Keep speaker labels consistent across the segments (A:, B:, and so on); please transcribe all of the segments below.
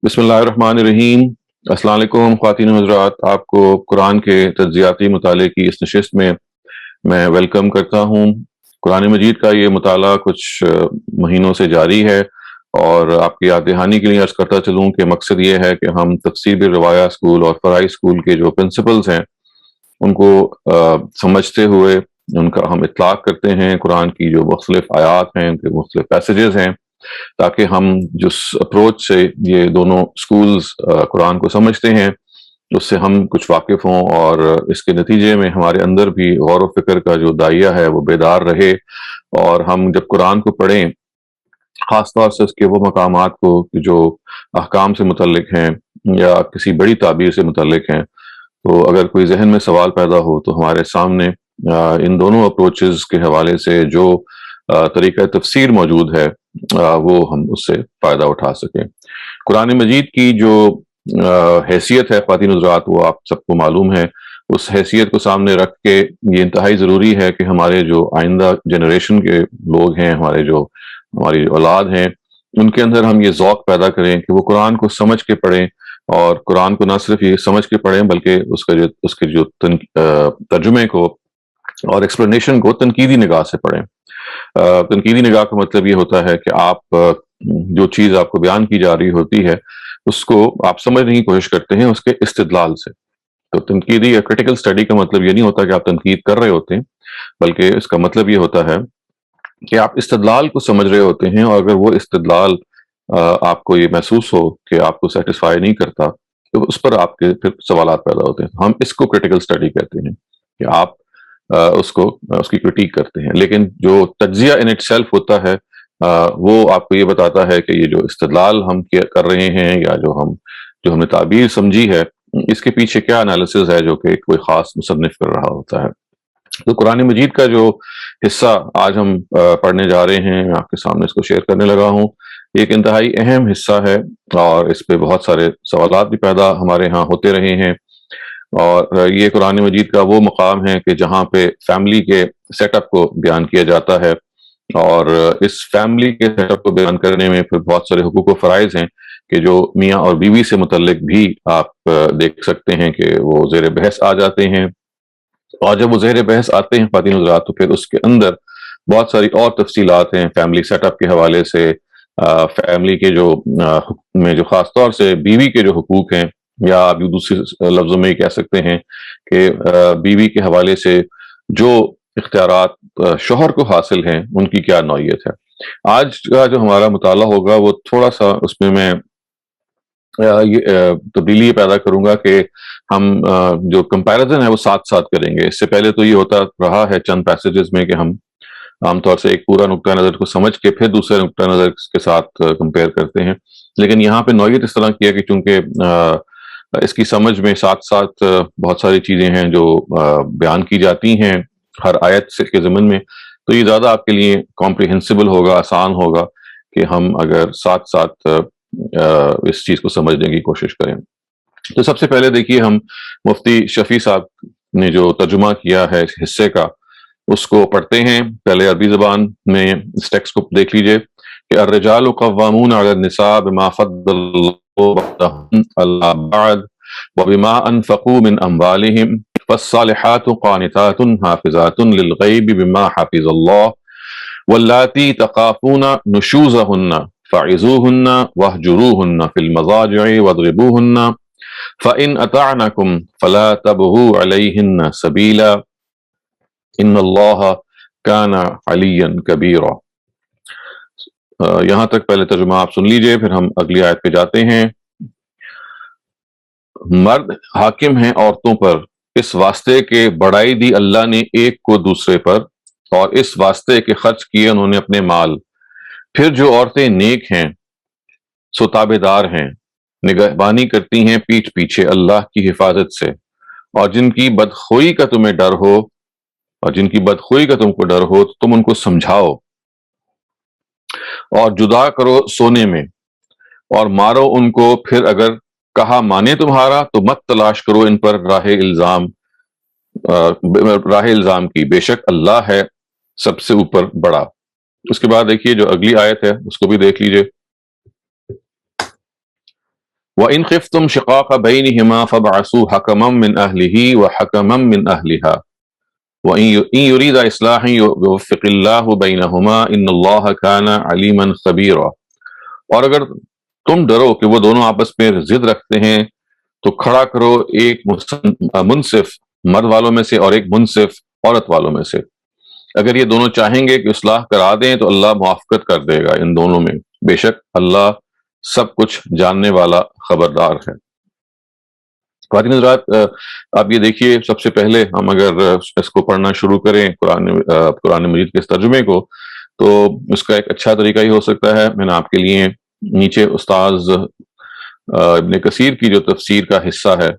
A: بسم اللہ الرحمن الرحیم۔ السلام علیکم خواتین و حضرات، آپ کو قرآن کے تجزیاتی مطالعے کی اس نشست میں ویلکم کرتا ہوں۔ قرآن مجید کا یہ مطالعہ کچھ مہینوں سے جاری ہے، اور آپ کی یاد دہانی کے لیے عرض کرتا چلوں کہ مقصد یہ ہے کہ ہم تفسیر بالروایہ اسکول اور فرائی اسکول کے جو پرنسپلز ہیں ان کو سمجھتے ہوئے ان کا ہم اطلاق کرتے ہیں۔ قرآن کی جو مختلف آیات ہیں، ان کے مختلف پیسیجز ہیں، تاکہ ہم جس اپروچ سے یہ دونوں سکولز قرآن کو سمجھتے ہیں اس سے ہم کچھ واقف ہوں، اور اس کے نتیجے میں ہمارے اندر بھی غور و فکر کا جو دائیہ ہے وہ بیدار رہے، اور ہم جب قرآن کو پڑھیں خاص طور سے اس کے وہ مقامات کو جو احکام سے متعلق ہیں یا کسی بڑی تعبیر سے متعلق ہیں، تو اگر کوئی ذہن میں سوال پیدا ہو تو ہمارے سامنے ان دونوں اپروچز کے حوالے سے جو طریقہ تفسیر موجود ہے وہ ہم اس سے فائدہ اٹھا سکیں۔ قرآن مجید کی جو حیثیت ہے خواتین حضرات، وہ آپ سب کو معلوم ہے۔ اس حیثیت کو سامنے رکھ کے یہ انتہائی ضروری ہے کہ ہمارے جو آئندہ جنریشن کے لوگ ہیں، ہماری اولاد ہیں، ان کے اندر ہم یہ ذوق پیدا کریں کہ وہ قرآن کو سمجھ کے پڑھیں، اور قرآن کو نہ صرف یہ سمجھ کے پڑھیں بلکہ اس کے جو ترجمے کو اور ایکسپلینیشن کو تنقیدی نگاہ سے پڑھیں۔ تنقیدی نگاہ کا مطلب یہ ہوتا ہے کہ آپ جو چیز آپ کو بیان کی جا رہی ہوتی ہے اس کو آپ سمجھنے کی کوشش کرتے ہیں اس کے استدلال سے۔ تو تنقیدی یا کریٹیکل سٹڈی کا مطلب یہ نہیں ہوتا کہ آپ تنقید کر رہے ہوتے ہیں، بلکہ اس کا مطلب یہ ہوتا ہے کہ آپ استدلال کو سمجھ رہے ہوتے ہیں، اور اگر وہ استدلال آپ کو یہ محسوس ہو کہ آپ کو سیٹسفائی نہیں کرتا تو اس پر آپ کے پھر سوالات پیدا ہوتے ہیں۔ ہم اس کو کریٹیکل سٹڈی کہتے ہیں کہ آپ اس کی کرٹیک کرتے ہیں۔ لیکن جو تجزیہ ان اٹ سیلف ہوتا ہے وہ آپ کو یہ بتاتا ہے کہ یہ جو استدلال ہم کر رہے ہیں یا جو ہم نے تعبیر سمجھی ہے، اس کے پیچھے کیا انالیسز ہے جو کہ کوئی خاص مصنف کر رہا ہوتا ہے۔ تو قرآن مجید کا جو حصہ آج ہم پڑھنے جا رہے ہیں، آپ کے سامنے اس کو شیئر کرنے لگا ہوں، ایک انتہائی اہم حصہ ہے، اور اس پہ بہت سارے سوالات بھی پیدا ہمارے ہاں ہوتے رہے ہیں۔ اور یہ قرآن مجید کا وہ مقام ہے کہ جہاں پہ فیملی کے سیٹ اپ کو بیان کیا جاتا ہے، اور اس فیملی کے سیٹ اپ کو بیان کرنے میں پھر بہت سارے حقوق و فرائض ہیں کہ جو میاں اور بیوی سے متعلق بھی آپ دیکھ سکتے ہیں کہ وہ زیر بحث آ جاتے ہیں۔ اور جب وہ زیر بحث آتے ہیں خواتین حضرات، تو پھر اس کے اندر بہت ساری اور تفصیلات ہیں فیملی سیٹ اپ کے حوالے سے، فیملی کے جو خاص طور سے بیوی کے جو حقوق ہیں، یا آپ دوسرے لفظوں میں یہ کہہ سکتے ہیں کہ بیوی کے حوالے سے جو اختیارات شوہر کو حاصل ہیں ان کی کیا نوعیت ہے۔ آج کا جو ہمارا مطالعہ ہوگا وہ تھوڑا سا اس میں یہ تبدیلی پیدا کروں گا کہ ہم جو کمپیریزن ہے وہ ساتھ ساتھ کریں گے۔ اس سے پہلے تو یہ ہوتا رہا ہے چند پیسیجز میں کہ ہم عام طور سے ایک پورا نقطہ نظر کو سمجھ کے پھر دوسرے نقطہ نظر کے ساتھ کمپیئر کرتے ہیں، لیکن یہاں پہ نوعیت اس طرح کی ہے کہ چونکہ اس کی سمجھ میں ساتھ ساتھ بہت ساری چیزیں ہیں جو بیان کی جاتی ہیں ہر آیت کے ضمن میں، تو یہ زیادہ آپ کے لیے کمپریہنسبل ہوگا، آسان ہوگا کہ ہم اگر ساتھ ساتھ اس چیز کو سمجھنے کی کوشش کریں۔ تو سب سے پہلے دیکھیے، ہم مفتی شفیع صاحب نے جو ترجمہ کیا ہے اس حصے کا اس کو پڑھتے ہیں۔ پہلے عربی زبان میں اس ٹیکسٹ کو دیکھ لیجئے کہ الرجال قوامون علی النساء بما فضل اللہ بعضهم علی بعض وبما انفقوا من اموالهم فالصالحات قانتات حافظات للغیب بما حفظ اللہ واللاتی تخافون نشوزهن فعظوهن واهجروهن في المضاجع واضربوهن فإن أطعنكم فلا تبغوا عليهن سبيلا ان اللہ کان علیا کبیرا۔ یہاں تک پہلے ترجمہ آپ سن لیجئے، پھر ہم اگلی آیت پہ جاتے ہیں۔ مرد حاکم ہیں عورتوں پر اس واسطے کہ بڑائی دی اللہ نے ایک کو دوسرے پر، اور اس واسطے کہ خرچ کیے انہوں نے اپنے مال۔ پھر جو عورتیں نیک ہیں سو تابع دار ہیں، نگہبانی کرتی ہیں پیٹھ پیچھے اللہ کی حفاظت سے، اور جن کی بدخوئی کا تمہیں ڈر ہو تم کو ڈر ہو تو تم ان کو سمجھاؤ، اور جدا کرو سونے میں، اور مارو ان کو، پھر اگر کہا مانے تمہارا تو مت تلاش کرو ان پر راہ الزام کی، بے شک اللہ ہے سب سے اوپر بڑا۔ اس کے بعد دیکھیے جو اگلی آیت ہے اس کو بھی دیکھ لیجئے۔ وَإِنْ خِفْتُمْ شِقَاقَ بَيْنِهِمَا فَابْعَثُوا حَكَمًا مِّنْ أَهْلِهِ وَحَكَمًا مِّنْ أَهْلِهَا وَإِنْ يُرِيدَ إِصْلَاحًا يُوَفِّقِ اللَّهُ بَيْنَهُمَا إِنَّ اللَّهَ كَانَ عَلِيمًا خَبِيرًا۔ اور اگر تم ڈرو کہ وہ دونوں آپس میں ضد رکھتے ہیں تو کھڑا کرو ایک منصف مرد والوں میں سے اور ایک منصف عورت والوں میں سے، اگر یہ دونوں چاہیں گے کہ اصلاح کرا دیں تو اللہ موافقت کر دے گا ان دونوں میں، بے شک اللہ سب کچھ جاننے والا خبردار ہے۔ خواتین حضرات، آپ یہ دیکھیے، سب سے پہلے ہم اگر اس کو پڑھنا شروع کریں قرآن مجید کے اس ترجمے کو، تو اس کا ایک اچھا طریقہ ہی ہو سکتا ہے، میں نے آپ کے لیے نیچے استاذ ابن کثیر کی جو تفسیر کا حصہ ہے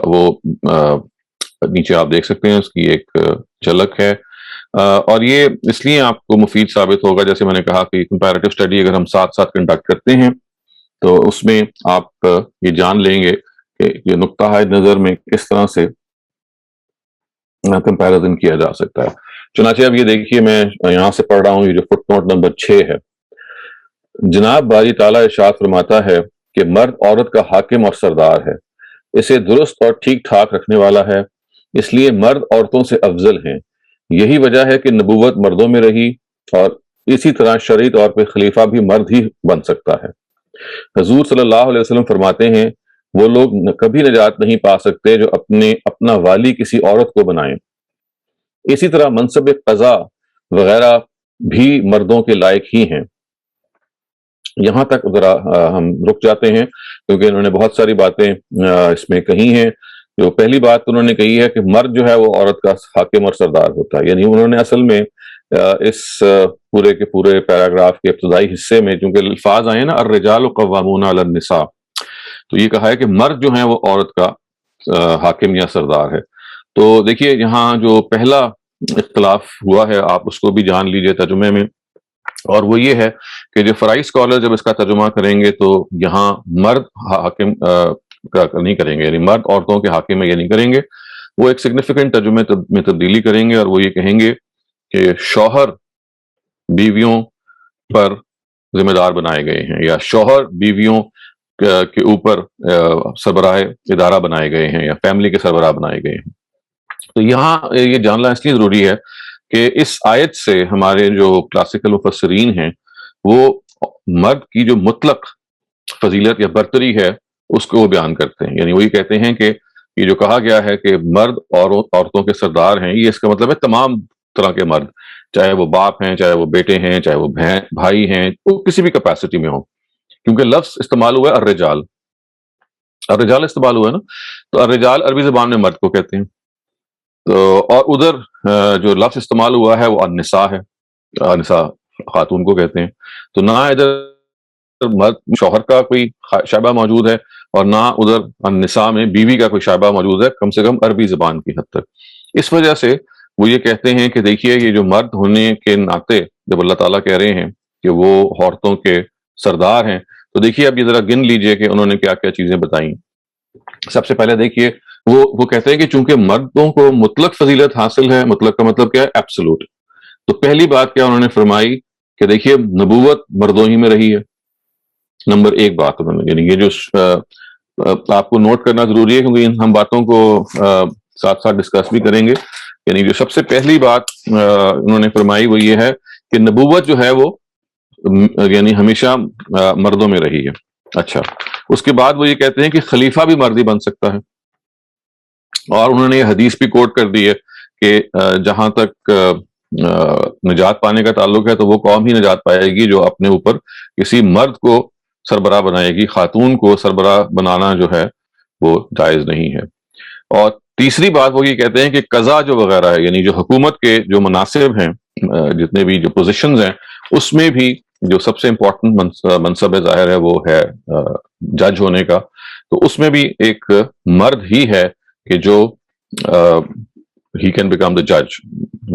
A: وہ نیچے آپ دیکھ سکتے ہیں، اس کی ایک جھلک ہے، اور یہ اس لیے آپ کو مفید ثابت ہوگا، جیسے میں نے کہا کہ کمپیریٹو اسٹڈی اگر ہم ساتھ ساتھ کنڈکٹ کرتے ہیں تو اس میں آپ یہ جان لیں گے کہ یہ نقطہ نظر میں کس طرح سے کمپیریزن کیا جا سکتا ہے۔ چنانچہ اب یہ دیکھیے، میں یہاں سے پڑھ رہا ہوں، یہ جو فٹ نوٹ نمبر 6 ہے۔ جناب باری تعالیٰ ارشاد فرماتا ہے کہ مرد عورت کا حاکم اور سردار ہے، اسے درست اور ٹھیک ٹھاک رکھنے والا ہے، اس لیے مرد عورتوں سے افضل ہیں۔ یہی وجہ ہے کہ نبوت مردوں میں رہی، اور اسی طرح شرعی طور پہ خلیفہ بھی مرد ہی بن سکتا ہے۔ حضور صلی اللہ علیہ وسلم فرماتے ہیں، وہ لوگ کبھی نجات نہیں پا سکتے جو اپنا والی کسی عورت کو بنائیں۔ اسی طرح منصب قضا وغیرہ بھی مردوں کے لائق ہی ہیں۔ یہاں تک ذرا ہم رک جاتے ہیں، کیونکہ انہوں نے بہت ساری باتیں اس میں کہی ہیں۔ جو پہلی بات انہوں نے کہی ہے کہ مرد جو ہے وہ عورت کا حاکم اور سردار ہوتا ہے، یعنی انہوں نے اصل میں اس پورے کے پورے پیراگراف کے ابتدائی حصے میں چونکہ الفاظ آئے نا الرجال قوامون علی النساء، تو یہ کہا ہے کہ مرد جو ہے وہ عورت کا حاکم یا سردار ہے۔ تو دیکھیے یہاں جو پہلا اختلاف ہوا ہے آپ اس کو بھی جان لیجئے ترجمے میں، اور وہ یہ ہے کہ جو فرائی اسکالر جب اس کا ترجمہ کریں گے تو یہاں مرد حاکم نہیں کریں گے، یعنی مرد عورتوں کے حاکم میں یہ نہیں کریں گے، وہ ایک سگنیفیکنٹ ترجمے میں تبدیلی کریں گے، اور وہ یہ کہیں گے کہ شوہر بیویوں پر ذمہ دار بنائے گئے ہیں، یا شوہر بیویوں کے اوپر سربراہ ادارہ بنائے گئے ہیں، یا فیملی کے سربراہ بنائے گئے ہیں۔ تو یہاں یہ جاننا اس لیے ضروری ہے کہ اس آیت سے ہمارے جو کلاسیکل مفسرین ہیں وہ مرد کی جو مطلق فضیلت یا برتری ہے اس کو وہ بیان کرتے ہیں، یعنی وہی کہتے ہیں کہ یہ جو کہا گیا ہے کہ مرد اور عورتوں کے سردار ہیں، یہ اس کا مطلب ہے تمام طرح کے مرد، چاہے وہ باپ ہیں، چاہے وہ بیٹے ہیں، چاہے وہ بھائی ہیں، وہ کسی بھی کیپیسٹی میں ہوں، کیونکہ لفظ استعمال ہوا ہے الرجال استعمال ہوا ہے نا، تو الرجال عربی زبان میں مرد کو کہتے ہیں، تو اور ادھر جو لفظ استعمال ہوا ہے وہ النساء ہے، النساء خاتون کو کہتے ہیں، تو نہ ادھر مرد شوہر کا کوئی شائبہ موجود ہے اور نہ ادھر النساء میں بیوی کا کوئی شائبہ موجود ہے، کم سے کم عربی زبان کی حد تک۔ اس وجہ سے وہ یہ کہتے ہیں کہ دیکھیے یہ جو مرد ہونے کے ناطے جب اللہ تعالیٰ کہہ رہے ہیں کہ وہ عورتوں کے سردار ہیں، تو دیکھیے اب یہ ذرا گن لیجئے کہ انہوں نے کیا کیا چیزیں بتائیں۔ سب سے پہلے دیکھیے وہ کہتے ہیں کہ چونکہ مردوں کو مطلق فضیلت حاصل ہے، مطلق کا مطلب کیا ہے؟ ایبسولوٹ۔ تو پہلی بات کیا انہوں نے فرمائی کہ دیکھیے نبوت مردوں ہی میں رہی ہے، نمبر ایک بات انہوں نے، یعنی یہ جو آپ کو نوٹ کرنا ضروری ہے کیونکہ ہم باتوں کو ساتھ ساتھ ڈسکس بھی کریں گے، یعنی جو سب سے پہلی بات انہوں نے فرمائی وہ یہ ہے کہ نبوت جو ہے وہ یعنی ہمیشہ مردوں میں رہی ہے۔ اچھا، اس کے بعد وہ یہ کہتے ہیں کہ خلیفہ بھی مرد ہی بن سکتا ہے، اور انہوں نے یہ حدیث بھی کوٹ کر دی ہے کہ جہاں تک نجات پانے کا تعلق ہے تو وہ قوم ہی نجات پائے گی جو اپنے اوپر کسی مرد کو سربراہ بنائے گی، خاتون کو سربراہ بنانا جو ہے وہ جائز نہیں ہے۔ اور تیسری بات وہ یہ کہتے ہیں کہ قضا جو وغیرہ ہے، یعنی جو حکومت کے جو مناصب ہیں، جتنے بھی جو پوزیشنز ہیں، اس میں بھی جو سب سے امپورٹنٹ منصب ظاہر ہے وہ ہے جج ہونے کا، تو اس میں بھی ایک مرد ہی ہے کہ جو he can become the judge.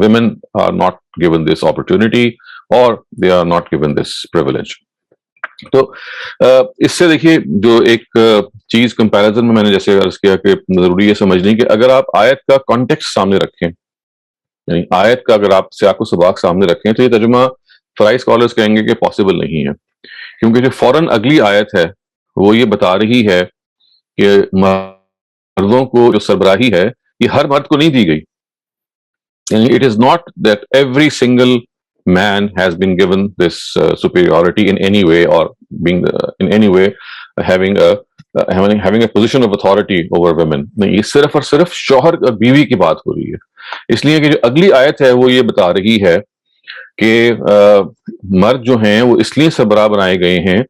A: Women are not given this opportunity or they are not given this privilege. تو اس سے دیکھیے جو ایک چیز کمپیریزن میں نے جیسے عرض کیا کہ ضروری ہے سمجھنے کہ اگر آپ آیت کا کانٹیکسٹ سامنے رکھیں، یعنی آیت کا اگر آپ سیاق و سباق سامنے رکھیں، تو یہ ترجمہ فرائی اسکالرز کہیں گے کہ پاسبل نہیں ہے، کیونکہ جو فوراً اگلی آیت ہے وہ یہ بتا رہی ہے کہ مردوں کو جو سربراہی ہے یہ ہر مرد کو نہیں دی گئی. یعنی it is not that every single man has been given this superiority in any way, or being in any way having a position of authority over women. نہیں, یہ صرف اور صرف شوہر اور بیوی کی بات ہو رہی ہے. اس لیے کہ جو اگلی آیت ہے وہ یہ بتا رہی ہے کہ مرد جو ہیں وہ اس لیے سربراہ بنائے گئے ہیں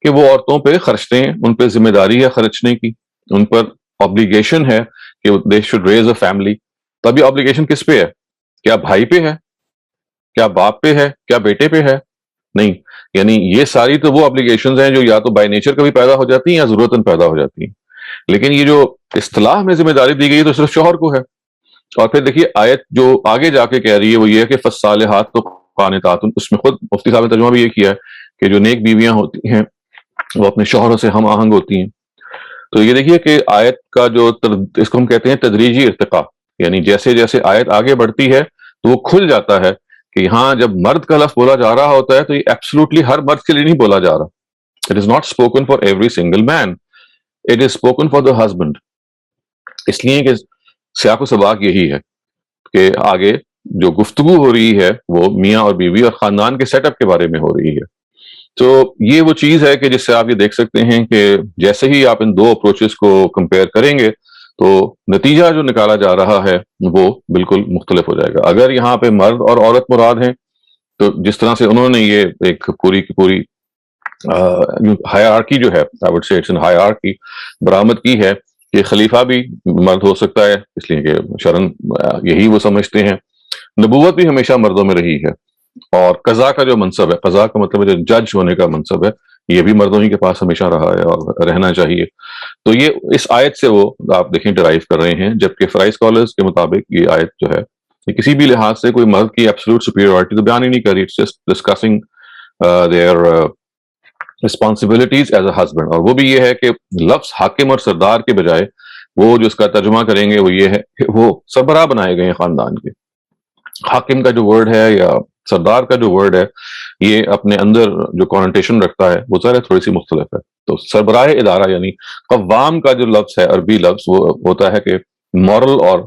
A: کہ وہ عورتوں پہ خرچتے ہیں, ان پہ ذمہ داری ہے خرچنے کی, ان پر obligation ہے کہ they should raise a family. تب یہ obligation کس پہ ہے؟ کیا بھائی پہ ہے؟ کیا باپ پہ ہے؟ کیا بیٹے پہ ہے؟ نہیں. یعنی یہ ساری تو وہ ابلیگیشنز ہیں جو یا تو بائی نیچر کبھی پیدا ہو جاتی ہیں یا ضرورتاً پیدا ہو جاتی ہیں. لیکن یہ جو اصطلاح میں ذمہ داری دی گئی ہے تو صرف شوہر کو ہے. اور پھر دیکھیے آیت جو آگے جا کے کہہ رہی ہے وہ یہ ہے کہ فالصالحات تو قانتات, اس میں خود مفتی صاحب نے ترجمہ بھی یہ کیا ہے کہ جو نیک بیویاں ہوتی ہیں وہ اپنے شوہروں سے ہم آہنگ ہوتی ہیں. تو یہ دیکھیے کہ آیت کا جو اس کو ہم کہتے ہیں تدریجی ارتقاء, یعنی جیسے جیسے آیت آگے بڑھتی ہے تو وہ کھل جاتا ہے کہ یہاں جب مرد کا لفظ بولا جا رہا ہوتا ہے تو یہ ایبسلوٹلی ہر مرد کے لیے نہیں بولا جا رہا. It is not spoken for every single man, it is spoken for the husband. اس لیے کہ سیاق و سباق یہی ہے کہ آگے جو گفتگو ہو رہی ہے وہ میاں اور بیوی اور خاندان کے سیٹ اپ کے بارے میں ہو رہی ہے. تو یہ وہ چیز ہے کہ جس سے آپ یہ دیکھ سکتے ہیں کہ جیسے ہی آپ ان دو اپروچز کو کمپیئر کریں گے تو نتیجہ جو نکالا جا رہا ہے وہ بالکل مختلف ہو جائے گا. اگر یہاں پہ مرد اور عورت مراد ہیں تو جس طرح سے انہوں نے یہ ایک پوری کی پوری ہائرارکی جو ہے, I would say it's an hierarchy برآمد کی ہے کہ خلیفہ بھی مرد ہو سکتا ہے, اس لیے کہ شرن یہی وہ سمجھتے ہیں. نبوت بھی ہمیشہ مردوں میں رہی ہے, اور قضا کا جو منصب ہے, قضا کا مطلب ہے جو جج ہونے کا منصب ہے, یہ بھی مردوں ہی کے پاس ہمیشہ رہا ہے اور رہنا چاہیے. تو یہ اس آیت سے وہ آپ دیکھیں ڈرائیو کر رہے ہیں, جبکہ فرائی اسکالرز کے مطابق یہ آیت جو ہے یہ کسی بھی لحاظ سے کوئی مرد کی ایبسولوٹ سپیریورٹی تو بیان ہی نہیں کر رہی. It's just discussing their responsibilities as a husband. اور وہ بھی یہ ہے کہ لفظ حاکم اور سردار کے بجائے وہ جو اس کا ترجمہ کریں گے وہ یہ ہے کہ وہ سربراہ بنائے گئے ہیں خاندان کے. حاکم کا جو ورڈ ہے یا سردار کا جو ورڈ ہے یہ اپنے اندر جو کونوٹیشن رکھتا ہے وہ ذرا تھوڑی سی مختلف ہے. تو سربراہ ادارہ یعنی قوام کا جو لفظ ہے, عربی لفظ, وہ ہوتا ہے کہ مورل اور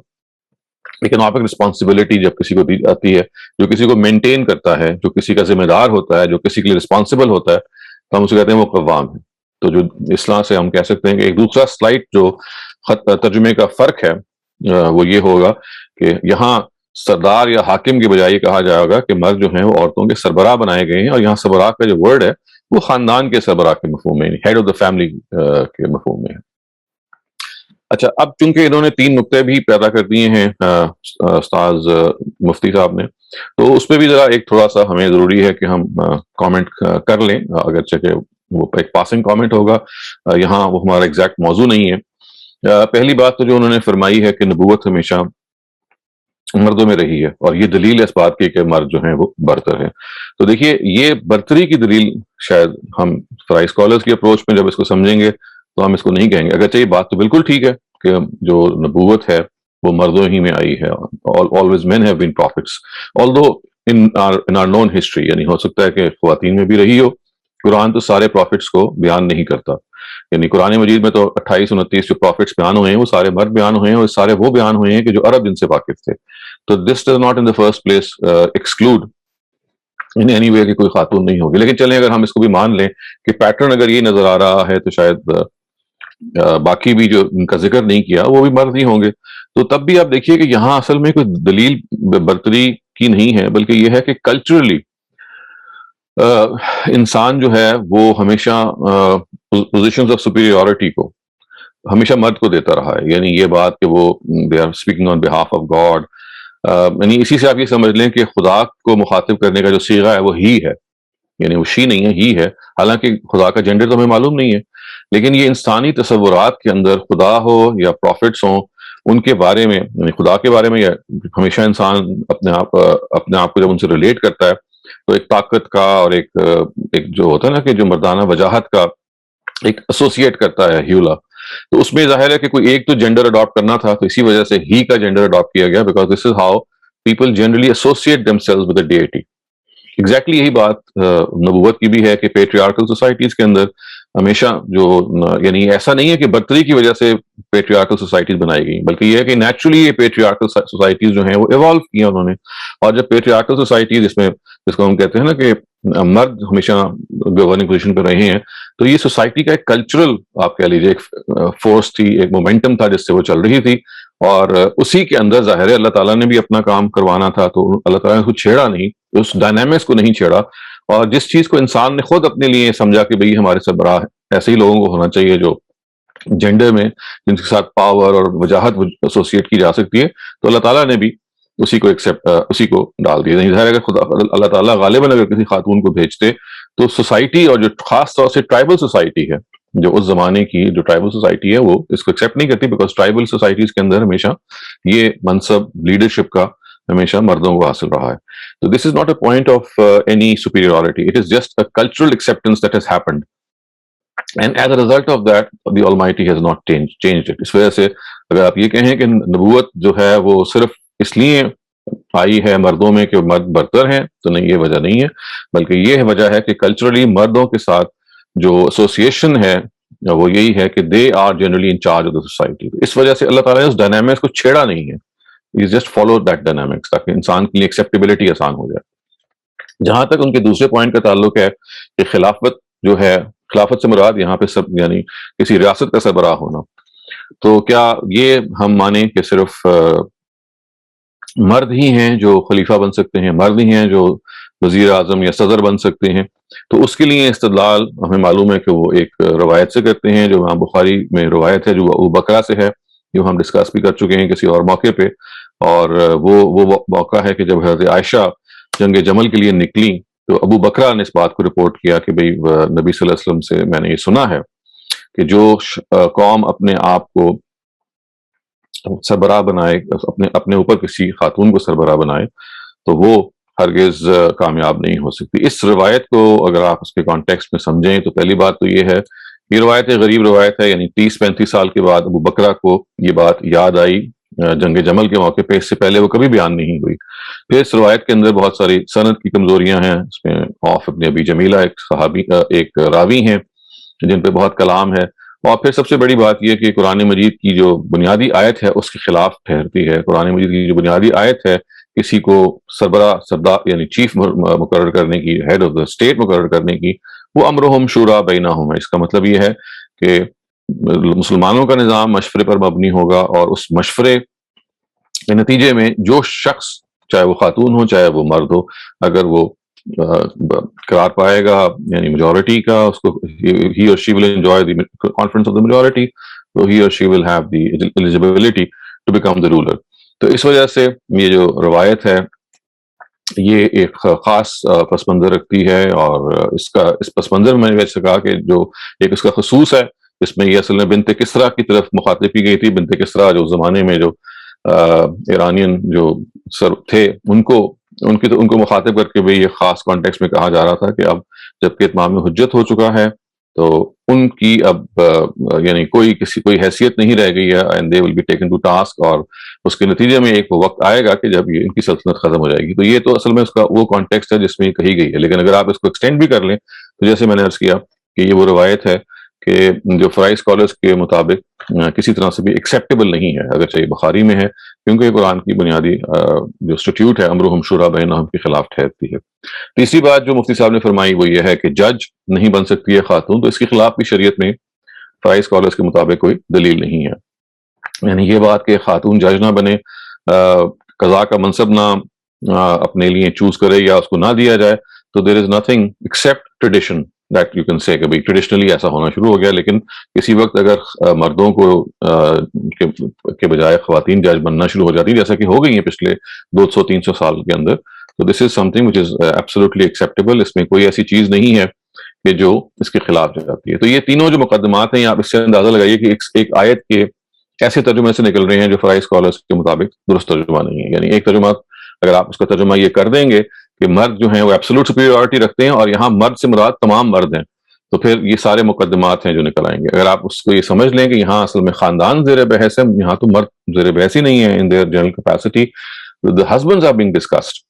A: اکنامک رسپانسبلٹی جب کسی کو دی جاتی ہے, جو کسی کو مینٹین کرتا ہے, جو کسی کا ذمہ دار ہوتا ہے, جو کسی کے لیے رسپانسبل ہوتا ہے, تو ہم اسے کہتے ہیں وہ قوام ہے. تو جو اصطلاح سے ہم کہہ سکتے ہیں کہ ایک دوسرا سلائٹ جو ترجمے کا فرق ہے وہ یہ ہوگا کہ یہاں سردار یا حاکم کے بجائے کہا جائے گا کہ مرد جو ہیں وہ عورتوں کے سربراہ بنائے گئے ہیں, اور یہاں سربراہ کا جو ورڈ ہے وہ خاندان کے سربراہ کے مفہوم میں, ہیڈ آف دا فیملی کے مفہوم میں ہے. اچھا, اب چونکہ انہوں نے 3 نقطے بھی پیدا کر دیے ہیں استاذ مفتی صاحب نے, تو اس پہ بھی ذرا ایک تھوڑا سا ہمیں ضروری ہے کہ ہم کامنٹ کر لیں, اگرچہ کہ وہ ایک پاسنگ کامنٹ ہوگا, یہاں وہ ہمارا ایگزیکٹ موضوع نہیں ہے. پہلی بات تو جو انہوں نے فرمائی ہے کہ نبوت ہمیشہ مردوں میں رہی ہے, اور یہ دلیل اس بات کی کہ مرد جو ہیں وہ برتر ہیں. تو دیکھیے یہ برتری کی دلیل شاید ہم فرائی اسکالرز کی اپروچ میں جب اس کو سمجھیں گے تو ہم اس کو نہیں کہیں گے, اگرچہ یہ بات تو بالکل ٹھیک ہے کہ جو نبوت ہے وہ مردوں ہی میں آئی ہے. always men have been prophets, although in our known history, یعنی ہو سکتا ہے کہ خواتین میں بھی رہی ہو. قرآن تو سارے پروفٹس کو بیان نہیں کرتا, یعنی قرآن مجید میں تو 28-29 جو پروفٹس بیان ہوئے ہیں وہ سارے مرد بیان ہوئے ہیں, اور سارے وہ بیان ہوئے ہیں کہ جو عرب جن سے واقف تھے. تو this does not in the first place exclude in any way کہ کوئی خاتون نہیں ہوگی. لیکن چلیں اگر ہم اس کو بھی مان لیں کہ پیٹرن اگر یہ نظر آ رہا ہے تو شاید باقی بھی جو ان کا ذکر نہیں کیا وہ بھی مرد ہی ہوں گے. تو تب بھی آپ دیکھیے کہ یہاں اصل میں کوئی دلیل برتری کی نہیں ہے, بلکہ یہ ہے کہ کلچرلی انسان جو ہے وہ ہمیشہ پوزیشنز آف سپیریورٹی کو ہمیشہ مرد کو دیتا رہا ہے. یعنی یہ بات کہ وہ they are speaking on behalf of God, یعنی اسی سے آپ یہ سمجھ لیں کہ خدا کو مخاطب کرنے کا جو صیغہ ہے وہ ہی ہے, یعنی وہ شی نہیں ہے, ہی ہے. حالانکہ خدا کا جینڈر تو ہمیں معلوم نہیں ہے, لیکن یہ انسانی تصورات کے اندر خدا ہو یا پروفٹس ہوں ان کے بارے میں, یعنی خدا کے بارے میں ہمیشہ انسان اپنے آپ کو جب ان سے ریلیٹ کرتا ہے تو ایک طاقت کا اور ایک جو ہوتا ہے نا کہ جو مردانہ وجاہت کا ایک ایسوسیٹ کرتا ہے ہیولا. تو اس میں ظاہر ہے کہ کوئی ایک تو جینڈر اڈاپٹ کرنا تھا, تو اسی وجہ سے ہی کا جینڈر اڈاپٹ کیا گیا, because this is how people generally associate them selves with a duty. Exactly یہی بات نبوت کی بھی ہے کہ پیٹریارکل سوسائٹیز کے اندر ہمیشہ جو یعنی ایسا نہیں ہے کہ برتری کی وجہ سے پیٹریارکل سوسائٹیز بنائی گئی، بلکہ یہ ہے کہ نیچرلی یہ پیٹریارکل سوسائٹیز جو ہیں وہ ایوالو کی انہوں نے. اور جب پیٹریارکل سوسائٹیز جس کو ہم کہتے ہیں نا کہ مرد ہمیشہ گورننگ پوزیشن پہ رہے ہیں، تو یہ سوسائٹی کا ایک کلچرل آپ کہہ لیجیے ایک فورس تھی، ایک مومنٹم تھا جس سے وہ چل رہی تھی. اور اسی کے اندر ظاہر ہے اللہ تعالیٰ نے بھی اپنا کام کروانا تھا، تو اللہ تعالیٰ نے کچھ چھیڑا نہیں، اس ڈائنامکس کو نہیں چھیڑا. اور جس چیز کو انسان نے خود اپنے لیے سمجھا کہ بھئی ہمارے سربراہ ایسے ہی لوگوں کو ہونا چاہیے جو جینڈر میں جن کے ساتھ پاور اور وجاہت ایسوسیٹ کی جا سکتی ہے، تو اللہ تعالیٰ نے بھی اسی کو اسی کو ڈال دیا. نہیں ظاہر ہے کہ اللہ تعالیٰ غالباً اگر کسی خاتون کو بھیجتے تو سوسائٹی، اور جو خاص طور سے ٹرائبل سوسائٹی ہے، جو اس زمانے کی جو ٹرائبل سوسائٹی ہے، وہ اس کو ایکسیپٹ نہیں کرتی، بیکاز ٹرائبل سوسائٹیز کے اندر ہمیشہ یہ منصب لیڈرشپ کا ہمیشہ مردوں کو حاصل رہا ہے. تو this is not a point of any superiority, it is just a cultural acceptance that has happened, and as a result of that the Almighty has not changed it. اس وجہ سے اگر آپ یہ کہیں کہ نبوت جو ہے وہ صرف اس لیے آئی ہے مردوں میں کہ مرد برتر ہیں، تو نہیں، یہ وجہ نہیں ہے، بلکہ یہ وجہ ہے کہ کلچرلی مردوں کے ساتھ جو ایسوسیشن ہے وہ یہی ہے کہ they are generally in charge of the society. اس وجہ سے اللہ تعالیٰ نے اس ڈائنامکس کو چھیڑا نہیں ہے، He just follow that dynamics تاکہ انسان کے لیے ایکسیپٹیبلٹی آسان ہو جائے. جہاں تک ان کے دوسرے پوائنٹ کا تعلق ہے کہ خلافت جو ہے، خلافت سے مراد یہاں پہ سب یعنی کسی ریاست کا سربراہ ہونا، تو کیا یہ ہم مانیں کہ صرف مرد ہی ہیں جو خلیفہ بن سکتے ہیں، مرد ہی ہیں جو وزیر اعظم یا صدر بن سکتے ہیں؟ تو اس کے لیے استدلال ہمیں معلوم ہے کہ وہ ایک روایت سے کرتے ہیں، جو امام بخاری میں روایت ہے، جو ابو بکرہ سے ہے، جو ہم ڈسکس بھی کر چکے ہیں کسی اور موقع پہ. اور وہ موقع ہے کہ جب حضرت عائشہ جنگ جمل کے لیے نکلی تو ابو بکرہ نے اس بات کو رپورٹ کیا کہ بھئی نبی صلی اللہ علیہ وسلم سے میں نے یہ سنا ہے کہ جو قوم اپنے آپ کو سربراہ بنائے، اپنے اوپر کسی خاتون کو سربراہ بنائے، تو وہ ہرگز کامیاب نہیں ہو سکتی. اس روایت کو اگر آپ اس کے کانٹیکسٹ میں سمجھیں تو پہلی بات تو یہ ہے، یہ روایت ایک غریب روایت ہے، یعنی 30-35 سال کے بعد ابو بکرہ کو یہ بات یاد آئی جنگ جمل کے موقع پہ، اس سے پہلے وہ کبھی بیان نہیں ہوئی. پھر اس روایت کے اندر بہت ساری سند کی کمزوریاں ہیں، اس میں عوف ابن ابی جمیلہ ایک صحابی ایک راوی ہیں جن پہ بہت کلام ہے. اور پھر سب سے بڑی بات یہ کہ قرآن مجید کی جو بنیادی آیت ہے اس کے خلاف ٹھہرتی ہے. قرآن مجید کی جو بنیادی آیت ہے کسی کو سردار یعنی چیف مقرر کرنے کی، ہیڈ آف دا اسٹیٹ مقرر کرنے کی، وہ امرہم شورا بینہم ہے. اس کا مطلب یہ ہے کہ مسلمانوں کا نظام مشورے پر مبنی ہوگا، اور اس مشورے کے نتیجے میں جو شخص، چاہے وہ خاتون ہو چاہے وہ مرد ہو، اگر وہ قرار پائے گا یعنی میجورٹی کا، اس کو he or she will enjoy the confidence of the majority, so he or she will have the eligibility to become the ruler. تو اس وجہ سے یہ جو روایت ہے یہ ایک خاص پس منظر رکھتی ہے، اور اس پس منظر میں ویسے کہا کہ جو ایک اس کا خصوص ہے، اس میں یہ اصل میں بنت کسریٰ کی طرف مخاطب کی گئی تھی. بنت کسریٰ جو زمانے میں جو ایرانین جو سر تھے ان کو مخاطب کر کے بھی یہ خاص کانٹیکس میں کہا جا رہا تھا کہ اب جب کہ اتمام حجت ہو چکا ہے تو ان کی اب یعنی کوئی حیثیت نہیں رہ گئی ہے، and they will be taken to task, اور اس کے نتیجے میں ایک وقت آئے گا کہ جب یہ ان کی سلطنت ختم ہو جائے گی. تو یہ تو اصل میں اس کا وہ کانٹیکسٹ ہے جس میں یہ کہی گئی ہے. لیکن اگر آپ اس کو ایکسٹینڈ بھی کر لیں تو جیسے میں نے عرض کیا کہ یہ وہ روایت ہے کہ جو فرائی اسکالرس کے مطابق کسی طرح سے بھی ایکسیپٹیبل نہیں ہے، اگرچہ یہ بخاری میں ہے، کیونکہ یہ قرآن کی بنیادی جو اسٹیٹیوٹ ہے امرہم شورا بینہم کے خلاف ٹھہرتی ہے. تیسری بات جو مفتی صاحب نے فرمائی وہ یہ ہے کہ جج نہیں بن سکتی ہے خاتون، تو اس کے خلاف بھی شریعت میں فرائی اسکالرس کے مطابق کوئی دلیل نہیں ہے. یعنی یہ بات کہ خاتون جج نہ بنے، قضاء کا منصب نہ اپنے لیے چوز کرے یا اس کو نہ دیا جائے، تو there is nothing except tradition that you can say کہ بھائی ٹریڈیشنلی ایسا ہونا شروع ہو گیا. لیکن کسی وقت اگر مردوں کو کے بجائے خواتین جج بننا شروع ہو جاتی جیسا کہ ہو گئی ہیں پچھلے 200-300 سال کے اندر، تو this is something which is absolutely acceptable. اس میں کوئی ایسی چیز نہیں ہے کہ جو اس کے خلاف جاتی ہے. تو یہ تینوں جو مقدمات ہیں آپ اس سے اندازہ لگائیے کہ ایک آیت کے ایسے ترجمے سے نکل رہے ہیں جو فرائی اسکالرس کے مطابق درست ترجمہ نہیں ہے. یعنی ایک ترجمہ اگر آپ اس کا ترجمہ یہ کر دیں گے کہ مرد جو ہیں وہ ایبسولوٹ سپیریورٹی رکھتے ہیں اور یہاں مرد سے مراد تمام مرد ہیں، تو پھر یہ سارے مقدمات ہیں جو نکل آئیں گے. اگر آپ اس کو یہ سمجھ لیں کہ یہاں اصل میں خاندان زیر بحث ہے، یہاں تو مرد زیر بحث ہی نہیں ہے in their general capacity, the husbands are being discussed،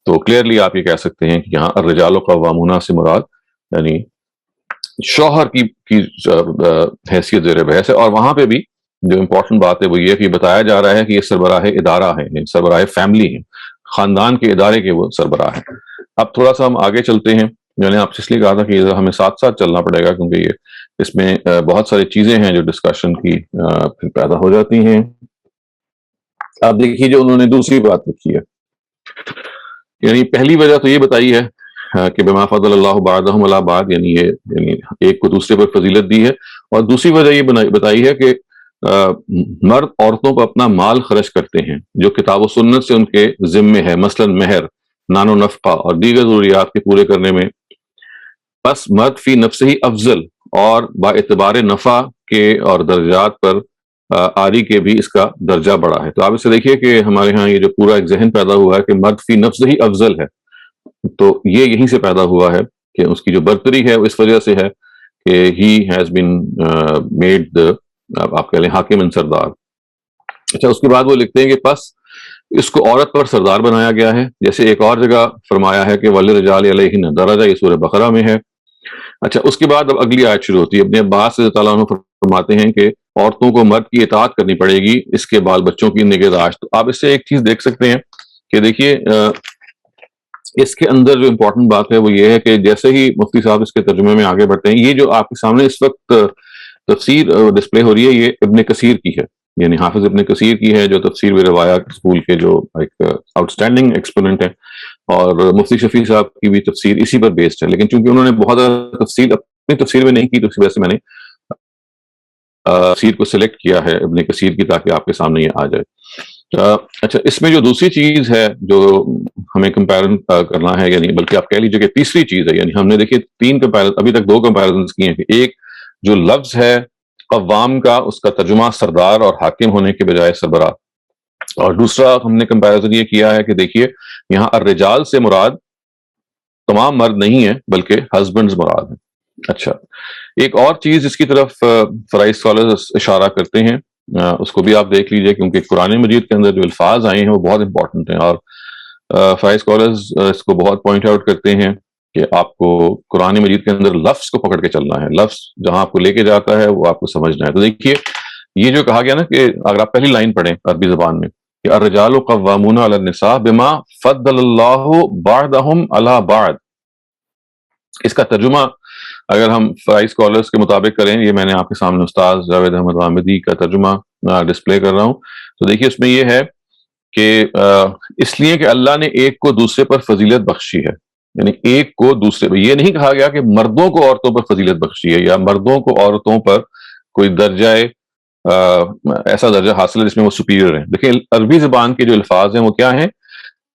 A: تو کلیئرلی آپ یہ کہہ سکتے ہیں کہ یہاں الرجال قوامون سے مراد یعنی شوہر کی حیثیت زیر بحث ہے، اور وہاں پہ بھی جو امپورٹنٹ بات ہے وہ یہ کہ بتایا جا رہا ہے کہ یہ سربراہ ادارہ ہے، سربراہ فیملی ہے، خاندان کے ادارے کے وہ سربراہ ہیں۔ اب تھوڑا سا ہم آگے چلتے ہیں، میں نے آپ سے اس لیے کہا تھا کہ ہمیں ساتھ ساتھ چلنا پڑے گا، کیونکہ یہ اس میں بہت ساری چیزیں ہیں جو ڈسکشن کی پھر پیدا ہو جاتی ہیں۔ اب دیکھیے جو انہوں نے دوسری بات لکھی ہے، یعنی پہلی وجہ تو یہ بتائی ہے کہ بما فضل اللہ بعضهم علی بعض، یعنی ایک کو دوسرے پر فضیلت دی ہے، اور دوسری وجہ یہ بتائی ہے کہ مرد عورتوں پر اپنا مال خرچ کرتے ہیں جو کتاب و سنت سے ان کے ذمے ہے، مثلا مہر، نان و نفقہ اور دیگر ضروریات کے پورے کرنے میں، بس مرد فی نفس ہی افضل، اور با اعتبار نفع کے اور درجات پر آری کے بھی اس کا درجہ بڑا ہے۔ تو آپ اسے دیکھیے کہ ہمارے ہاں یہ جو پورا ایک ذہن پیدا ہوا ہے کہ مرد فی نفس ہی افضل ہے، تو یہ یہیں سے پیدا ہوا ہے کہ اس کی جو برتری ہے وہ اس وجہ سے ہے کہ ہی ہیز بین میڈ، آپ کہہ لیں حاکم سردار۔ اچھا، اس کے بعد وہ لکھتے ہیں کہ پس اس کو عورت پر سردار بنایا گیا ہے، جیسے ایک اور جگہ فرمایا ہے کہ وَلِلرِّجَالِ عَلَيْهِنَّ درجہ، یہ سورہ بقرہ میں ہے۔ اچھا، اس کے بعد اب اگلی آیت شروع ہوتی ہے۔ ابن عباس رضی اللہ عنہ فرماتے ہیں کہ عورتوں کو مرد کی اطاعت کرنی پڑے گی اس کے بال بچوں کی نگہداشت۔ تو آپ اس سے ایک چیز دیکھ سکتے ہیں کہ دیکھیے اس کے اندر جو امپورٹنٹ بات ہے وہ یہ ہے کہ جیسے ہی مفتی صاحب اس کے ترجمے میں آگے بڑھتے ہیں، یہ جو آپ کے سامنے اس وقت تفسیر ڈسپلے ہو رہی ہے، یہ ابن کثیر کی ہے، یعنی حافظ ابن کثیر کی ہے، جو تفسیر و روایات اسکول کے جو ایک آؤٹ اسٹینڈنگ ایکسپوننٹ ہیں، اور مفتی شفیع صاحب کی بھی تفسیر اسی پر بیسڈ ہے، لیکن چونکہ انہوں نے بہت زیادہ تفصیل اپنی تفسیر میں نہیں کی تو اس وجہ سے میں نے تفسیر کو سلیکٹ کیا ہے ابن کثیر کی، تاکہ آپ کے سامنے یہ آ جائے۔ اچھا، اس میں جو دوسری چیز ہے جو ہمیں کمپیرن کرنا ہے، یعنی بلکہ آپ کہہ لیجیے کہ تیسری چیز ہے، یعنی ہم نے دیکھیے ابھی تک دو کمپیرزنس کیے ہیں کہ ایک جو لفظ ہے قوام کا، اس کا ترجمہ سردار اور حاکم ہونے کے بجائے سربراہ، اور دوسرا ہم نے کمپیرزن یہ کیا ہے کہ دیکھیے یہاں الرجال سے مراد تمام مرد نہیں ہے بلکہ ہسبینڈز مراد ہیں۔ اچھا، ایک اور چیز اس کی طرف فرائض اسکالرز اشارہ کرتے ہیں، اس کو بھی آپ دیکھ لیجئے، کیونکہ قرآن مجید کے اندر جو الفاظ آئے ہیں وہ بہت امپورٹنٹ ہیں، اور فرائض اسکالرز اس کو بہت پوائنٹ آؤٹ کرتے ہیں کہ آپ کو قرآن مجید کے اندر لفظ کو پکڑ کے چلنا ہے، لفظ جہاں آپ کو لے کے جاتا ہے وہ آپ کو سمجھنا ہے۔ تو دیکھیے یہ جو کہا گیا نا کہ اگر آپ پہلی لائن پڑھیں عربی زبان میں کہ الرجال قوامون علی النساء بما فضل اللہ بعضهم علی بعض، اس کا ترجمہ اگر ہم فرائض اسکالرز کے مطابق کریں، یہ میں نے آپ کے سامنے استاد جاوید احمد حامدی کا ترجمہ ڈسپلے کر رہا ہوں، تو دیکھیے اس میں یہ ہے کہ اس لیے کہ اللہ نے ایک کو دوسرے پر فضیلت بخشی ہے، یعنی ایک کو دوسرے پر، یہ نہیں کہا گیا کہ مردوں کو عورتوں پر فضیلت بخشی ہے یا مردوں کو عورتوں پر کوئی درجہ ایسا درجہ حاصل ہے جس میں وہ سپیریئر ہیں۔ دیکھیں عربی زبان کے جو الفاظ ہیں وہ کیا ہیں؟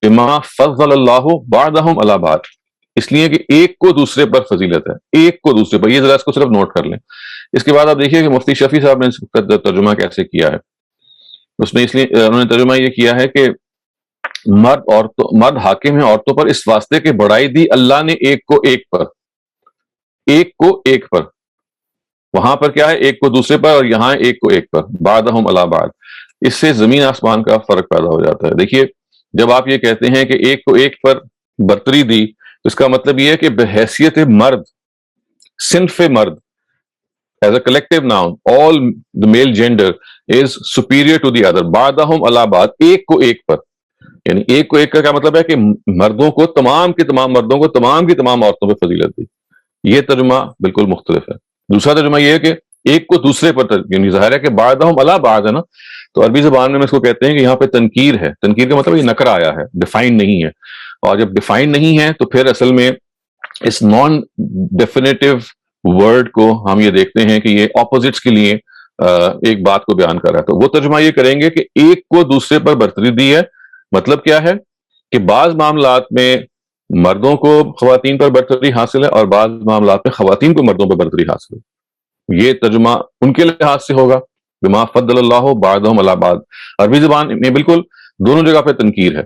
A: بما فضل اللہ بعضهم علی بعض، اس لیے کہ ایک کو دوسرے پر فضیلت ہے، ایک کو دوسرے پر، یہ ذرا اس کو صرف نوٹ کر لیں۔ اس کے بعد آپ دیکھیے کہ مفتی شفیع صاحب نے اس کا ترجمہ کیسے کیا ہے، اس میں اس لیے انہوں نے ترجمہ یہ کیا ہے کہ مرد حاکم ہیں عورتوں پر اس واسطے کہ بڑائی دی اللہ نے ایک کو ایک پر، ایک کو ایک پر، وہاں پر کیا ہے ایک کو دوسرے پر، اور یہاں ایک کو ایک پر، بعضهم علی بعض، اس سے زمین آسمان کا فرق پیدا ہو جاتا ہے۔ دیکھیے جب آپ یہ کہتے ہیں کہ ایک کو ایک پر برتری دی، اس کا مطلب یہ ہے کہ بحیثیت مرد، صنف مرد، as a collective noun, all the male gender is superior to the other، بعضهم علی بعض، ایک کو ایک پر، یعنی ایک کو ایک کا کیا مطلب ہے کہ مردوں کو، تمام کے تمام مردوں کو تمام کی تمام عورتوں پہ فضیلت دی۔ یہ ترجمہ بالکل مختلف ہے۔ دوسرا ترجمہ یہ ہے کہ ایک کو دوسرے پر، یعنی ظاہر ہے کہ بعضهم علی بعض ہے نا، تو عربی زبان میں اس کو کہتے ہیں کہ یہاں پہ تنکیر ہے، تنکیر کا مطلب یہ نکرہ آیا ہے، ڈیفائن نہیں ہے، اور جب ڈیفائن نہیں ہے تو پھر اصل میں اس نان ڈیفینیٹو ورڈ کو ہم یہ دیکھتے ہیں کہ یہ اپوزٹس کے لیے ایک بات کو بیان کر رہا ہے۔ تو وہ ترجمہ یہ کریں گے کہ ایک کو دوسرے پر برتری دی ہے، مطلب کیا ہے کہ بعض معاملات میں مردوں کو خواتین پر برتری حاصل ہے اور بعض معاملات میں خواتین کو مردوں پر برتری حاصل ہے۔ یہ ترجمہ ان کے لحاظ سے ہوگا بما فضل اللہ بعضهم علی بعض۔ عربی زبان میں بالکل دونوں جگہ پہ تنکیر ہے،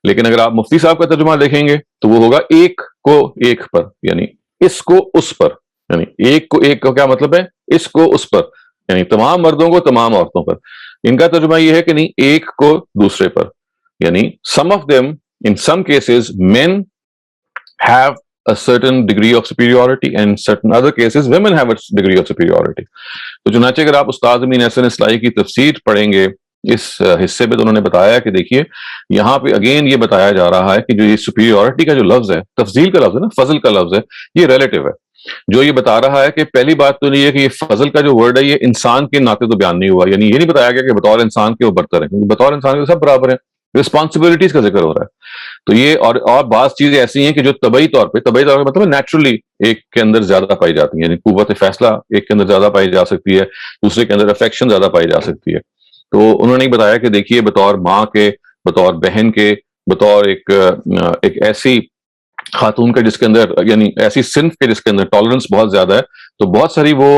A: لیکن اگر آپ مفتی صاحب کا ترجمہ دیکھیں گے تو وہ ہوگا ایک کو ایک پر، یعنی اس کو اس پر، یعنی ایک کو ایک کا کیا مطلب ہے؟ اس کو اس پر، یعنی تمام مردوں کو تمام عورتوں پر۔ ان کا ترجمہ یہ ہے کہ نہیں، ایک کو دوسرے پر، یعنی some of them in some cases men have a certain degree of superiority, and in certain other cases women have a degree of superiority. تو چنانچہ اگر آپ استاد امین احسن اصلاحی کی تفسیر پڑھیں گے اس حصے پہ، تو انہوں نے بتایا کہ دیکھیے یہاں پہ اگین یہ بتایا جا رہا ہے کہ جو یہ superiority کا جو لفظ ہے، تفضیل کا لفظ ہے نا، فضل کا لفظ ہے، یہ ریلیٹو ہے. جو یہ بتا رہا ہے کہ پہلی بات تو نہیں ہے کہ یہ فضل کا جو ورڈ ہے یہ انسان کے ناطے تو بیان نہیں ہوا، یعنی یہ نہیں بتایا گیا کہ بطور انسان کے وہ برتر ہیں، کیونکہ بطور انسان کے سب برابر ہیں. رسپانسبلٹیز کا ذکر ہو رہا ہے. تو یہ اور بعض چیزیں ایسی ہیں کہ جو طبعی طور پہ مطلب نیچرلی ایک کے اندر زیادہ پائی جاتی ہیں، یعنی قوت فیصلہ ایک کے اندر زیادہ پائی جا سکتی ہے، دوسرے کے اندر افیکشن زیادہ پائی جا سکتی ہے. تو انہوں نے بتایا کہ دیکھیے بطور ماں کے، بطور بہن کے، بطور ایک ایسی خاتون کا جس کے اندر، یعنی ایسی صنف کے جس کے اندر ٹالرنس بہت زیادہ ہے، تو بہت ساری وہ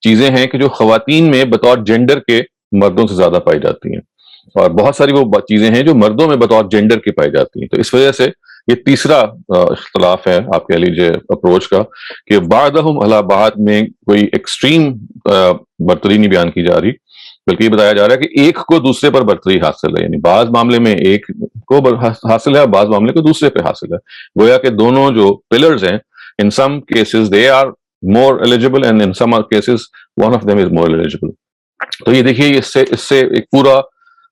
A: چیزیں ہیں کہ جو خواتین میں بطور جینڈر کے مردوں سے زیادہ پائی جاتی ہیں، اور بہت ساری وہ چیزیں ہیں جو مردوں میں بطور جینڈر کی پائی جاتی ہیں. تو اس وجہ سے یہ تیسرا اختلاف ہے آپ کہہ لیجیے اپروچ کا، کہ بعضہم علی بعض میں کوئی ایکسٹریم برتری نہیں بیان کی جا رہی، بلکہ یہ بتایا جا رہا ہے کہ ایک کو دوسرے پر برتری حاصل ہے، یعنی بعض معاملے میں ایک کو حاصل ہے، بعض معاملے کو دوسرے پہ حاصل ہے. گویا کہ دونوں جو پلرز ہیں، in some cases they are more eligible and in some cases one of them is more eligible. تو یہ دیکھیے اس سے ایک پورا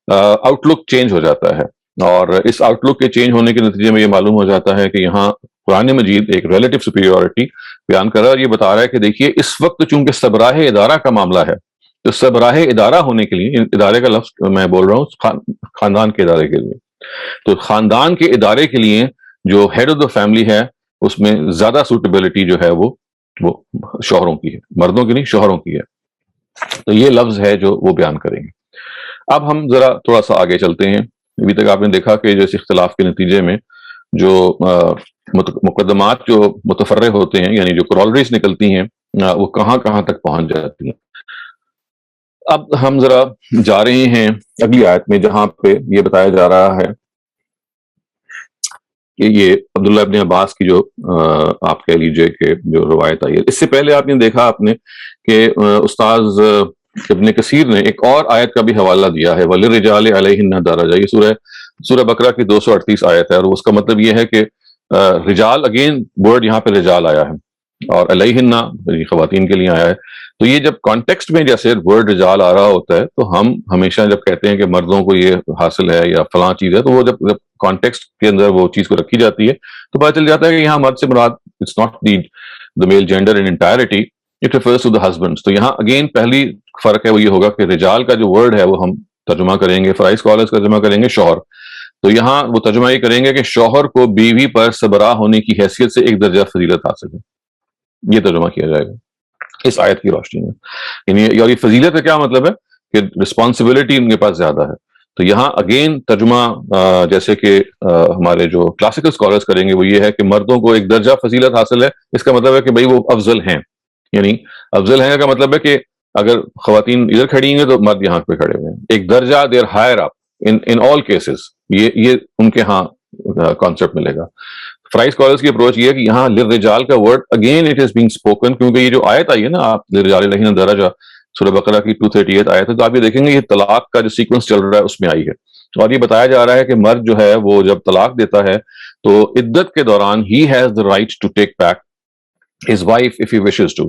A: آؤٹ لک چینج ہو جاتا ہے، اور اس آؤٹ لک کے چینج ہونے کے نتیجے میں یہ معلوم ہو جاتا ہے کہ یہاں قرآن مجید ایک ریلیٹو سپیریورٹی بیان کر رہا ہے، اور یہ بتا رہا ہے کہ دیکھیے اس وقت چونکہ سربراہ ادارہ کا معاملہ ہے، تو سربراہ ادارہ ہونے کے لیے، ادارے کا لفظ میں بول رہا ہوں خاندان کے ادارے کے لیے، تو خاندان کے ادارے کے لیے جو ہیڈ آف دا فیملی ہے اس میں زیادہ سوٹیبلٹی جو ہے وہ شوہروں کی ہے، مردوں کی نہیں، شوہروں کی ہے. تو یہ لفظ ہے جو وہ بیان کریں گے. اب ہم ذرا تھوڑا سا آگے چلتے ہیں. ابھی تک آپ نے دیکھا کہ جو اس اختلاف کے نتیجے میں جو مقدمات جو متفرع ہوتے ہیں، یعنی جو کرولریز نکلتی ہیں، وہ کہاں کہاں تک پہنچ جاتی ہیں. اب ہم ذرا جا رہے ہیں اگلی آیت میں، جہاں پہ یہ بتایا جا رہا ہے کہ یہ عبداللہ ابن عباس کی جو آپ کہہ لیجئے کہ جو روایت آئی ہے. اس سے پہلے آپ نے دیکھا کہ استاذ ابن کثیر نے ایک اور آیت کا بھی حوالہ دیا ہے، وَلِلرِّجَالِ عَلَيْهِنَّ دَرَجَةٌ. یہ سورہ بقرہ کی 238 آیت ہے، اور اس کا مطلب یہ ہے کہ رجال، اگین ورڈ یہاں پہ رجال آیا ہے، اور علیہن خواتین کے لیے آیا ہے. تو یہ جب کانٹیکسٹ میں جیسے ورڈ رجال آ رہا ہوتا ہے، تو ہم ہمیشہ جب کہتے ہیں کہ مردوں کو یہ حاصل ہے یا فلاں چیز ہے، تو وہ جب کانٹیکسٹ کے اندر وہ چیز کو رکھی جاتی ہے تو پتہ چل جاتا ہے کہ یہاں مرد سے مراد it's not the male gender in entirety, it refers to the husbands. تو یہاں اگین پہلی فرق ہے وہ یہ ہوگا کہ رجال کا جو ورڈ ہے وہ ہم ترجمہ کریں گے، فرائی اسکالرز کا ترجمہ کریں گے شوہر. تو یہاں وہ ترجمہ یہ کریں گے کہ شوہر کو بیوی پر سربراہ ہونے کی حیثیت سے ایک درجہ فضیلت حاصل ہے. یہ ترجمہ کیا جائے گا اس آیت کی روشنی میں. یعنی اور یہ فضیلت کا کیا مطلب ہے کہ رسپانسبلٹی ان کے پاس زیادہ ہے. تو یہاں اگین ترجمہ جیسے کہ ہمارے جو کلاسیکل اسکالرز کریں گے وہ یہ ہے کہ مردوں کو ایک درجہ فضیلت حاصل ہے. اس کا مطلب ہے کہ بھئی وہ افضل ہیں، یعنی افضل ہیں کا مطلب ہے کہ اگر خواتین ادھر کھڑی ہیں تو مرد یہاں پہ کھڑے ہوئے ہیں. ایک درجہ دیر ہائر اپ ان آل کیسز، یہ ان کے ہاں کانسیپٹ ملے گا. فرائی اسکالرز کی اپروچ یہ ہے کہ یہاں للرجال کا word again it is being spoken, کیونکہ یہ جو آیت آئی ہے نا، آپ للرجال علیہن درجہ سورہ بقرہ کی 238 آیت ہے، تو آپ یہ دیکھیں گے یہ طلاق کا جو سیکوینس چل رہا ہے اس میں آئی ہے. اور یہ بتایا جا رہا ہے کہ مرد جو ہے وہ جب طلاق دیتا ہے تو عدت کے دوران he has the right to take back his wife if he wishes to.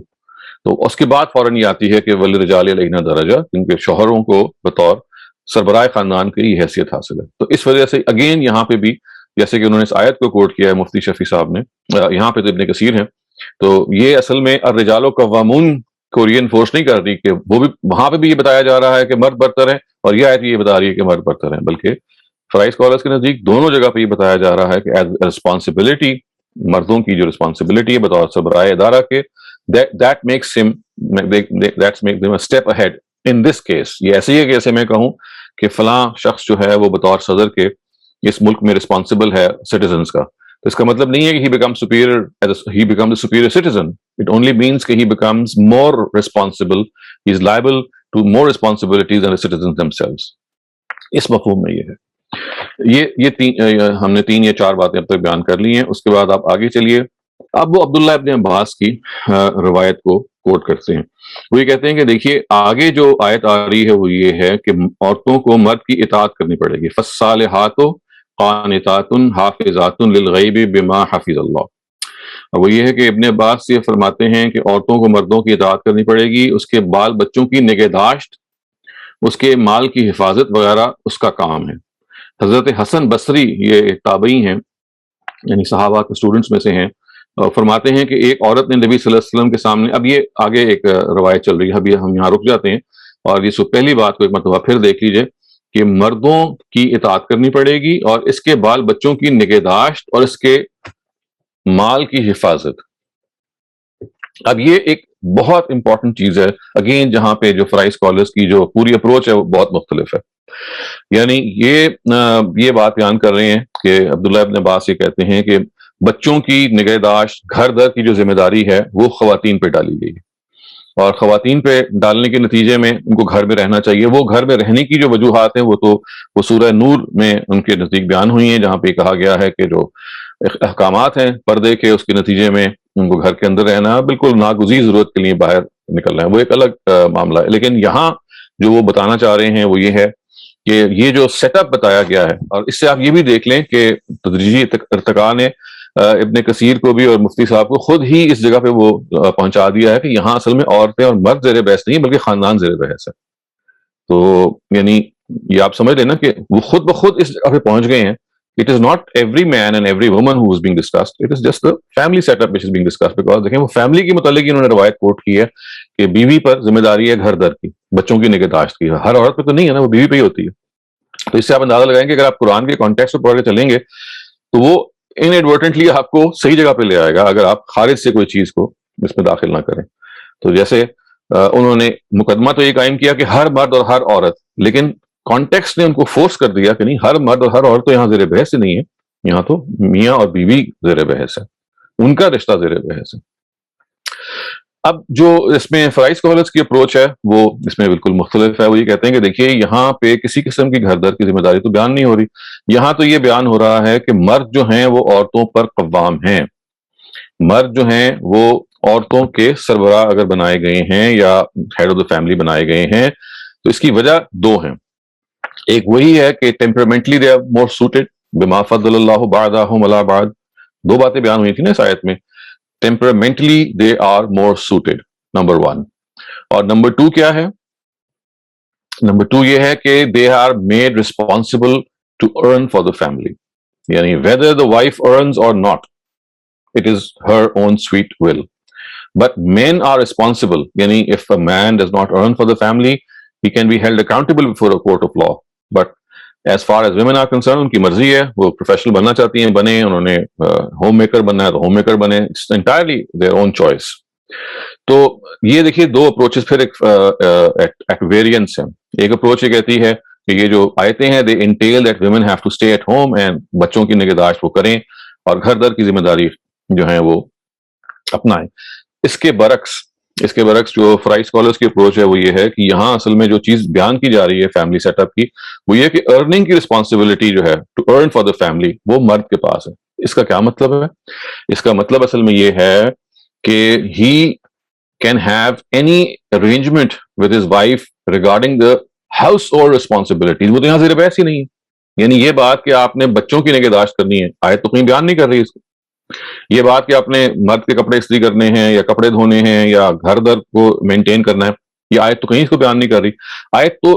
A: تو اس کے بعد فوراً یہ آتی ہے کہ وللرجال علیہن درجہ، کیونکہ شوہروں کو بطور سربراہ خاندان کی یہ حیثیت حاصل ہے. تو اس وجہ سے اگین یہاں پہ بھی جیسے کہ انہوں نے اس آیت کو کوٹ کیا ہے مفتی شفیع صاحب نے، یہاں پہ تو ابن کثیر ہیں، تو یہ اصل میں الرجال قوامون کو ری انفورس نہیں کر رہی کہ وہ بھی وہاں پہ بھی یہ بتایا جا رہا ہے کہ مرد برتر ہیں، اور یہ آیت یہ بتا رہی ہے کہ مرد برتر ہیں، بلکہ فرائی اسکالرز کے نزدیک دونوں جگہ پہ یہ بتایا جا رہا ہے کہ ایز رسپانسبلٹی، مردوں کی جو رسپانسبلٹی ہے بطور سربراہ ادارہ کے، that makes them a step ahead in this case. یہ ایسے ہی ہے کہ جیسے میں کہوں کہ فلاں شخص جو ہے وہ بطور صدر کے اس ملک میں رسپانسبل ہے سٹیزنز کا، تو اس کا مطلب نہیں ہے کہ he becomes a superior citizen. It only means کہ he becomes more responsible, he is liable to more responsibilities than the citizens themselves. اس مفہوم میں یہ ہے. یہ ہم نے 3 یا 4 باتیں اب تک بیان کر لی ہیں. اس کے بعد آپ آگے چلیے. اب وہ عبداللہ ابن عباس کی روایت کو کوٹ کرتے ہیں. وہ یہ کہتے ہیں کہ دیکھیے آگے جو آیت آ رہی ہے وہ یہ ہے کہ عورتوں کو مرد کی اطاعت کرنی پڑے گی. فالصالحات قانتات حافظات للغیب بما حفظ اللہ. اور وہ یہ ہے کہ ابن عباس یہ فرماتے ہیں کہ عورتوں کو مردوں کی اطاعت کرنی پڑے گی، اس کے بال بچوں کی نگہداشت، اس کے مال کی حفاظت وغیرہ اس کا کام ہے۔ حضرت حسن بصری یہ ایک تابعی ہیں، یعنی صحابہ کے اسٹوڈنٹس میں سے ہیں، اور فرماتے ہیں کہ ایک عورت نے نبی صلی اللہ علیہ وسلم کے سامنے، اب یہ آگے ایک روایت چل رہی ہے، ابھی ہم یہاں رک جاتے ہیں اور یہ پہلی بات کو ایک مرتبہ پھر دیکھ لیجئے کہ مردوں کی اطاعت کرنی پڑے گی اور اس کے بال بچوں کی نگہداشت اور اس کے مال کی حفاظت۔ اب یہ ایک بہت امپورٹنٹ چیز ہے، اگین جہاں پہ جو فرائی اسکالرس کی جو پوری اپروچ ہے وہ بہت مختلف ہے۔ یعنی یہ بات بیان کر رہے ہیں کہ عبداللہ ابن عباس یہ کہتے ہیں کہ بچوں کی نگہداشت، گھر در کی جو ذمہ داری ہے وہ خواتین پہ ڈالی گئی ہے، اور خواتین پہ ڈالنے کے نتیجے میں ان کو گھر میں رہنا چاہیے۔ وہ گھر میں رہنے کی جو وجوہات ہیں وہ سورہ نور میں ان کے نزدیک بیان ہوئی ہیں، جہاں پہ کہا گیا ہے کہ جو احکامات ہیں پردے کے، اس کے نتیجے میں ان کو گھر کے اندر رہنا، بالکل ناگزیر ضرورت کے لیے باہر نکلنا ہے، وہ ایک الگ معاملہ ہے۔ لیکن یہاں جو وہ بتانا چاہ رہے ہیں وہ یہ ہے کہ یہ جو سیٹ اپ بتایا گیا ہے، اور اس سے آپ یہ بھی دیکھ لیں کہ تدریجی ارتقاء نے ابن کثیر کو بھی اور مفتی صاحب کو خود ہی اس جگہ پہ وہ پہنچا دیا ہے کہ یہاں اصل میں عورتیں اور مرد زیر بحث نہیں بلکہ خاندان زیر بحث ہے۔ تو یعنی یہ آپ سمجھ لیں نا کہ وہ خود بخود اس جگہ پہ پہنچ گئے ہیں۔ It is not every man and every woman who is being discussed. It is just the family setup which is being discussed, because دیکھیں وہ فیملی کے متعلق انہوں نے روایت کوٹ کی ہے کہ بیوی پر ذمہ داری ہے گھر در کی، بچوں کی نگہداشت کی، ہر عورت پہ تو نہیں ہے نا، وہ بیوی پہ ہی ہوتی ہے۔ تو اس سے آپ اندازہ لگائیں کہ اگر آپ قرآن کے کانٹیکسٹ پہ پڑھ کے چلیں گے تو وہ انیڈورٹنٹلی آپ کو صحیح جگہ پہ لے آئے گا اگر آپ خارج سے کوئی چیز کو اس میں داخل نہ کریں۔ تو جیسے انہوں نے مقدمہ تو یہ قائم کیا کہ ہر مرد اور ہر عورت، لیکن کانٹیکسٹ نے ان کو فورس کر دیا کہ نہیں، ہر مرد اور ہر عورت تو یہاں زیر بحث نہیں ہے، یہاں تو میاں اور بیوی زیر بحث ہے، ان کا رشتہ زیر بحث ہے۔ اب جو اس میں فرائی اسکالرس کی اپروچ ہے وہ اس میں بالکل مختلف ہے۔ وہ یہ کہتے ہیں کہ دیکھیے یہاں پہ کسی قسم کی گھر در کی ذمہ داری تو بیان نہیں ہو رہی، یہاں تو یہ بیان ہو رہا ہے کہ مرد جو ہیں وہ عورتوں پر قوام ہیں، مرد جو ہیں وہ عورتوں کے سربراہ اگر بنائے گئے ہیں یا ہیڈ آف دا فیملی بنائے گئے ہیں تو اس کی وجہ دو ہیں۔ ایک وہی ہے کہ ٹیمپرامنٹلی دے آر مور سوٹڈ بما فضل اللہ بعضهم علی بعض، دو باتیں بیان ہوئی تھی نا اس آیت میں، temperamentally they are more suited, number one. اور نمبر ٹو کیا ہے؟ نمبر ٹو یہ ہے کہ they are made responsible to earn for the family, یعنی whether the wife earns or not, it is her own sweet will. But men are responsible, یعنی if a man does not earn for the family, he can be held accountable before a court of law. But as far as women are concerned, ان کی مرضی ہے، وہ professional بننا چاہتی ہیں بنے، انہوں نے ہوم میکر بننا ہے تو ہوم میکر بنے، it's entirely their own choice. تو یہ دیکھیے دو اپروچز پھر ایٹ ویریئنس ہیں۔ ایک اپروچ یہ کہتی ہے کہ یہ جو آیتیں ہیں they entail that women have to stay at home and بچوں کی نگہداشت وہ کریں اور گھر در کی ذمہ داری جو ہے وہ اپنائیں۔ اس کے برعکس جو فرائی اسکالرس کی اپروچ ہے وہ یہ ہے کہ یہاں اصل میں جو چیز بیان کی جا رہی ہے فیملی سیٹ اپ کی، وہ یہ کہ ارننگ کی رسپانسبلٹی جو ہے to earn for the family وہ مرد کے پاس ہے۔ اس کا کیا مطلب ہے؟ اس کا مطلب اصل میں یہ ہے کہ he can have any arrangement with his wife regarding the house hold responsibilities, وہ تو یہاں زیر بحث ہی نہیں ہے۔ یعنی یہ بات کہ آپ نے بچوں کی نگہداشت کرنی ہے، آیت تو کہیں بیان نہیں کر رہی اس کو۔ یہ بات کہ آپ نے مرد کے کپڑے استری کرنے ہیں یا کپڑے دھونے ہیں یا گھر در کو مینٹین کرنا ہے، یہ آیت تو کہیں اس کو بیان نہیں کر رہی۔ آیت تو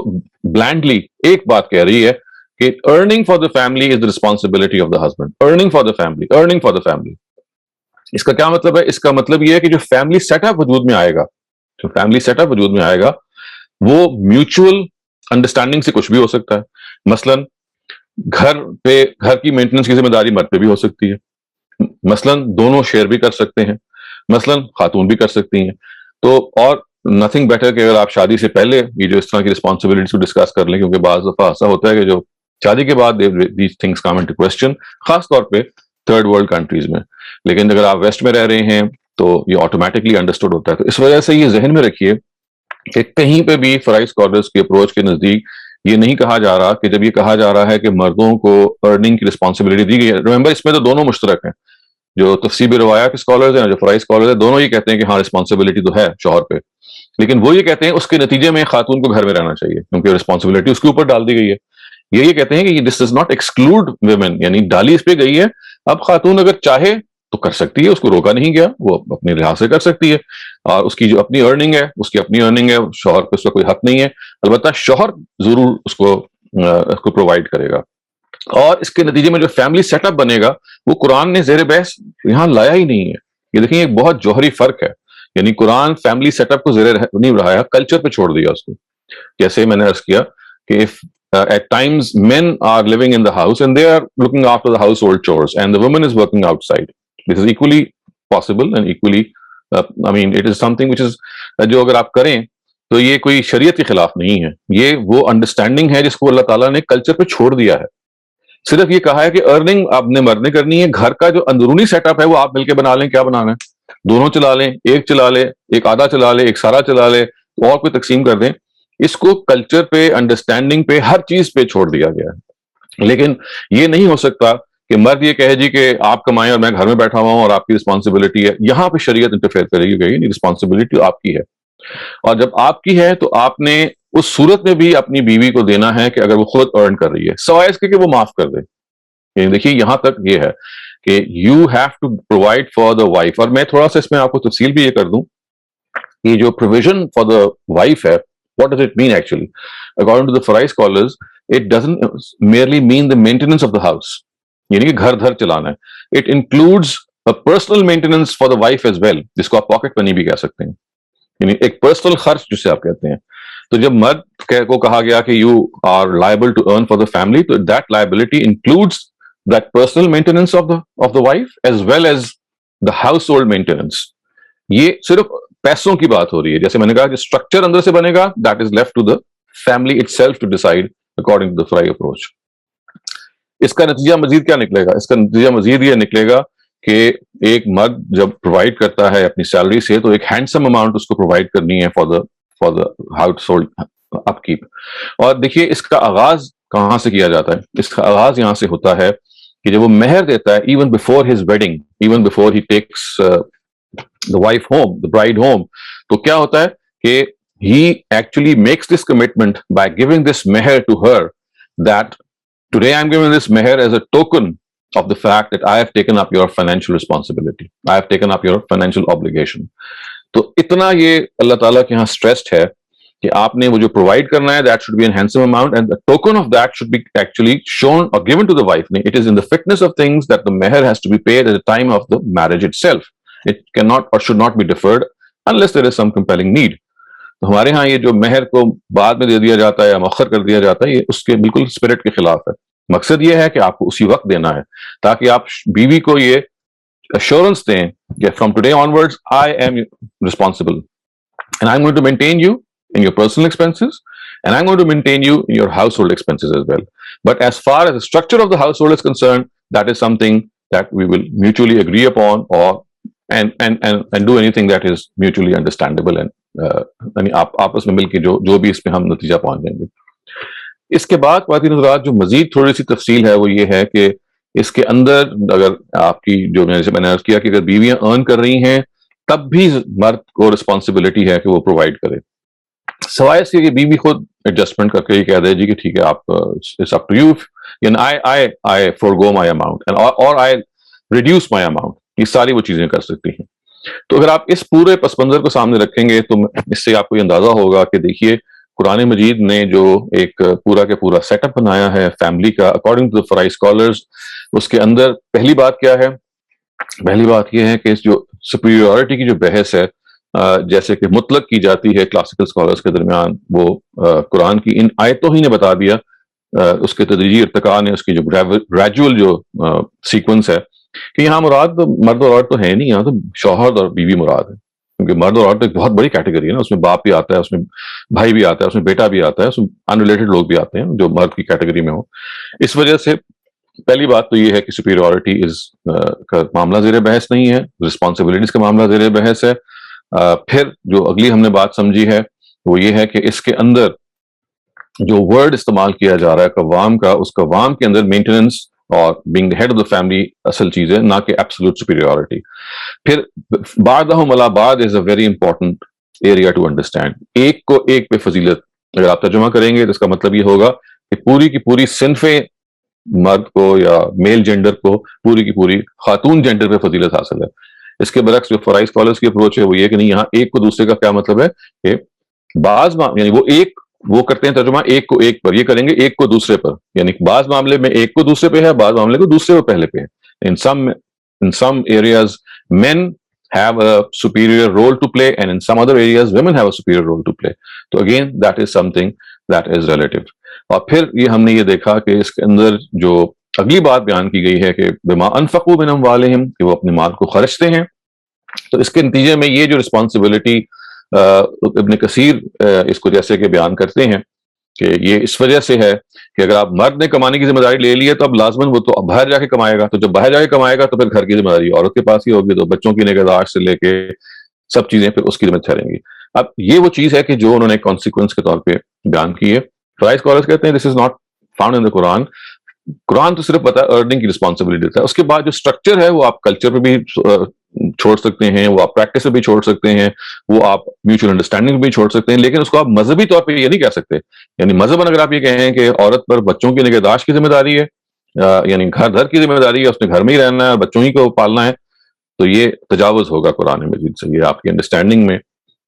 A: بلینڈلی ایک بات کہہ رہی ہے کہ earning for the family is the responsibility of the husband, earning for the family. اس کا کیا مطلب ہے؟ اس کا مطلب یہ ہے کہ جو فیملی سیٹ اپ وجود میں آئے گا وہ میوچل انڈرسٹینڈنگ سے کچھ بھی ہو سکتا ہے۔ مثلا گھر کی مینٹیننس کی ذمہ داری مرد پہ بھی ہو سکتی ہے، مثلا دونوں شیئر بھی کر سکتے ہیں، مثلا خاتون بھی کر سکتی ہیں۔ تو اور نتھنگ بیٹر کہ اگر آپ شادی سے پہلے یہ جو اس طرح کی رسپانسبلٹیز کو ڈسکس کر لیں، کیونکہ بعض دفعہ ایسا ہوتا ہے کہ جو شادی کے بعد these things come into question, خاص طور پہ تھرڈ ورلڈ کنٹریز میں، لیکن اگر آپ ویسٹ میں رہ رہے ہیں تو یہ آٹومیٹکلی انڈرسٹوڈ ہوتا ہے۔ تو اس وجہ سے یہ ذہن میں رکھیے کہ کہیں پہ بھی فرائی اسکالرس کی اپروچ کے نزدیک یہ نہیں کہا جا رہا کہ جب یہ کہا جا رہا ہے کہ مردوں کو ارننگ کی رسپانسبلٹی دی گئی ہے، ریمبر اس میں تو دونوں مشترک ہیں، جو تفسیر روایات کے اسکالرز ہیں جو فرائی اسکالرز ہیں، دونوں یہ کہتے ہیں کہ ہاں رسپانسبلٹی تو ہے شوہر پہ، لیکن وہ یہ کہتے ہیں اس کے نتیجے میں خاتون کو گھر میں رہنا چاہیے کیونکہ رسپانسبلٹی اس کے اوپر ڈال دی گئی ہے۔ یہ کہتے ہیں کہ this does not exclude women, یعنی ڈالی اس پہ گئی ہے، اب خاتون اگر چاہے تو کر سکتی ہے, اس کو روکا نہیں گیا, وہ اپنے لحاظ سے کر سکتی ہے, اور اس کی جو اپنی ارننگ ہے اس کی اپنی ارننگ ہے, شوہر پہ اس کا کوئی حق نہیں ہے. البتہ شوہر ضرور اس کو پرووائڈ کرے گا, اور اس کے نتیجے میں جو فیملی سیٹ اپ بنے گا وہ قرآن نے زیر بحث یہاں لایا ہی نہیں ہے. یہ دیکھیں ایک بہت جوہری فرق ہے, یعنی قرآن فیملی سیٹ اپ کو زیر نہیں رہایا, کلچر پہ چھوڑ دیا اس کو. جیسے میں نے عرض کیا کہ at times men are living in the house and they are looking after the household chores and the woman is working outside. This is equally possible and equally I mean it is something which is جو اگر آپ کریں تو یہ کوئی شریعت کے خلاف نہیں ہے, یہ وہ انڈرسٹینڈنگ ہے جس کو اللہ تعالیٰ نے کلچر پہ چھوڑ دیا ہے. صرف یہ کہا ہے کہ ارننگ آپ نے مرد نے کرنی ہے, گھر کا جو اندرونی سیٹ اپ ہے وہ آپ مل کے بنا لیں, کیا بنانا ہے, دونوں چلا لیں, ایک چلا لے, ایک آدھا چلا لے, ایک سارا چلا لے, اور کوئی تقسیم کر دیں. اس کو کلچر پہ, انڈرسٹینڈنگ پہ, ہر چیز پہ چھوڑ دیا گیا ہے. لیکن یہ نہیں ہو سکتا کہ مرد یہ کہے جی کہ آپ کمائیں اور میں گھر میں بیٹھا ہوا ہوں اور آپ کی رسپانسبلٹی ہے. یہاں پہ شریعت انٹرفیئر کرے گی, نہیں, رسپانسبلٹی آپ کی ہے, اور جب آپ کی ہے تو آپ نے اس صورت میں بھی اپنی بیوی کو دینا ہے کہ اگر وہ خود ارن کر رہی ہے, سوائے اس کے کہ وہ معاف کر دے. یعنی دیکھیے یہاں تک یہ ہے کہ you have to provide for the wife. اور میں تھوڑا سا اس میں آپ کو تفصیل بھی یہ کر دوں کہ جو پروویژن فار دا وائف ہے, what does it mean actually? According to the Farai scholars, it doesn't merely mean the maintenance of the house. یعنی کہ گھر دھر چلانا ہے. It includes a personal maintenance for the wife as well, جس کو آپ پاکٹ منی بھی کہہ سکتے ہیں, یعنی ایک پرسنل خرچ جسے آپ کہتے ہیں. تو جب مرد کو کہا گیا کہ you are liable to earn for the family, تو that liability includes that personal maintenance of the wife as well as the household maintenance. یہ صرف پیسوں کی بات ہو رہی ہے. جیسے میں نے کہا کہ اسٹرکچر اندر سے بنے گا, that is left to the family itself to decide according to the free approach. اس کا نتیجہ مزید کیا نکلے گا؟ اس کا نتیجہ مزید یہ نکلے گا کہ ایک مرد جب پرووائڈ کرتا ہے اپنی سیلری سے تو ایک ہینڈسم اماؤنٹ اس کو پرووائڈ کرنی ہے for the household upkeep. اور دیکھیے اس کا آغاز کہاں سے کیا جاتا ہے؟ اس کا آغاز یہاں سے ہوتا ہے کہ جب وہ مہر دیتا ہے, even before his wedding, even before he takes the wife home, the bride home, تو کیا ہوتا ہے کہ he actually makes this commitment by giving this meher to her, that today I'm giving this meher as a token of the fact that I have taken up your financial responsibility, I have taken up your financial obligation. تو اتنا یہ اللہ تعالیٰ کے یہاں stressed ہے کہ آپ نے وہ جو provide کرنا ہے, that should be a handsome amount, and the token of that should be actually shown or given to the wife. It is in the fitness of things that the meher has to be paid at the time of the marriage itself. It cannot or should not be deferred unless there is some compelling need. تو ہمارے ہاں یہ جو مہر کو بعد میں دے دیا جاتا ہے یا مؤخر کر دیا جاتا ہے, یہ اس کے بالکل اسپرٹ کے خلاف ہے. مقصد یہ ہے کہ آپ کو اسی وقت دینا ہے تاکہ آپ بیوی کو یہ assurance دیں کہ from today onwards I am responsible and I'm going to maintain you in your personal expenses and I'm going to maintain you in your household expenses as well. But as far as the structure of the household is concerned, that is something that we will mutually agree upon, or and do anything that is mutually understandable, and یعنی آپس میں مل کے جو بھی اس پہ ہم نتیجہ پہنچ جائیں گے. اس کے بعد خواتین حضرات جو مزید تھوڑی سی تفصیل ہے وہ یہ ہے کہ اس کے اندر اگر آپ کی جو میں نے عرض کیا کہ اگر بیویاں ارن کر رہی ہیں تب بھی مرد کو رسپانسبلٹی ہے کہ وہ پرووائڈ کرے, سوائے اس کے کہ بیوی خود ایڈجسٹمنٹ کر کے یہ کہہ دے جی کہ ٹھیک ہے آپ اٹس اپ ٹو یو, یعنی I forego my amount or I reduce my amount. یہ ساری وہ چیزیں کر سکتی ہیں. تو اگر آپ اس پورے پس منظر کو سامنے رکھیں گے تو اس سے آپ کو یہ اندازہ ہوگا کہ دیکھیے قرآن مجید نے جو ایک پورا کے پورا سیٹ اپ بنایا ہے فیملی کا اکارڈنگ ٹو فرائی اسکالرز, اس کے اندر پہلی بات کیا ہے؟ پہلی بات یہ ہے کہ اس جو سپیریورٹی کی جو بحث ہے جیسے کہ مطلق کی جاتی ہے کلاسیکل اسکالرز کے درمیان, وہ قرآن کی ان آیتوں ہی نے بتا دیا, اس کے تدریجی ارتقاء نے, اس کی جو گریجول جو سیکوینس ہے کہ یہاں مراد مرد اور عورت تو ہے نہیں, یہاں تو شوہر اور بیوی مراد ہے, کیونکہ مرد اور عورت ایک بہت بڑی کیٹیگری ہے نا, اس میں باپ بھی آتا ہے, اس میں بھائی بھی آتا ہے, اس میں بیٹا بھی آتا ہے, اس میں ان ریلیٹڈ لوگ بھی آتے ہیں جو مرد کی کیٹیگری میں ہو. اس وجہ سے پہلی بات تو یہ ہے کہ سپیریورٹی کا معاملہ زیر بحث نہیں ہے, رسپانسبلٹیز کا معاملہ زیر بحث ہے. پھر جو اگلی ہم نے بات سمجھی ہے وہ یہ ہے کہ اس کے اندر جو ورڈ استعمال کیا جا رہا ہے قوام کا, اس قوام کے اندر مینٹیننس اور being the head of the family اصل چیز ہے, نہ کہ absolute superiority. پھر بعدہم علی بعد is a very important area to understand. ایک کو ایک پہ فضیلت اگر آپ ترجمہ کریں گے تو اس کا مطلب یہ ہوگا کہ پوری کی پوری صنفیں مرد کو یا میل جینڈر کو پوری کی پوری خاتون جینڈر پہ فضیلت حاصل ہے. اس کے برعکس جو فرائض اسکالرس کی اپروچ ہے وہ یہ کہ نہیں, یہاں ایک کو دوسرے کا کیا مطلب ہے کہ بعض یعنی وہ کرتے ہیں ترجمہ ایک کو ایک پر, یہ کریں گے ایک کو دوسرے پر, یعنی بعض معاملے میں ایک کو دوسرے پہ ہے, بعض معاملے کو دوسرے کو پہلے پہ ہے. In some areas men have a superior role to play and in some other areas women have a superior role to play. So again that is something that is relative. اور پھر یہ ہم نے یہ دیکھا کہ اس کے اندر جو اگلی بات بیان کی گئی ہے کہ بما انفقوا من اموالہم, کہ وہ اپنے مال کو خرچتے ہیں. تو اس کے نتیجے میں یہ جو رسپانسبلٹی ابن کثیر اس کو جیسے کہ بیان کرتے ہیں کہ یہ اس وجہ سے ہے کہ اگر آپ مرد نے کمانے کی ذمہ داری لے لی ہے تو اب لازماً وہ تو باہر جا کے کمائے گا, تو جب باہر جا کے کمائے گا تو پھر گھر کی ذمہ داری عورت کے پاس ہی ہوگی, تو بچوں کی نگہداشت سے لے کے سب چیزیں پھر اس کی ذمہ ٹھہریں گی. اب یہ وہ چیز ہے کہ جو انہوں نے کانسیکوینس کے طور پہ بیان کی ہے. فرائض اسکالرس کہتے ہیں دس از ناٹ فاؤنڈ ان دا قرآن. قرآن تو صرف پتا ارننگ کی رسپانسبلٹی دیتا ہے, اس کے بعد جو اسٹرکچر ہے وہ آپ کلچر پہ بھی چھوڑ سکتے ہیں, وہ آپ پریکٹس پہ بھی چھوڑ سکتے ہیں, وہ آپ میوچل انڈرسٹینڈنگ پہ بھی چھوڑ سکتے ہیں, لیکن اس کو آپ مذہبی طور پہ یہ نہیں کہہ سکتے. یعنی مذہباً اگر آپ یہ کہیں کہ عورت پر بچوں کی نگہداشت کی ذمہ داری ہے, یعنی گھر کی ذمہ داری ہے, اس نے گھر میں ہی رہنا ہے, بچوں ہی کو پالنا ہے, تو یہ تجاوز ہوگا قرآن مجید سے. یہ آپ کی انڈرسٹینڈنگ میں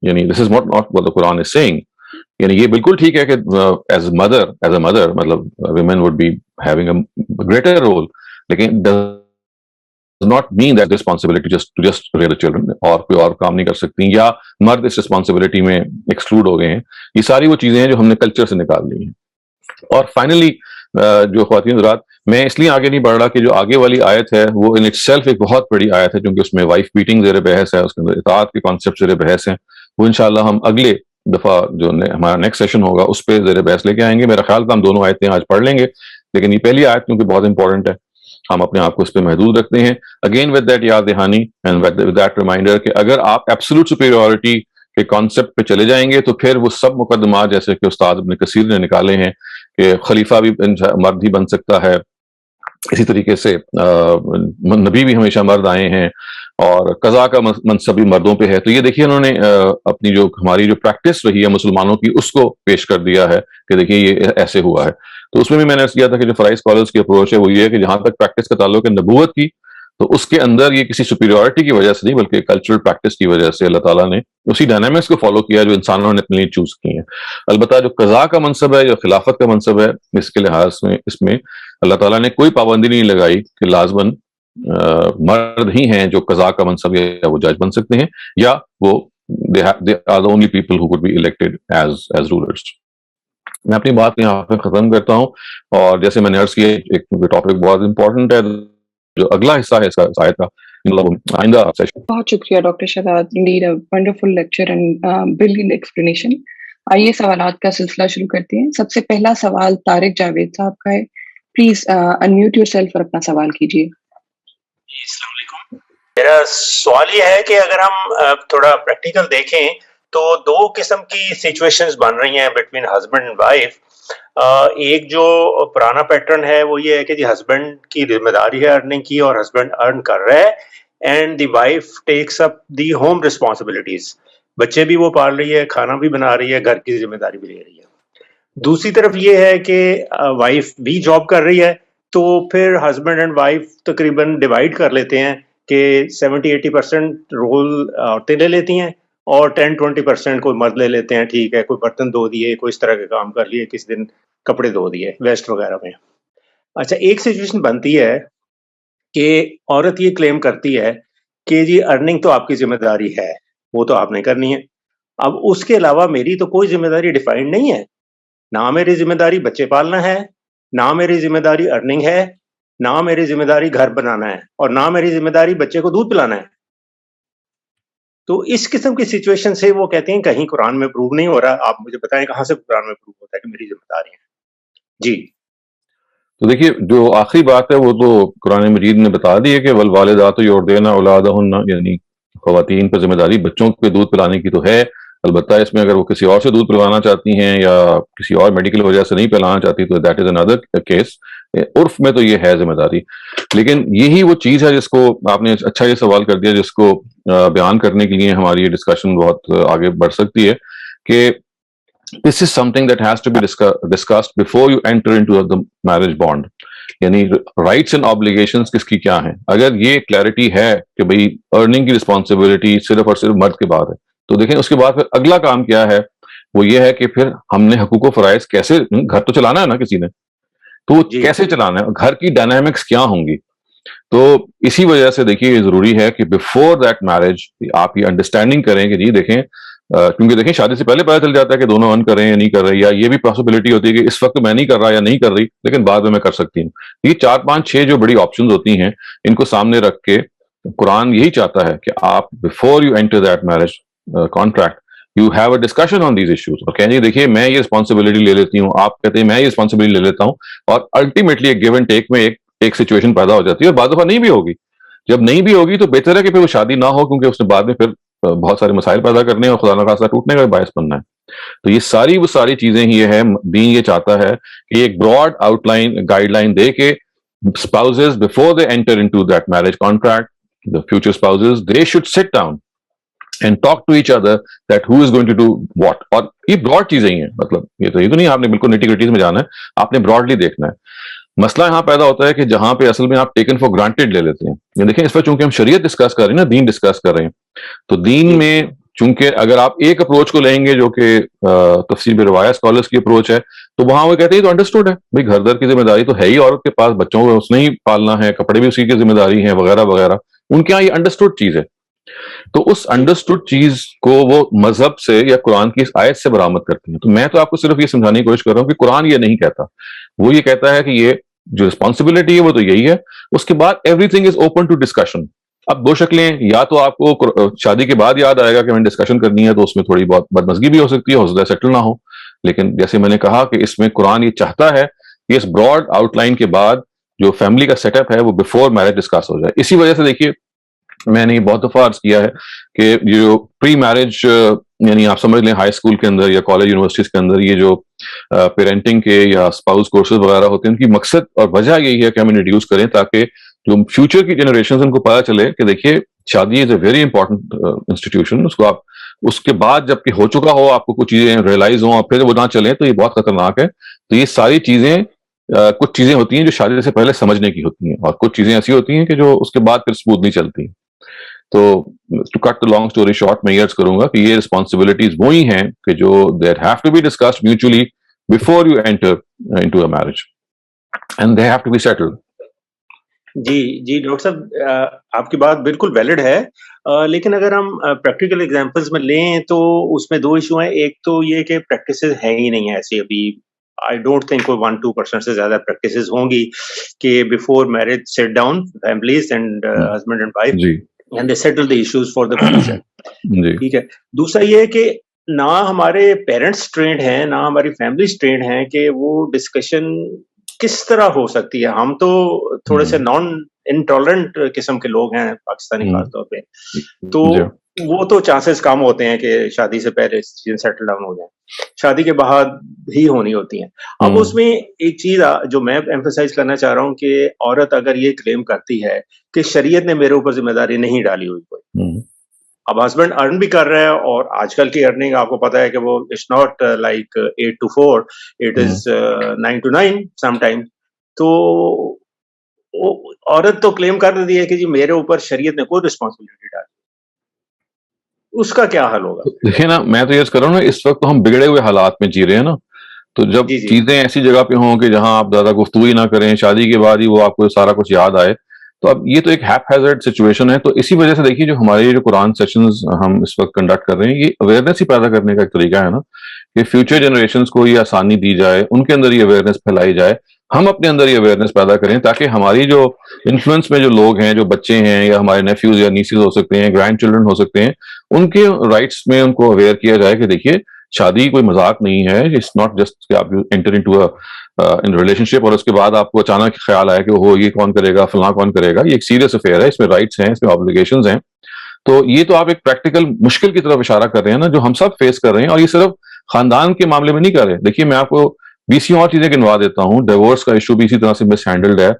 A: یعنی this is not what the Quran is saying. یعنی یہ بالکل ٹھیک ہے کہ ایز اے مدر مطلب women would be having a greater role, لیکن does not mean that responsibility to just rear the children, اور کوئی اور کام نہیں کر سکتی یا مرد اس رسپانسبلٹی میں ایکسکلوڈ ہو گئے ہیں. یہ ساری وہ چیزیں ہیں جو ہم نے کلچر سے نکال لی ہیں. اور فائنلی جو خواتین حضرات, میں اس لیے آگے نہیں بڑھ رہا کہ جو آگے والی آیت ہے وہ ان اٹ سیلف ایک بہت بڑی آیت ہے, کیونکہ اس میں وائف بیٹنگ زیر بحث ہے, اس کے اندر اطاعت کے کانسیپٹ زیر بحث ہیں. وہ انشاءاللہ ہم اگلے دفعہ جو ہمارا نیکسٹ سیشن ہوگا اس پہ زیر بحث لے کے آئیں گے. میرا خیال تھا ہم دونوں آیتیں آج پڑھ لیں گے, لیکن یہ پہلی آیت کیونکہ بہت امپورٹنٹ ہے, ہم اپنے آپ کو اس پہ محدود رکھتے ہیں. اگین ود دیٹ یاد دہانی اینڈ ود دیٹ ریمائنڈر کہ اگر آپ ایبسولوٹ سپیریورٹی کے کانسیپٹ پہ چلے جائیں گے تو پھر وہ سب مقدمات جیسے کہ استاد ابن کثیر نے نکالے ہیں کہ خلیفہ بھی مرد ہی بن سکتا ہے, اسی طریقے سے نبی بھی ہمیشہ مرد آئے ہیں, اور قضاء کا منصب بھی مردوں پہ ہے. تو یہ دیکھیے انہوں نے اپنی جو ہماری جو پریکٹس رہی ہے مسلمانوں کی اس کو پیش کر دیا ہے کہ دیکھیے یہ ایسے ہوا ہے. تو اس میں بھی میں نے کیا تھا کہ جو فرائض اسکالرس کی اپروچ ہے وہ یہ ہے کہ جہاں تک پریکٹس کا تعلق ہے نبوت کی, تو اس کے اندر یہ کسی سپیریورٹی کی وجہ سے نہیں بلکہ کلچرل پریکٹس کی وجہ سے اللہ تعالیٰ نے اسی ڈائنامکس کو فالو کیا جو انسانوں نے اپنے لیے چوز کی ہیں. البتہ جو قضاء کا منصب ہے یا خلافت کا منصب ہے اس کے لحاظ میں اس میں اللہ تعالیٰ نے کوئی پابندی نہیں لگائی کہ لازماً مرد ہی ہیں جو قضاء کا منصب یا وہ جج بن سکتے ہیں, یا وہ they are the only people who could be elected as rulers. میں اپنی بات یہاں پہ ختم کرتا ہوں, اور جیسے میں نے عرض کیا ایک ٹاپک بہت امپورٹنٹ ہے جو اگلا حصہ ہے اس کا آیت کا آئندہ سیشن.
B: بہت شکریہ doctor Shahzad, indeed a wonderful lecture and brilliant explanation. آئیے سوالات کا سلسلہ شروع کرتے ہیں. سب سے پہلا سوال طارق جاوید صاحب کا ہے. پلیز انمیوٹ یور سیلف اور اپنا سوال کیجیے.
C: السلام علیکم. میرا سوال یہ ہے کہ اگر ہم تھوڑا پریکٹیکل دیکھیں تو دو قسم کی سچویشنز بن رہی ہیں بٹوین ہسبینڈ اینڈ وائف. ایک جو پرانا پیٹرن ہے وہ یہ ہے کہ جی ہسبینڈ کی ذمہ داری ہے ارننگ کی اور ہسبینڈ ارن کر رہا ہے, and the wife takes up the home responsibilities. بچے بھی وہ پال رہی ہے, کھانا بھی بنا رہی ہے, گھر کی ذمہ داری بھی لے رہی ہے. دوسری طرف یہ ہے کہ وائف بھی جاب کر رہی ہے, تو پھر ہسبینڈ اینڈ وائف تقریباً ڈیوائڈ کر لیتے ہیں کہ 70-80% رول عورتیں لے لیتی ہیں اور 10-20% کوئی مرد لے لیتے ہیں. ٹھیک ہے, کوئی برتن دھو دیے, کوئی اس طرح کے کام کر لیے, کس دن کپڑے دھو دیے ویسٹ وغیرہ میں. اچھا, ایک سچویشن بنتی ہے کہ عورت یہ کلیم کرتی ہے کہ جی ارننگ تو آپ کی ذمہ داری ہے, وہ تو آپ نے کرنی ہے. اب اس کے علاوہ میری تو کوئی ذمہ داری ڈیفائنڈ نہیں ہے. نہ میری ذمہ داری بچے پالنا ہے, نہ میری ذمہ داری ارننگ ہے, نہ میری ذمہ داری گھر بنانا ہے, اور نہ میری ذمہ داری بچے کو دودھ پلانا ہے. تو اس قسم کی سچویشن سے وہ کہتے ہیں کہیں قرآن میں پروو نہیں ہو رہا. آپ مجھے بتائیں کہاں سے قرآن میں پروو ہوتا ہے کہ میری ذمہ داری ہے. جی
A: تو دیکھیے جو آخری بات ہے وہ تو قرآن مجید نے بتا دی ہے کہ والوالدات یرضعن اولادہن, یعنی خواتین پر ذمہ داری بچوں کے دودھ پلانے کی تو ہے. البتہ اس میں اگر وہ کسی اور سے دودھ پلوانا چاہتی ہیں یا کسی اور میڈیکل وجہ سے نہیں پلانا چاہتی تو دیٹ از another کیس. عرف میں تو یہ ہے ذمہ داری. لیکن یہی وہ چیز ہے جس کو آپ نے اچھا یہ سوال کر دیا, جس کو بیان کرنے کے لیے ہماری یہ ڈسکشن بہت آگے بڑھ سکتی ہے کہ this is something that has to be discussed before you enter into the marriage bond. یعنی رائٹس اینڈ آبلیگیشنز کس کی کیا ہیں. اگر یہ کلیئرٹی ہے کہ بھئی ارننگ کی رسپانسبلٹی صرف اور صرف مرد کے بعد ہے, تو دیکھیں اس کے بعد پھر اگلا کام کیا ہے, وہ یہ ہے کہ پھر ہم نے حقوق و فرائض کیسے, گھر تو چلانا ہے نا کسی نے, تو کیسے چلانا ہے, گھر کی ڈائنامکس کیا ہوں گی. تو اسی وجہ سے دیکھیے یہ ضروری ہے کہ بیفور دیٹ میرج آپ یہ انڈرسٹینڈنگ کریں کہ جی دیکھیں, کیونکہ دیکھیں شادی سے پہلے پتہ چل جاتا ہے کہ دونوں ارن کر رہے ہیں یا نہیں کر رہے, یا یہ بھی پاسبلٹی ہوتی ہے کہ اس وقت میں نہیں کر رہا یا نہیں کر رہی لیکن بعد میں کر سکتی ہوں. یہ 4 5 6 جو بڑی آپشنز ہوتی ہیں ان کو سامنے رکھ کے قرآن یہی چاہتا ہے کہ آپ before you enter that marriage contract you have a discussion on these issues, اور کہیں دیکھیے میں یہ رسپانسبلٹی لے لیتی ہوں, آپ کہتے ہیں میں یہ رسپانسبلٹی لے لیتا ہوں, اور الٹیمیٹلی ایک گیو اینڈ ٹیک میں ایک سچویشن پیدا ہو جاتی ہے, اور بعض دفعہ نہیں بھی ہوگی. جب نہیں بھی ہوگی تو بہتر ہے کہ پھر وہ شادی نہ ہو, کیونکہ اس نے بعد میں پھر بہت سارے مسائل پیدا کرنے اور خدا نخواستہ ٹوٹنے کا باعث بننا ہے. تو یہ ساری چیزیں ہی ہے, دین یہ چاہتا ہے کہ ایک broad outline guideline دے کے spouses before they enter into that marriage contract, the future spouses, they should sit down and talk to each other that who is going to do what. اور یہ Broad چیزیں ہی ہیں, مطلب یہ تو نہیں آپ نے بالکل نیٹی گریٹیز میں جانا ہے, آپ نے براڈلی دیکھنا ہے. مسئلہ یہاں پیدا ہوتا ہے کہ جہاں پہ اصل میں آپ ٹیکن فار گرانٹیڈ لے لیتے ہیں. یہ دیکھیں اس پر چونکہ ہم شریعت ڈسکس کر رہے ہیں نا, دین ڈسکس کر رہے ہیں, تو دین میں چونکہ اگر آپ ایک اپروچ کو لیں گے جو کہ تفسیر بروایا اسکالرس کی اپروچ ہے, تو وہاں وہ کہتے ہیں تو انڈرسٹوڈ ہے بھائی گھر در کی ذمہ داری تو ہے ہی عورت کے پاس, بچوں کو اس نے ہی پالنا ہے, کپڑے بھی اسی کی ذمہ داری ہیں وغیرہ وغیرہ, ان کے یہاں یہ انڈرسٹوڈ چیز ہے. تو اس انڈرسٹوڈ چیز کو وہ مذہب سے یا قرآن کی اس آیت سے برآمد کرتی ہیں. تو میں تو آپ کو صرف یہ سمجھانے کی کوشش کر رہا ہوں کہ قرآن یہ نہیں کہتا, وہ یہ کہتا ہے کہ یہ جو رسپانسبلٹی ہے وہ تو یہی ہے, اس کے بعد everything is open to discussion. اب 2 شکلیں, یا تو آپ کو شادی کے بعد یاد آئے گا کہ میں نے ڈسکشن کرنی ہے, تو اس میں تھوڑی بہت بدمزگی بھی ہو سکتی ہے, ہو سکتا ہے سیٹل نہ ہو, لیکن جیسے میں نے کہا کہ اس میں قرآن یہ چاہتا ہے کہ اس براڈ آؤٹ لائن کے بعد جو فیملی کا سیٹ اپ ہے وہ بیفور میرج ڈسکس ہو جائے. اسی وجہ سے دیکھیے میں نے یہ بہت دفعہ عرض کیا ہے کہ جو پری میرج یعنی آپ سمجھ لیں ہائی اسکول کے اندر یا کالج یونیورسٹیز کے اندر یہ جو پیرنٹنگ کے یا اسپاؤس کورسز وغیرہ ہوتے ہیں, ان کی مقصد اور وجہ یہی ہے کہ ہم انٹروڈیوس کریں تاکہ جو فیوچر کی جنریشن ان کو پتا چلے کہ دیکھیے شادی از اے ویری امپورٹنٹ انسٹیٹیوشن. اس کو آپ اس کے بعد جب کہ ہو چکا ہو آپ کو کچھ چیزیں ریئلائز ہوں اور پھر وہ نہ چلیں تو یہ بہت خطرناک ہے. تو یہ ساری چیزیں کچھ چیزیں ہوتی ہیں جو شادی سے پہلے سمجھنے کی ہوتی ہیں, اور کچھ چیزیں ایسی ہوتی ہیں کہ جو اس کے بعد پھر اسموتھ نہیں چلتی. تو to cut the long story short میں یہ عرض کروں گا کہ یہ رسپانسبلٹیز وہی ہیں کہ جو that have to be discussed mutually before you enter into a marriage and they have to be settled.
C: جی ڈاکٹر صاحب آپ کی بات بالکل ویلڈ ہے, لیکن اگر ہم پریکٹیکل ایگزامپلس میں لیں تو اس میں 2 ایشو ہیں. ایک تو یہ کہ پریکٹسز ہیں ہی نہیں ایسی ابھی, آئی ڈونٹ تھنک کوئی 1-2% سے زیادہ پریکٹسز ہوں گی کہ before marriage set down families and husband and wife and they settle the issues for the future. ٹھیک ہے. دوسرا یہ ہے کہ نہ ہمارے پیرنٹس ٹرینڈ ہیں نہ ہماری فیملیز ٹرینڈ ہیں کہ وہ ڈسکشن کس طرح ہو سکتی ہے. ہم تو تھوڑے سے نان انٹالرنٹ قسم کے لوگ ہیں پاکستانی خاص طور پہ, تو وہ تو چانسز کم ہوتے ہیں کہ شادی سے پہلے سیٹل ڈاؤن ہو جائیں, شادی کے بعد ہی ہونی ہوتی ہیں. اب اس میں ایک چیز جو میں ایمفسائز کرنا چاہ رہا ہوں کہ عورت اگر یہ کلیم کرتی ہے کہ شریعت نے میرے اوپر ذمہ داری نہیں ڈالی ہوئی کوئی, اب ہسبینڈ ارن بھی کر رہا ہے اور آج کل کی ارننگ آپ کو پتا ہے کہ وہ it's not like 8 to 4, it is 9 to 9 some time. تو عورت تو کلیم کر دی ہے کہ جی میرے اوپر شریعت نے کوئی رسپانسبلٹی ڈالی, اس کا کیا حل ہوگا؟
A: دیکھیں نا, میں تو یہ کر رہا ہوں نا, اس وقت ہم بگڑے ہوئے حالات میں جی رہے ہیں نا, تو جب چیزیں ایسی جگہ پہ ہوں کہ جہاں آپ زیادہ گفتگو ہی نہ کریں, شادی کے بعد ہی وہ آپ کو سارا کچھ یاد آئے, تو اب یہ تو ایک ہیپ ہیزرڈ سچویشن ہے. تو اسی وجہ سے دیکھیے جو ہمارے جو قرآن سیشنز ہم اس وقت کنڈکٹ کر رہے ہیں, یہ اویئرنیس ہی پیدا کرنے کا ایک طریقہ ہے نا, کہ فیوچر جنریشنز کو یہ آسانی دی جائے, ان کے اندر یہ اویئرنیس پھیلائی جائے, ہم اپنے اندر یہ اویئرنیس پیدا کریں تاکہ ہماری جو انفلوئنس میں جو لوگ ہیں, جو بچے ہیں یا ہمارے نیفیوز یا نیسز ہو سکتے ہیں, گرینڈ چلڈرن ہو سکتے ہیں, ان کے رائٹس میں ان کو اویئر کیا جائے کہ دیکھیے شادی کوئی مذاق نہیں ہے. اٹس ناٹ جسٹ کہ آپ انٹر انٹو ان ریلیشن شپ اور اس کے بعد آپ کو اچانک خیال آیا کہ وہ یہ کون کرے گا, فلاں کون کرے گا. یہ ایک سیریس افیئر ہے, اس میں رائٹس ہیں, اس میں آبلیگیشنز ہیں. تو یہ تو آپ ایک پریکٹیکل مشکل کی طرف اشارہ کر رہے ہیں نا, جو ہم سب فیس کر رہے ہیں, اور یہ صرف خاندان کے معاملے میں نہیں کر رہے. دیکھیے میں آپ کو 20 اور چیزیں گنوا دیتا ہوں. ڈیورس کا ایشو بھی اسی طرح سے مس ہینڈلڈ ہے.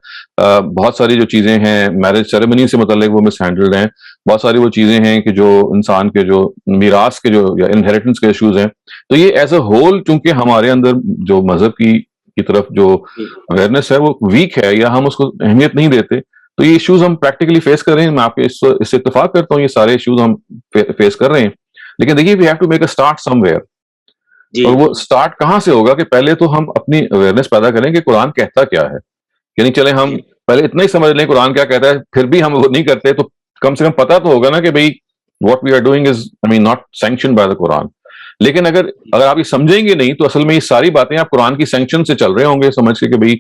A: بہت ساری جو چیزیں ہیں میرج سیریمنی سے متعلق وہ مس ہینڈلڈ ہیں. بہت ساری وہ چیزیں ہیں کہ جو انسان کے جو میراث کے جو یا انہیریٹنس کے ایشوز ہیں. تو یہ ایز اے ہول چونکہ ہمارے اندر جو مذہب کی کی طرف جو اویئرنیس ہے وہ ویک ہے یا ہم اس کو اہمیت نہیں دیتے, تو یہ ایشوز ہم پریکٹیکلی فیس کر رہے ہیں. میں آپ کے اس سے اتفاق کرتا ہوں, یہ سارے ایشوز ہم فیس کر رہے ہیں, لیکن دیکھیے we have to make a start somewhere. اور وہ اسٹارٹ کہاں سے ہوگا کہ پہلے تو ہم اپنی اویئرنیس پیدا کریں کہ قرآن کہتا کیا ہے. یعنی چلیں ہم پہلے اتنا ہی سمجھ لیں قرآن کیا کہتا ہے, پھر بھی ہم وہ نہیں کرتے, تو کم سے کم پتہ تو ہوگا نا کہ بھئی what we are doing is I mean not sanctioned by the Quran. لیکن اگر آپ یہ سمجھیں گے نہیں تو اصل میں یہ ساری باتیں آپ قرآن کی سینکشن سے چل رہے ہوں گے, سمجھ کے کہ بھئی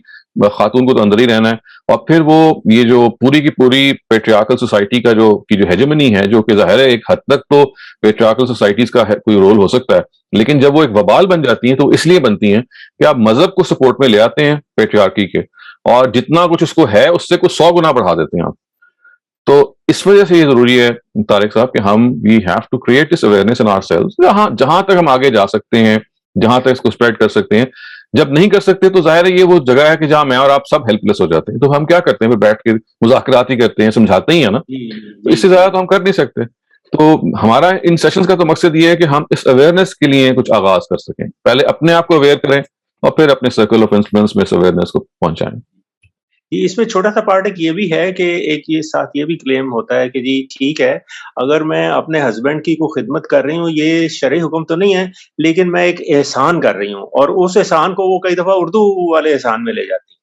A: خاتون کو تو اندر ہی رہنا ہے. اور پھر وہ یہ جو پوری کی پوری پیٹریارکل سوسائٹی کا جو ہیجمنی ہے, جو کہ ظاہر ہے ایک حد تک تو پیٹریارکل سوسائٹیز کا کوئی رول ہو سکتا ہے, لیکن جب وہ ایک وبال بن جاتی ہیں تو اس لیے بنتی ہیں کہ آپ مذہب کو سپورٹ میں لے آتے ہیں پیٹریارکی کے, اور جتنا کچھ اس کو ہے اس سے کچھ 100 گنا بڑھا دیتے ہیں آپ. تو اس وجہ سے یہ ضروری ہے طارق صاحب کہ ہم we have to create this awareness in ourselves, جہاں تک ہم آگے جا سکتے ہیں, جہاں تک اس کو اسپریڈ کر سکتے ہیں. جب نہیں کر سکتے تو ظاہر ہے یہ وہ جگہ ہے کہ جہاں میں اور آپ سب ہیلپ لیس ہو جاتے ہیں. تو ہم کیا کرتے ہیں, پھر بیٹھ کے مذاکرات ہی کرتے ہیں, سمجھاتے ہی ہیں نا, تو اس سے زیادہ تو ہم کر نہیں سکتے. تو ہمارا ان سیشنز کا تو مقصد یہ ہے کہ ہم اس اویئرنیس کے لیے کچھ آغاز کر سکیں, پہلے اپنے آپ کو اویئر کریں اور پھر اپنے سرکل آف انفلوئنس میں اس اویئرنیس کو پہنچائیں.
C: اس میں چھوٹا سا پارٹ ایک یہ بھی ہے کہ ایک یہ ساتھ یہ بھی کلیم ہوتا ہے کہ جی ٹھیک ہے, اگر میں اپنے ہسبینڈ کی کوئی خدمت کر رہی ہوں, یہ شرعی حکم تو نہیں ہے, لیکن میں ایک احسان کر رہی ہوں, اور اس احسان کو وہ کئی دفعہ اردو والے احسان میں لے جاتی ہیں.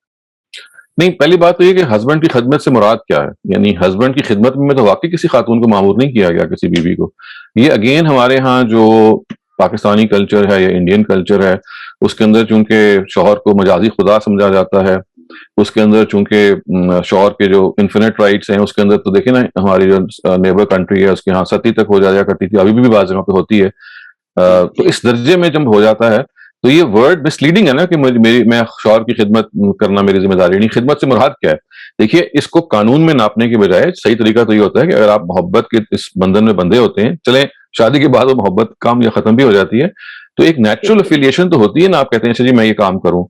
A: نہیں, پہلی بات تو یہ کہ ہسبینڈ کی خدمت سے مراد کیا ہے. یعنی ہسبینڈ کی خدمت میں تو واقعی کسی خاتون کو مامور نہیں کیا گیا, کسی بیوی کو. یہ اگین ہمارے ہاں جو پاکستانی کلچر ہے یا انڈین کلچر ہے, اس کے اندر چونکہ شوہر کو مجازی خدا سمجھا جاتا ہے, اس کے اندر چونکہ شوہر کے جو انفینٹ رائٹس ہیں, اس کے اندر تو دیکھیں نا ہماری جو نیبر کنٹری ہے اس کے ہاں 7 تک ہو جایا کرتی تھی, ابھی بھی بعض جگہوں پہ ہوتی ہے. تو اس درجے میں جب ہو جاتا ہے تو یہ ورڈ مس لیڈنگ ہے نا کہ میں شوہر کی خدمت کرنا میری ذمہ داری نہیں. خدمت سے مراد کیا ہے؟ دیکھیے اس کو قانون میں ناپنے کے بجائے صحیح طریقہ تو یہ ہوتا ہے کہ اگر آپ محبت کے اس بندھن میں بندھے ہوتے ہیں, چلیں شادی کے بعد وہ محبت کام یا ختم بھی ہو جاتی ہے, تو ایک نیچرل افیلیشن تو ہوتی ہے نا. آپ کہتے ہیں اچھا جی میں یہ کام کروں,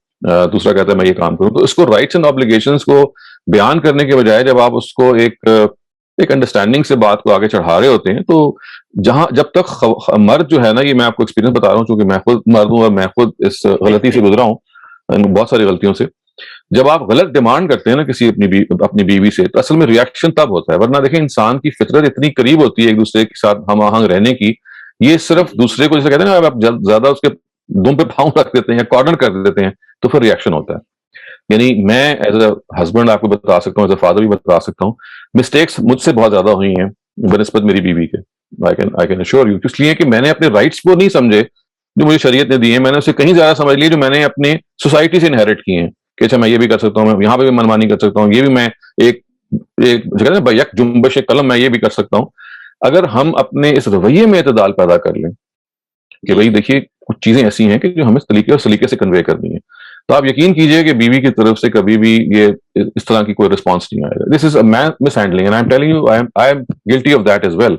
A: دوسرا کہتا ہے میں یہ کام کروں, تو اس کو رائٹس اینڈ آبلیگیشنز کو بیان کرنے کے بجائے جب آپ اس کو ایک انڈرسٹینڈنگ سے بات کو آگے چڑھا رہے ہوتے ہیں, تو جب تک مرد جو ہے نا, یہ میں آپ کو ایکسپیرینس بتا رہا ہوں چونکہ میں خود مرد ہوں اور میں خود اس غلطی سے گزرا ہوں, بہت ساری غلطیوں سے. جب آپ غلط ڈیمانڈ کرتے ہیں نا کسی اپنی بیوی سے, تو اصل میں ریئیکشن تب ہوتا ہے. ورنہ دیکھیں انسان کی فطرت اتنی قریب ہوتی ہے ایک دوسرے کے ساتھ ہم آہنگ رہنے کی, یہ صرف دوسرے کو جیسے کہتے ہیں نا آپ زیادہ اس کے دم پہ پاؤں رکھ دیتے ہیں یا کارنر کر دیتے ہیں تو پھر ریئیکشن ہوتا ہے. یعنی میں ایز اے ہسبینڈ آپ کو بتا سکتا ہوں, ایز اے فادر بھی بتا سکتا ہوں, مسٹیکس مجھ سے بہت زیادہ ہوئی ہیں بنسبت میری بیوی کے. I can assure you, اس لیے کہ میں نے اپنے رائٹس کو نہیں سمجھے جو مجھے شریعت نے دی ہیں, میں نے اسے کہیں زیادہ سمجھ لی جو میں نے اپنے سوسائٹی سے انہیرٹ کی ہیں کہ اچھا میں یہ بھی کر سکتا ہوں, میں یہاں پہ بھی منمانی کر سکتا ہوں, یہ بھی میں ایک یک جنبش قلم میں یہ بھی کر سکتا ہوں. اگر ہم اپنے اس رویے میں اعتدال پیدا کر لیں کہ بھئی دیکھیے کچھ چیزیں ایسی ہیں کہ جو ہمیں طریقے اور سلیقے سے کنوے کرنی ہے, تو آپ یقین کیجئے کہ بیوی کی طرف سے کبھی بھی یہ اس طرح کی کوئی رسپانس نہیں آئے گا. This is mishandling and I'm telling you I'm guilty of that as well.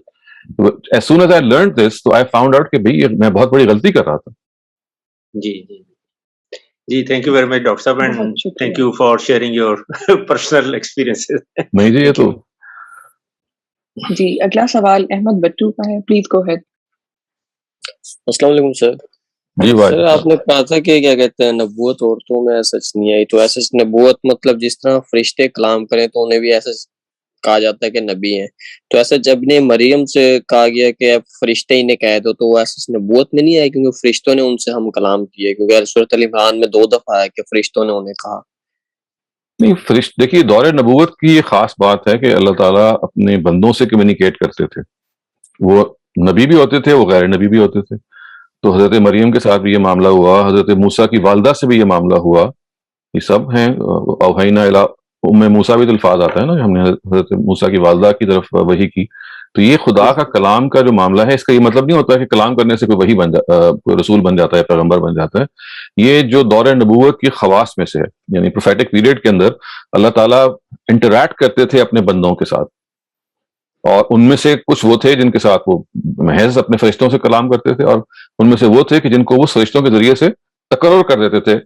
A: As soon as I learned this, تو I found out کہ بھئی میں بہت بڑی غلطی کر رہا تھا.
C: جی جی جی, thank you very much doctor صاحب, and thank you for sharing your personal experiences.
A: نہیں جی, یہ تو
B: جی اگلا سوال احمد بٹو کا ہے, پلیز گو ہیڈ.
D: السلام علیکم سر.
A: جی
D: سر آپ نے کہا تھا کہ کیا کہتے ہیں نبوت عورتوں میں سچ نہیں آئی, تو ایسے نبوت مطلب جس طرح فرشتے کلام کریں تو انہیں بھی ایسے کہا جاتا ہے کہ نبی ہیں, تو ایسا جب نے مریم سے کہا گیا کہ فرشتے ہی نے کہہ دو, تو وہ ایسے نبوت میں نہیں آئی کیونکہ فرشتوں نے ان سے ہم کلام کیے, کیونکہ سورۃ ال عمران میں 2 دفعہ ہے کہ فرشتوں نے انہیں کہا.
A: نہیں, دیکھیے دور نبوت کی یہ خاص بات ہے کہ اللہ تعالیٰ اپنے بندوں سے کمیونیکیٹ کرتے تھے. وہ نبی بھی ہوتے تھے, وہ غیر نبی بھی ہوتے تھے. تو حضرت مریم کے ساتھ بھی یہ معاملہ ہوا, حضرت موسیٰ کی والدہ سے بھی یہ معاملہ ہوا, یہ سب ہیں. اوحینا الی ام موسیٰ بھی تو الفاظ آتا ہے نا, ہم نے حضرت موسیٰ کی والدہ کی طرف وحی کی. تو یہ خدا کا کلام کا جو معاملہ ہے, اس کا یہ مطلب نہیں ہوتا کہ کلام کرنے سے کوئی وحی کوئی رسول بن جاتا ہے, پیغمبر بن جاتا ہے. یہ جو دور نبوت کی خواص میں سے ہے, یعنی پروفیٹک پیریڈ کے اندر اللہ تعالیٰ انٹریکٹ کرتے تھے اپنے بندوں کے ساتھ, اور ان میں سے کچھ وہ تھے جن کے ساتھ وہ محض اپنے فرشتوں سے کلام کرتے تھے, اور ان میں سے وہ تھے کہ جن کو وہ فرشتوں کے ذریعے سے تقرر کر دیتے تھے.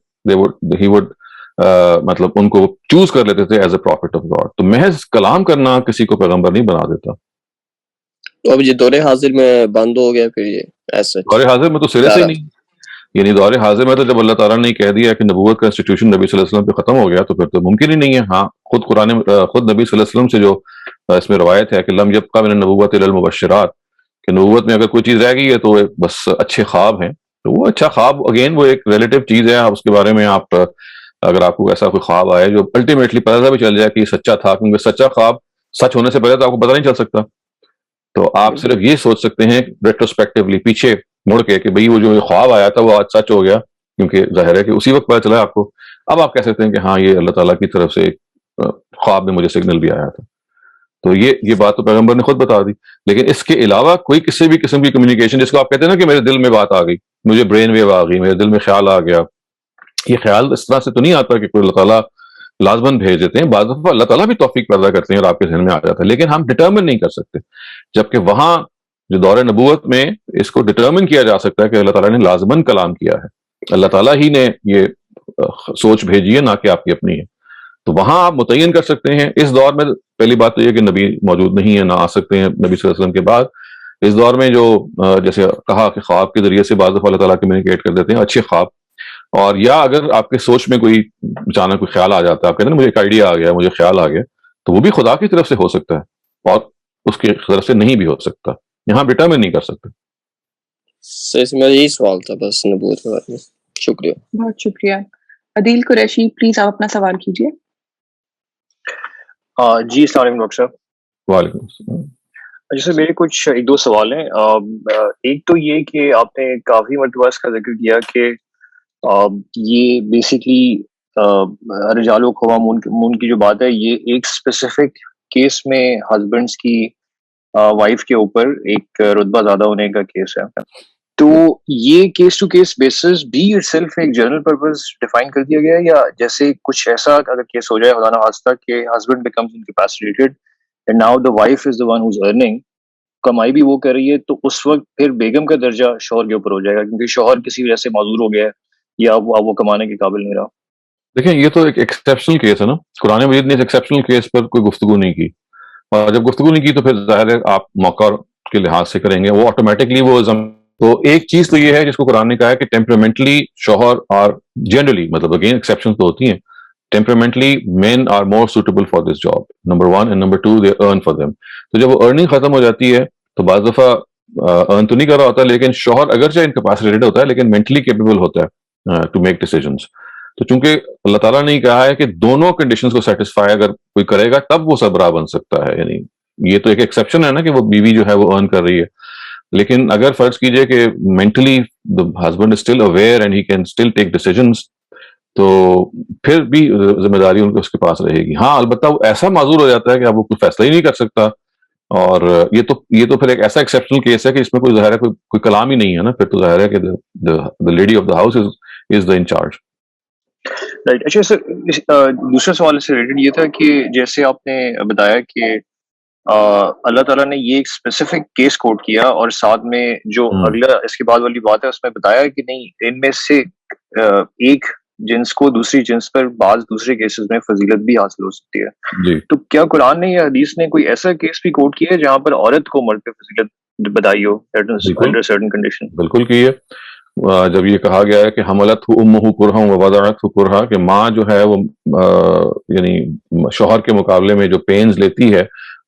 A: He would مطلب ان کو چوز کر لیتے تھے as a prophet of God. تو محض کلام کرنا کسی کو پیغمبر نہیں بنا دیتا.
D: تو اب یہ دور حاضر میں بند ہو گیا, پھر یہ ایسا
A: دور حاضر میں تو سرے سے نہیں, یعنی دور حاضر میں تو جب اللہ تعالیٰ نے کہہ دیا کہ نبوت کا انسٹیٹیوشن نبی صلی اللہ علیہ وسلم پہ ختم ہو گیا تو پھر تو ممکن ہی نہیں ہے. ہاں خود نبی صلی اللہ علیہ وسلم سے جو اس میں روایت ہے کہ لم یبقى من النبوۃ الا المبشرات، کہ نبوت میں اگر کوئی چیز رہ گئی ہے تو بس اچھے خواب ہیں. تو وہ اچھا خواب اگین وہ ایک ریلیٹیو چیز ہے، اس کے بارے میں آپ اگر آپ کو ایسا کوئی خواب آئے جو الٹیمیٹلی پتہ بھی چل جائے کہ یہ سچا تھا، کیونکہ سچا خواب سچ ہونے سے پہلے تو آپ کو پتہ نہیں چل سکتا. تو آپ صرف یہ سوچ سکتے ہیں ریٹروسپیکٹیولی پیچھے مڑ کے کہ بھئی وہ جو خواب آیا تھا وہ آج سچ ہو گیا، کیونکہ ظاہر ہے کہ اسی وقت پتہ چلا آپ کو. اب آپ کہہ سکتے ہیں کہ ہاں یہ اللہ تعالیٰ کی طرف سے ایک خواب میں مجھے سگنل بھی آیا تھا. تو یہ بات تو پیغمبر نے خود بتا دی. لیکن اس کے علاوہ کوئی کسی بھی قسم کی کمیونیکیشن، جس کو آپ کہتے ہیں نا کہ میرے دل میں بات آ گئی، مجھے برین ویو آ گئی، میرے دل میں خیال آ گیا، یہ خیال اس طرح سے تو نہیں آتا کہ کوئی اللہ تعالیٰ لازماً بھیج دیتے ہیں. بعض دفعہ اللہ تعالیٰ بھی توفیق پیدا کرتے ہیں اور آپ کے ذہن میں آ جاتا ہے، لیکن ہم ڈٹرمن نہیں کر سکتے. جبکہ وہاں جو دور نبوت میں اس کو ڈٹرمن کیا جا سکتا ہے کہ اللہ تعالیٰ نے لازماً کلام کیا ہے، اللہ تعالیٰ ہی نے یہ سوچ بھیجی ہے، نہ کہ آپ کی اپنی ہے. تو وہاں آپ متعین کر سکتے ہیں. اس دور میں پہلی بات تو یہ کہ نبی موجود نہیں ہے، نہ آ سکتے ہیں نبی صلی اللہ علیہ وسلم کے بعد. اس دور میں جو جیسے کہا کہ خواب کے ذریعے سے بعض دفعہ اللہ تعالیٰ کمیونیکیٹ کر دیتے ہیں اچھے خواب. اور یا اگر آپ کے سوچ میں کوئی اچانک کوئی خیال آ جاتا ہے، آپ کہتے ہیں مجھے ایک آئیڈیا آ گیا، مجھے خیال آ گیا، تو وہ بھی خدا کی طرف سے ہو سکتا ہے اور اس کی طرف سے نہیں بھی ہو سکتا. یہاں ڈٹرمن نہیں کر سکتے.
D: اس میں یہی سوال تھا بس نبوت کے بارے میں. شکریہ.
B: بہت شکریہ. عدیل قریشی پلیز آپ اپنا سوال کیجیے.
E: جی السلام علیکم ڈاکٹر صاحب.
A: وعلیکم السلام.
E: جیسے میرے کچھ ایک دو سوال ہیں. ایک تو یہ کہ آپ نے کافی مرتبہ اس کا ذکر کیا کہ یہ بیسکلی رجال و قوامون کی جو بات ہے یہ ایک اسپیسیفک کیس میں ہسبینڈس کی وائف کے اوپر ایک رتبہ زیادہ ہونے کا کیس ہے. تو یہ کیس ٹو کیس بیسس بھی اٹ سیلف ایک جنرل پرپز ڈیفائن کر دیا گیا ہے، یا جیسے کچھ ایسا اگر کیس ہو جائے خدا نخواستہ کہ husband becomes incapacitated and now the wife is the one who's earning, کمائی بھی وہ کر رہی ہے، تو اس وقت پھر بیگم کا درجہ شوہر کے اوپر ہو جائے گا کیونکہ شوہر کسی وجہ سے معذور ہو گیا ہے یا وہ کمانے کے قابل نہیں رہا.
A: دیکھیں یہ تو ایک ایکسیپشنل کیس ہے نا. قرآن مجید نے اس ایکسیپشنل کیس پر کوئی گفتگو نہیں کی، اور جب گفتگو نہیں کی تو پھر ظاہر ہے آپ موقع کے لحاظ سے کریں گے، وہ آٹومیٹکلی وہ تو ایک چیز تو یہ ہے جس کو قرآن نے کہا ہے کہ ٹیمپرامنٹلی شوہر اور جنرلی مطلب اگین ایکسیپشن تو ہوتی ہیں، temperamentally men are more suitable for this job, number 1 and number 2 they earn for them. تو جب وہ ارننگ ختم ہو جاتی ہے تو بعض دفعہ ارن تو نہیں کر رہا ہوتا، لیکن شوہر اگرچہ انکیپیسیٹیڈ ہوتا ہے لیکن مینٹلی کیپیبل ہوتا ہے ٹو میک ڈیسیجنس. تو چونکہ اللہ تعالیٰ نے کہا ہے کہ دونوں کنڈیشنز کو سیٹسفائی اگر کوئی کرے گا تب وہ سربراہ بن سکتا ہے. یعنی یہ تو ایک ایکسیپشن ہے نا کہ وہ بیوی جو ہے وہ ارن کر رہی ہے، لیکن اگر فرض کیجئے کہ mentally husband is still aware and he can still take decisions تو پھر بھی ذمہ داری ان کو اس کے پاس رہے گی. ہاں البتہ وہ ایسا معذور ہو جاتا ہے کہ اب وہ کوئی فیصلہ ہی نہیں کر سکتا، اور یہ تو پھر ایک ایسا ایکسیپشنل کیس ہے کہ اس میں کوئی ظاہر ہے کوئی کلام ہی نہیں ہے نا. پھر تو ظاہر ہے کہ the lady of the house is the in charge.
E: Right. اچھا سر دوسرا سوال سے ریلیٹڈ یہ تھا کہ جیسے آپ نے بتایا کہ اللہ تعالیٰ نے یہ ایک اسپیسیفک کیس کوٹ کیا اور ساتھ میں جو اگلا اس کے بعد والی بات ہے اس میں بتایا کہ نہیں ان میں سے ایک جنس کو دوسری جنس پر بعض دوسرے کیسز میں فضیلت بھی حاصل ہو سکتی ہے. تو کیا قرآن نے یا حدیث نے کوئی ایسا کیس بھی کوٹ کیا ہے جہاں پر عورت کو مرد پہ فضیلت بتائی ہو انڈر سرٹن کنڈیشن؟
A: بالکل کی ہے. جب یہ کہا گیا ہے کہ حملت امہ کرہا ووضعتہ کرہا، کہ ماں جو ہے وہ یعنی شوہر کے مقابلے میں جو پینز لیتی ہے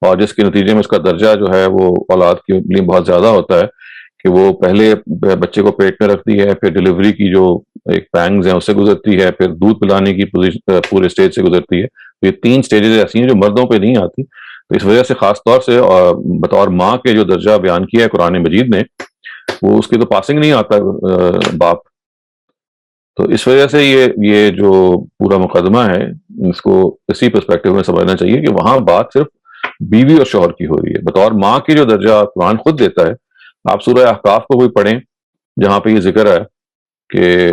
A: اور جس کے نتیجے میں اس کا درجہ جو ہے وہ اولاد کے لیے بہت زیادہ ہوتا ہے، کہ وہ پہلے بچے کو پیٹ میں رکھتی ہے، پھر ڈیلیوری کی جو ایک پینگز ہیں اس سے گزرتی ہے، پھر دودھ پلانے کی پورے اسٹیج سے گزرتی ہے. تو یہ 3 اسٹیجز ایسی ہیں جو مردوں پہ نہیں آتی. تو اس وجہ سے خاص طور سے بطور ماں کے جو درجہ بیان کیا ہے قرآن مجید نے، وہ اس کی تو پاسنگ نہیں آتا باپ. تو اس وجہ سے یہ جو پورا مقدمہ ہے اس کو اسی پرسپیکٹو میں سمجھنا چاہیے کہ وہاں بات صرف بیوی اور شوہر کی ہو رہی ہے. بطور ماں کی جو درجہ قرآن خود دیتا ہے، آپ سورہ احقاف کو کوئی پڑھیں جہاں پہ یہ ذکر ہے کہ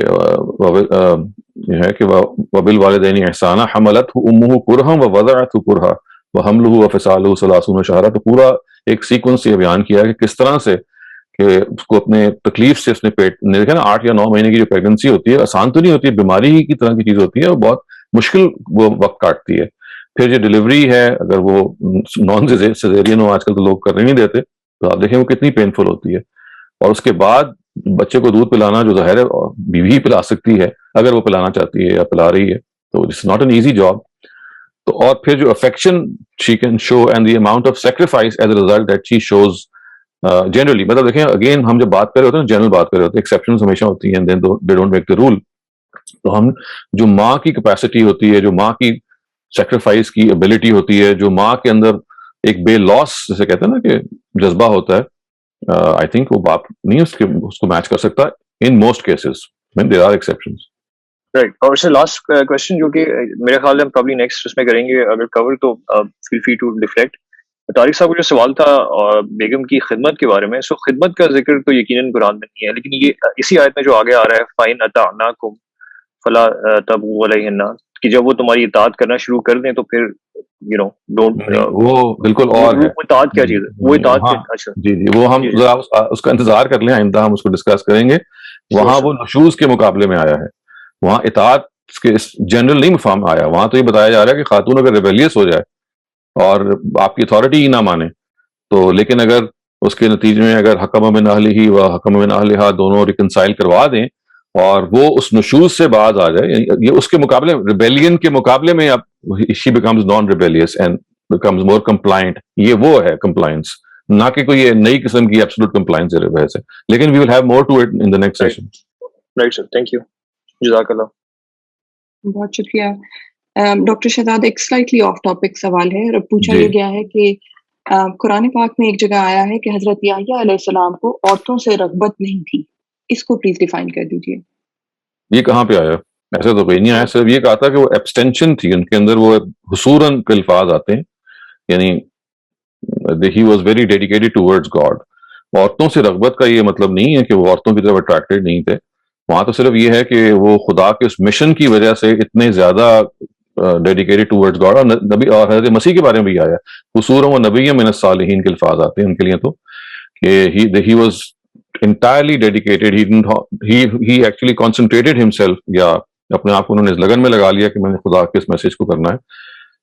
A: وبالوالدین احسانا حملتہ امہ کرہا ووضعتہ کرہا وحملہ وفصالہ 30 شہرا. تو پورا ایک سیکوینس یہ بیان کیا ہے کہ کس طرح سے کہ اس کو اپنے تکلیف سے اس نے پیٹ دیکھا نا 8 یا 9 مہینے کی جو پریگنسی ہوتی ہے آسان تو نہیں ہوتی ہے، بیماری ہی کی طرح کی چیز ہوتی ہے، وہ بہت مشکل وہ وقت کاٹتی ہے. پھر جو ڈیلیوری ہے اگر وہ نان سیزیرین ہو، آج کل تو لوگ کرنے نہیں دیتے، تو آپ دیکھیں وہ کتنی پینفل ہوتی ہے. اور اس کے بعد بچے کو دودھ پلانا جو ظاہر ہے بیوی ہی پلا سکتی ہے اگر وہ پلانا چاہتی ہے یا پلا رہی ہے, تو it's not an easy job. تو اور پھر جو affection she can show and the amount of sacrifice as a result that she shows generally, مطلب دیکھیں اگین ہم جب بات کر رہے ہوتے ہیں جنرل بات کر رہے ہوتے ہیں, ایکسیپشنز ہمیشہ ہوتی ہیں, they don't make the rule. تو ہم جو ماں کی کیپیسٹی ہوتی ہے, جو ماں کی سیکریفائس کی ابیلٹی ہوتی ہے, جو ماں کے اندر ایک بے لاس جیسے کہتے ہیں نا کہ جذبہ ہوتا ہے, آئی تھنک وہ باپ نہیں اس کو میچ کر سکتا in most cases. There are exceptions.
E: Right. اور اس سے لاسٹ کوشچن جو کہ میرے خیال میں ہم پرابلی نیکسٹ اس میں کریں گے اگر کور, تو feel free to deflect. Tariq صاحب کا جو سوال تھا بیگم کی خدمت کے بارے میں, سو خدمت کا ذکر تو یقیناً قرآن میں نہیں ہے, لیکن یہ اسی آیت میں جو آگے آ رہا ہے فَإِنْ أَطَعْنَاكُمْ فَلَا تَبْغُوا عَلَيْهِنَّ, کہ جب وہ تمہاری اطاعت کرنا شروع کر دیں تو پھر ڈونٹ.
A: وہ بالکل اور ہے.
E: وہ اطاعت کیا چیز ہے, وہ اطاعت اچھا
A: جی وہ ہم ذرا اس کا انتظار کر لیں, آئندہ ہم اس کو ڈسکس کریں گے. وہاں وہ نشوز کے مقابلے میں آیا ہے, وہاں اطاعت کے جنرل نہیں مفہوم آیا. وہاں تو یہ بتایا جا رہا ہے کہ خاتون اگر ریبیلیس ہو جائے اور آپ کی اتھارٹی ہی نہ مانے تو, لیکن اگر اس کے نتیجے میں اگر حکم من اہلہ و حکم من اہلہا دونوں ریکنسائل کروا دیں اور وہ اس نشوز سے باز آ جائے, یہ اس کے مقابلے ریبیلین کے مقابلے میں she becomes non-rebellious and becomes more compliant. یہ وہ ہے compliance, نہ کہ کوئی نئی قسم کی absolute compliance ہے. لیکن we will have more to it in the next session.
E: Right sir, thank you. جزاک اللہ.
B: بہت شکریہ. ڈاکٹر شہزاد, ایک سلائٹلی آف ٹاپک سوال ہے, اور پوچھا یہ گیا ہے کہ قرآن پاک میں ایک جگہ آیا ہے کہ حضرت یحییٰ علیہ السلام کو عورتوں سے رغبت نہیں تھی, اس کو پلیز ڈیفائن کر دیجیے.
A: یہ کہاں پہ آیا؟ ایسا تو کوئی نہیں آیا, صرف یہ کہا تھا کہ وہ ایبسٹینشن تھی ان کے اندر, وہ حصوراً کے الفاظ آتے ہیں, یعنی he was very dedicated towards God. عورتوں سے رغبت کا یہ مطلب نہیں ہے کہ وہ عورتوں کی طرف اٹریکٹڈ نہیں تھے. وہاں تو صرف یہ ہے کہ وہ خدا کے اس مشن کی وجہ سے اتنے زیادہ ڈیڈیکیٹڈ ٹورڈز گاڈ, اور نبی اور حضرت مسیح کے بارے میں بھی آیا حصورا و نبی من الصالحین کے الفاظ آتے ہیں ان کے لیے, تو کہ he was entirely dedicated, he actually concentrated himself, یا اپنے آپ کو انہوں نے اس لگن میں لگا لیا کہ میں نے خدا کے اس میسج کو کرنا ہے.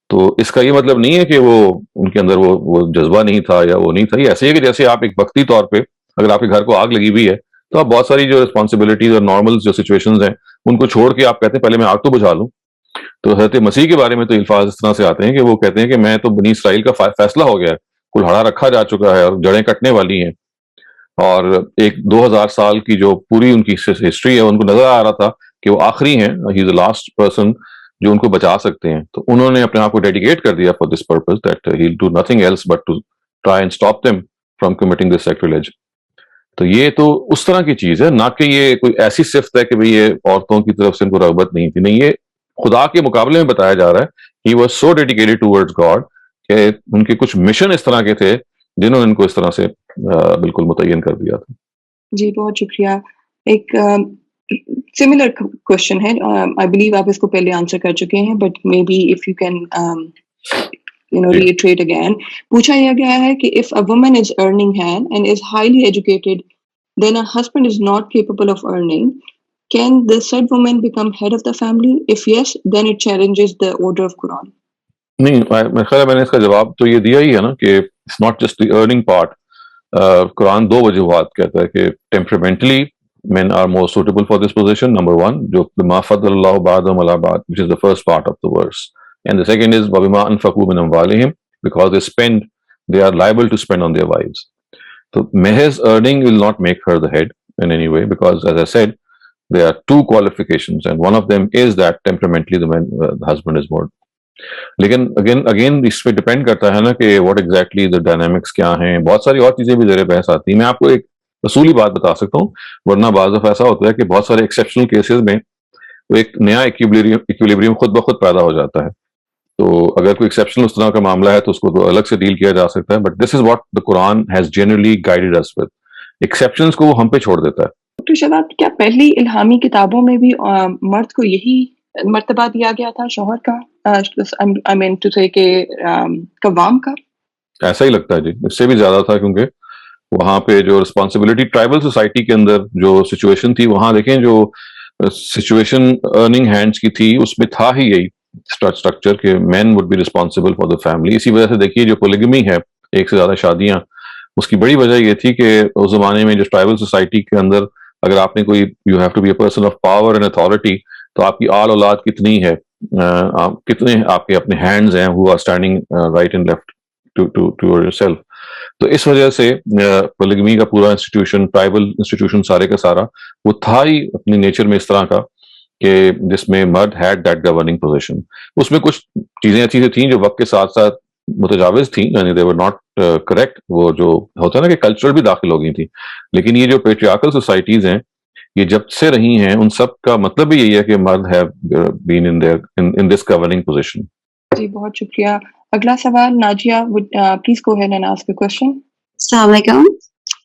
A: تو اس کا یہ مطلب نہیں ہے کہ وہ ان کے اندر وہ جذبہ نہیں تھا یا وہ نہیں تھا. یہ ایسے ہی ہے کہ جیسے آپ ایک وقتی طور پہ اگر آپ کے گھر کو آگ لگی ہوئی ہے تو آپ بہت ساری جو رسپانسبلٹیز اور نارمل جو سچویشنز ہیں ان کو چھوڑ کے آپ کہتے ہیں پہلے میں آگ تو بجھا لوں. تو حضرت مسیح کے بارے میں تو الفاظ اس طرح سے آتے ہیں کہ وہ کہتے ہیں کہ میں تو بنی اسرائیل کا فیصلہ ہو گیا ہے, کلہاڑا رکھا جا چکا ہے اور جڑیں کٹنے والی ہیں, اور ایک 2000 سال کی جو پوری ان کی ہسٹری ہے ان کو نظر آ رہا تھا کہ وہ آخری ہیں, ہی از دا لاسٹ پرسن جو ان کو بچا سکتے ہیں. تو انہوں نے اپنے آپ کو ڈیڈیکیٹ کر دیا for this purpose that he will do nothing else but to try and stop them from committing this sacrilege. تو یہ تو اس طرح کی چیز ہے, نہ کہ یہ کوئی ایسی صفت ہے کہ بھئی یہ عورتوں کی طرف سے ان کو رغبت نہیں تھی. نہیں, یہ خدا کے مقابلے میں بتایا جا رہا ہے. He was so dedicated towards God کہ ان کے کچھ مشن اس طرح کے تھے جنہوں نے ان کو اس طرح سے بالکل متعین کر دیا تھا.
B: جی بہت شکریہ. ایک سملر کوشچن ہے, آئی بلیو آپ اس کو پہلے آنسر کر چکے ہیں, but maybe if you can reiterate again. پوچھا یہ گیا ہے کہ if a woman is earning hand and is highly educated, then a husband is not capable of earning, can the said woman become head of the family? If yes, then it challenges the order of Quran.
A: نہیں, میرے خیال ہے میں نے اس کا جواب تو یہ دیا ہی ہے نا کہ it's not just the earning part. Quran دو وجوہات کہتا ہے کہ ٹیمپرامنٹلی men are more suitable for this position. Number one, جو بما فضل اللہ بعضهم علی بعض, which is the first part of the verse, and the second is وبما انفقوا من اموالهم, because they are liable to spend on their wives. So محض earning will not make her the head in any way, because as I said, there are two qualifications and one of them is that temperamentally the husband is more. لیکن again اس پہ depend کرتا ہے نا کہ what exactly the dynamics کیا ہیں. بہت ساری اور چیزیں بھی زیر بحث آتی ہیں. میں آپ کو ایک اصولی بات بتا سکتا ہوں, ورنہ بعض دفعہ ایسا ہوتا ہے کہ بہت سارے ایکسیپشنل کیسز میں ایک نیا ایکویلیبریم خود بخود پیدا ہو جاتا ہے. تو اگر کوئی ایکسیپشنل اس طرح کا معاملہ ہے تو اس کو تو الگ سے ڈیل کیا جا سکتا ہے, but this is what the Quran has generally guided us with. Exceptions کو وہ ہم پہ چھوڑ دیتا ہے.
B: ڈاکٹر شہزاد, کیا پہلی الہامی کتابوں میں بھی مرد کو یہی مرتبہ دیا گیا تھا شوہر کا, I mean to say کہ قوام کا؟
A: ایسا ہی لگتا ہے جی, اس سے بھی زیادہ تھا, کیونکہ وہاں پہ جو رسپانسبلٹی ٹرائبل سوسائٹی کے اندر جو سچویشن تھی, وہاں دیکھیں جو سچویشن ارننگ ہینڈس کی تھی اس میں تھا ہی یہی اسٹرکچر کہ men would be responsible for the family. اسی وجہ سے دیکھیے جو پولیگمی ہے, ایک سے زیادہ شادیاں, اس کی بڑی وجہ یہ تھی کہ اس زمانے میں جو ٹرائبل سوسائٹی کے اندر اگر آپ نے کوئی you have to be a person of power and authority, تو آپ کی آل اولاد کتنی ہے، کتنے آپ کے اپنے ہینڈز ہیں who are standing right and left to yourself. تو اس وجہ سے پولیگمی کا پورا انسٹیٹیوشن، ٹرائبل انسٹیٹیوشن سارے کا سارا وہ تھا ہی اپنی نیچر میں اس طرح کا کہ جس میں مرد ہیڈ دیٹ گورننگ پوزیشن. اس میں کچھ چیزیں ایسی تھیں جو وقت کے ساتھ ساتھ متجاوز تھیں، یعنی دے ور ناٹ کریکٹ، وہ جو ہوتا ہے نا کہ کلچرل بھی داخل ہو گئی تھی. لیکن یہ جو پیٹریارکل سوسائٹیز ہیں یہ جب سے رہی ہیں ان سب کا مطلب بھی یہی ہے کہ مرد have been in this governing position.
B: جی بہت شکریہ. اگلا سوال Najia, please go ahead and ask a question.
F: السلام علیکم.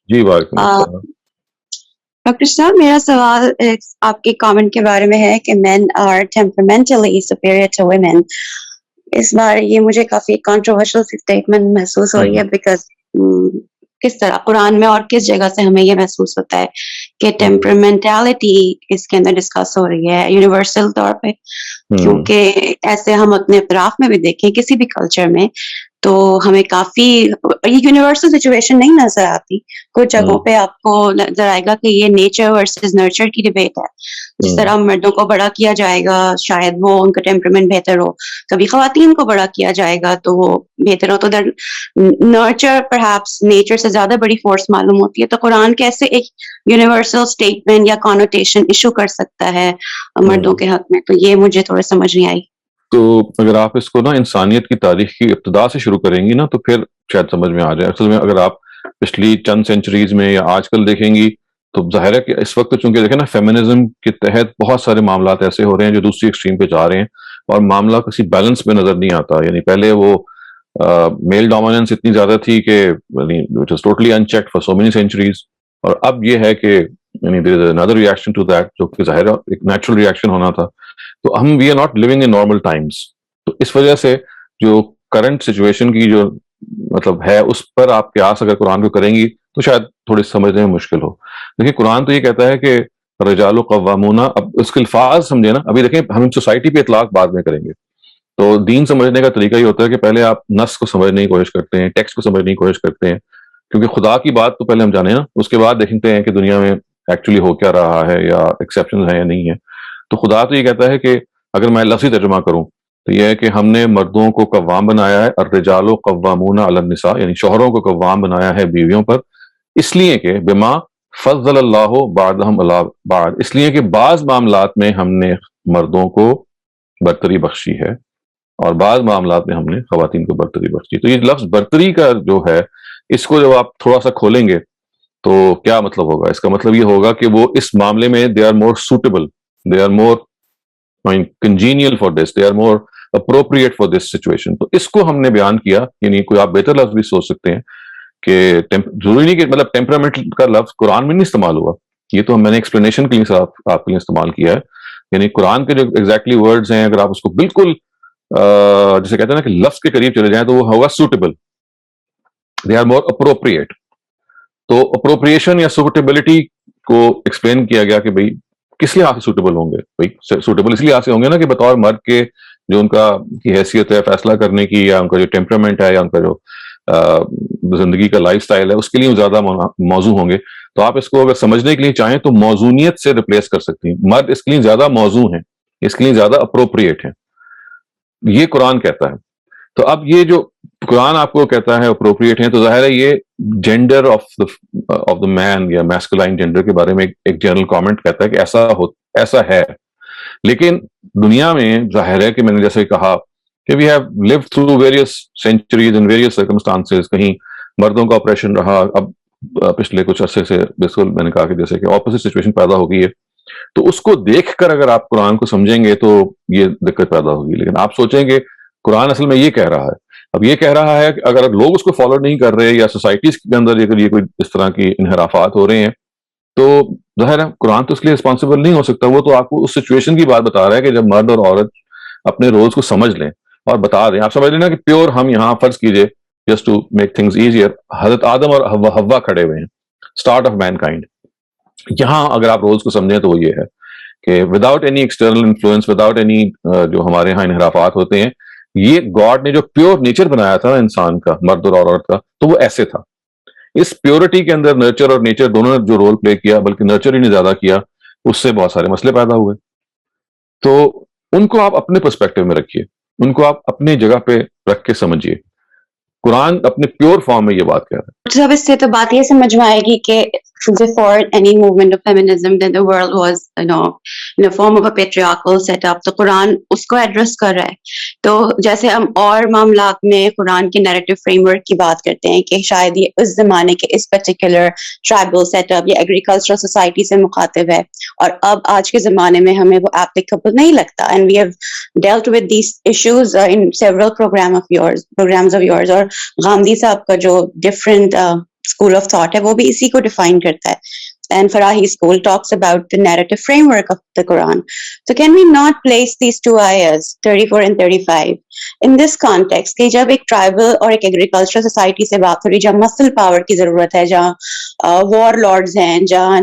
A: جی وعلیکم السلام.
F: ڈاکٹر صاحب، میرا سوال آپ کے کامنٹ کے بارے میں ہے کہ مین آر ٹیمپرامنٹلی سپیریئر ٹو ویمن. اس بار یہ مجھے کافی کنٹروورشل اسٹیٹمنٹ محسوس ہو رہی ہے، بیکاز کس طرح قرآن میں اور کس جگہ سے ہمیں یہ محسوس ہوتا ہے کہ ٹیمپرامنٹیلٹی اس کے اندر ڈسکس ہو رہی ہے یونیورسل طور پہ؟ کیونکہ ایسے ہم اپنے اطراف میں بھی دیکھیں کسی بھی کلچر میں تو ہمیں کافی یہ یونیورسل سچویشن نہیں نظر آتی. کچھ جگہوں پہ آپ کو نظر آئے گا کہ یہ نیچر ورسز نرچر کی ڈبیٹ ہے. جس طرح مردوں کو بڑا کیا جائے گا شاید وہ ان کا ٹیمپرمنٹ بہتر ہو، کبھی خواتین کو بڑا کیا جائے گا تو وہ بہتر ہو. تو نرچر پرہیپس نیچر سے زیادہ بڑی فورس معلوم ہوتی ہے. تو قرآن کیسے ایک یونیورسل اسٹیٹمنٹ یا کانوٹیشن ایشو کر سکتا ہے مردوں کے حق میں؟ تو یہ مجھے تھوڑا سمجھ نہیں آئی.
A: تو اگر آپ اس کو نا انسانیت کی تاریخ کی ابتدا سے شروع کریں گی نا تو پھر شاید سمجھ میں آ جائے. اصل میں اگر آپ پچھلی چند سینچریز میں یا آج کل دیکھیں گی تو ظاہر ہے کہ اس وقت چونکہ دیکھیں نا فیمنزم کے تحت بہت سارے معاملات ایسے ہو رہے ہیں جو دوسری ایکسٹریم پہ جا رہے ہیں اور معاملہ کسی بیلنس میں نظر نہیں آتا. یعنی پہلے وہ میل ڈومیننس اتنی زیادہ تھی کہ it is totally in checked for so many centuries, اور اب یہ ہے کہ یعنی دیر از another reaction to that جو کہ ظاہر ایک نیچرل ریئیکشن ہونا تھا. تو ہم we are not living in normal times. تو اس وجہ سے جو کرنٹ سچویشن کی جو مطلب ہے اس پر آپ قیاس اگر قرآن کو کریں گی تو شاید تھوڑی سمجھنے میں مشکل ہو. دیکھیں قرآن تو یہ کہتا ہے کہ رجال قوامون، اب اس کے الفاظ سمجھے نا. ابھی دیکھیں ہم سوسائٹی پہ اطلاق بعد میں کریں گے. تو دین سمجھنے کا طریقہ یہ ہوتا ہے کہ پہلے آپ نص کو سمجھنے کی کوشش کرتے ہیں، ٹیکسٹ کو سمجھنے کی کوشش کرتے ہیں، کیونکہ خدا کی بات تو پہلے ہم جانے نا، اس کے بعد دیکھتے ہیں کہ دنیا میں ایکچولی ہو کیا رہا ہے یا ایکسیپشن ہے یا نہیں ہے. تو خدا تو یہ کہتا ہے کہ اگر میں لفظی ترجمہ کروں تو یہ ہے کہ ہم نے مردوں کو قوام بنایا ہے، الرجال قوامون علی النساء، یعنی شوہروں کو قوام بنایا ہے بیویوں پر، اس لیے کہ بما فضل اللہ بعضهم علی بعض، اس لیے کہ بعض معاملات میں ہم نے مردوں کو برتری بخشی ہے اور بعض معاملات میں ہم نے خواتین کو برتری بخشی. تو یہ لفظ برتری کا جو ہے اس کو جب آپ تھوڑا سا کھولیں گے تو کیا مطلب ہوگا؟ اس کا مطلب یہ ہوگا کہ وہ اس معاملے میں they are more suitable, they are more congenial for this, they are more appropriate for this situation. تو اس کو ہم نے بیان کیا. یعنی کوئی آپ بہتر لفظ بھی سوچ سکتے ہیں کہ ضروری نہیں کہ مطلب ٹیمپرامنٹ کا لفظ قرآن میں نہیں استعمال ہوا، یہ تو میں نے ایکسپلینیشن کے لیے آپ کے لیے استعمال کیا ہے. یعنی قرآن کے جو ایگزیکٹلی ورڈز ہیں اگر آپ اس کو بالکل جسے کہتے ہیں نا کہ لفظ کے قریب چلے جائیں تو وہ ہوگا suitable, they are more appropriate. تو اپروپریشن یا سوٹیبلٹی کو ایکسپلین کیا گیا کہ بھئی کس لحاظ سے سوٹیبل ہوں گے. بھئی سوٹیبل اس لحاظ سے ہوں گے نا کہ بطور مرد کے جو ان کا کی حیثیت ہے فیصلہ کرنے کی، یا ان کا جو ٹیمپرامنٹ ہے، یا ان کا جو زندگی کا لائف سٹائل ہے، اس کے لیے زیادہ موضوع ہوں گے. تو آپ اس کو اگر سمجھنے کے لیے چاہیں تو موضوعیت سے ریپلیس کر سکتی ہیں. مرد اس کے لیے زیادہ موضوع ہیں، اس کے لیے زیادہ اپروپریٹ ہیں، یہ قرآن کہتا ہے. تو اب یہ جو قرآن آپ کو کہتا ہے اپروپریٹ ہیں، تو ظاہر ہے یہ جینڈر آف دا مین یا میسکولائن جینڈر کے بارے میں ایک جنرل کامنٹ کہتا ہے کہ ایسا ہے. لیکن دنیا میں ظاہر ہے کہ میں نے جیسے کہا کہ we have lived through various centuries in various circumstances. کہیں مردوں کا آپریشن رہا، اب پچھلے کچھ عرصے سے بالکل میں نے کہا کہ جیسے کہ اپوزٹ سچویشن پیدا ہو گئی ہے. تو اس کو دیکھ کر اگر آپ قرآن کو سمجھیں گے تو یہ دقت پیدا ہوگی. لیکن آپ سوچیں گے قرآن اصل میں یہ کہہ رہا ہے. اب یہ کہہ رہا ہے کہ اگر لوگ اس کو فالو نہیں کر رہے یا سوسائٹیز کے اندر اگر یہ کوئی اس طرح کی انحرافات ہو رہے ہیں تو ظاہر ہے قرآن تو اس لیے رسپانسبل نہیں ہو سکتا. وہ تو آپ کو اس سچویشن کی بات بتا رہا ہے کہ جب مرد اور عورت اپنے رولز کو سمجھ لیں اور بتا دیں. آپ سمجھ لینا کہ پیور ہم یہاں فرض کیجئے just to make things easier, حضرت آدم اور حوا کھڑے ہوئے ہیں، اسٹارٹ آف مین کائنڈ. یہاں اگر آپ رولز کو سمجھیں تو وہ یہ ہے کہ without any external influence, without any جو ہمارے یہاں انحرافات ہوتے ہیں، یہ گاڈ نے جو پیور نیچر بنایا تھا نا انسان کا، مرد اور عورت کا، تو وہ ایسے تھا. اس پیورٹی کے اندر نرچر اور نیچر دونوں نے جو رول پلے کیا, بلکہ نرچر ہی نے زیادہ کیا, اس سے بہت سارے مسئلے پیدا ہوئے. تو ان کو آپ اپنے پرسپیکٹو میں رکھیے, ان کو آپ اپنی جگہ پہ رکھ کے سمجھیے. قرآن اپنے پیور فارم میں یہ بات کہہ رہا ہے.
F: جب اس سے تو بات یہ سمجھ میں آئے گی کہ before any movement of feminism, then the world was, in a form of a patriarchal setup. تو قرآن اس کو ایڈریس کر رہا ہے. تو جیسے ہم اور معاملات میں قرآن کے نیریٹو فریم ورک کی بات کرتے ہیں کہ شاید یہ اس زمانے کے اس پرٹیکولر ٹرائبل سیٹ اپ یا ایگریکلچرل سوسائٹی سے مخاطب ہے, اور اب آج کے زمانے میں ہمیں وہ ایپلیکیبل نہیں لگتا. And we have dealt with these issues in several programmes of yours. اور گاندھی صاحب کا جو ڈفرنٹ اسکول آف تھاٹ ہے وہ بھی اسی کو ڈیفائن کرتا ہے. And Farahi school talks about the narrative framework of the Quran. So can we not place these two ayahs, 34 and 35, in this context کہ جب ایک tribal اور ایک agricultural society سے بات ہو رہی, جہاں muscle power کی ضرورت ہے, جہاں war lords ہیں, جہاں